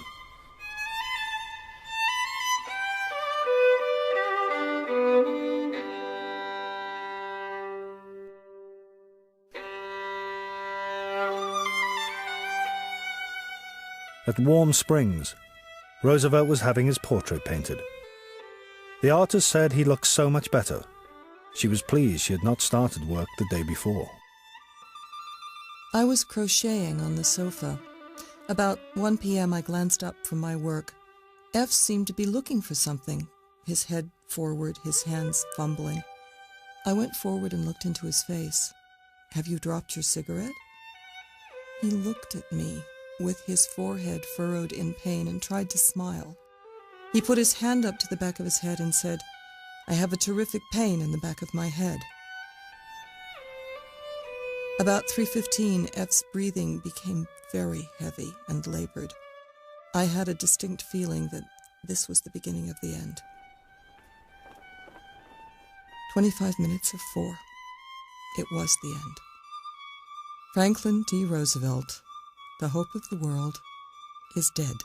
At Warm Springs, Roosevelt was having his portrait painted. The artist said he looked so much better. She was pleased she had not started work the day before. I was crocheting on the sofa. About 1 p.m. I glanced up from my work. F seemed to be looking for something, his head forward, his hands fumbling. I went forward and looked into his face. "Have you dropped your cigarette?" He looked at me with his forehead furrowed in pain and tried to smile. He put his hand up to the back of his head and said, "I have a terrific pain in the back of my head." About 3:15, F's breathing became very heavy and labored. I had a distinct feeling that this was the beginning of the end. 25 minutes of 4. It was the end. Franklin D. Roosevelt, the hope of the world, is dead.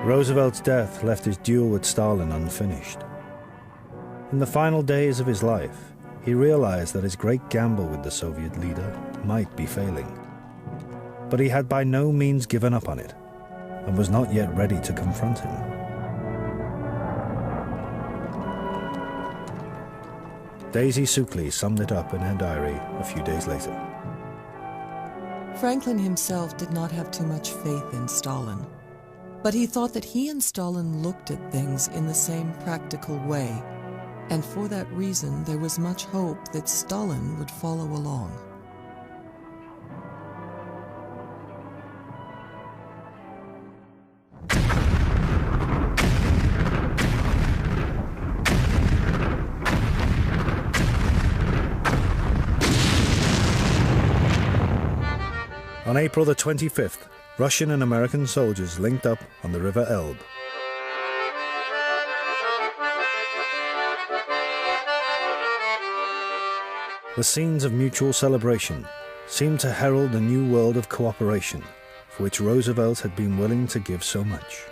Roosevelt's death left his duel with Stalin unfinished. In the final days of his life, he realized that his great gamble with the Soviet leader might be failing. But he had by no means given up on it, and was not yet ready to confront him. Daisy Suckley summed it up in her diary a few days later. Franklin himself did not have too much faith in Stalin, but he thought that he and Stalin looked at things in the same practical way, and for that reason there was much hope that Stalin would follow along. On April the 25th, Russian and American soldiers linked up on the River Elbe. The scenes of mutual celebration seemed to herald a new world of cooperation for which Roosevelt had been willing to give so much.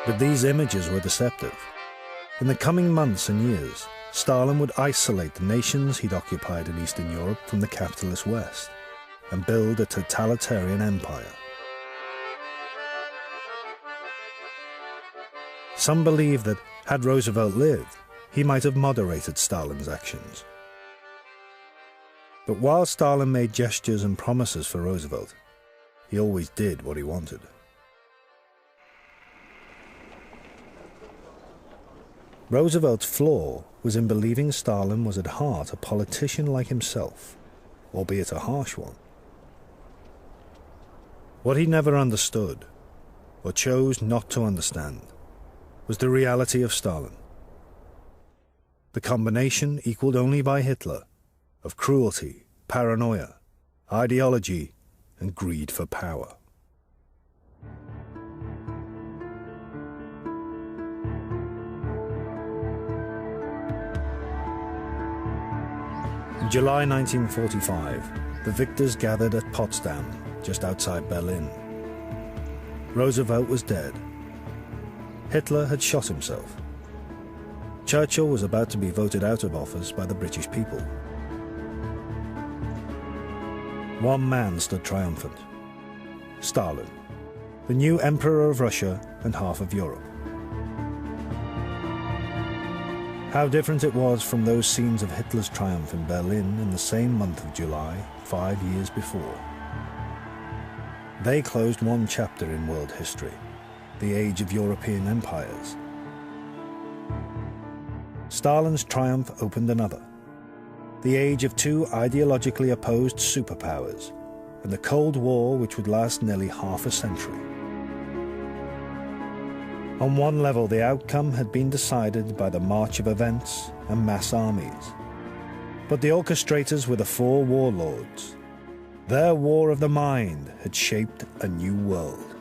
But these images were deceptive. In the coming months and years, Stalin would isolate the nations he'd occupied in Eastern Europe from the capitalist West and build a totalitarian empire. Some believe that, had Roosevelt lived, he might have moderated Stalin's actions. But while Stalin made gestures and promises for Roosevelt, he always did what he wanted. Roosevelt's flaw was in believing Stalin was at heart a politician like himself, albeit a harsh one. What he never understood, or chose not to understand, was the reality of Stalin. The combination, equaled only by Hitler, of cruelty, paranoia, ideology, and greed for power. In July 1945, the victors gathered at Potsdam, just outside Berlin. Roosevelt was dead. Hitler had shot himself. Churchill was about to be voted out of office by the British people. One man stood triumphant: Stalin, the new Emperor of Russia and half of Europe. How different it was from those scenes of Hitler's triumph in Berlin in the same month of July, 5 years before. They closed one chapter in world history, the age of European empires. Stalin's triumph opened another, the age of two ideologically opposed superpowers, and the Cold War which would last nearly half a century. On one level, the outcome had been decided by the march of events and mass armies. But the orchestrators were the four warlords. Their war of the mind had shaped a new world.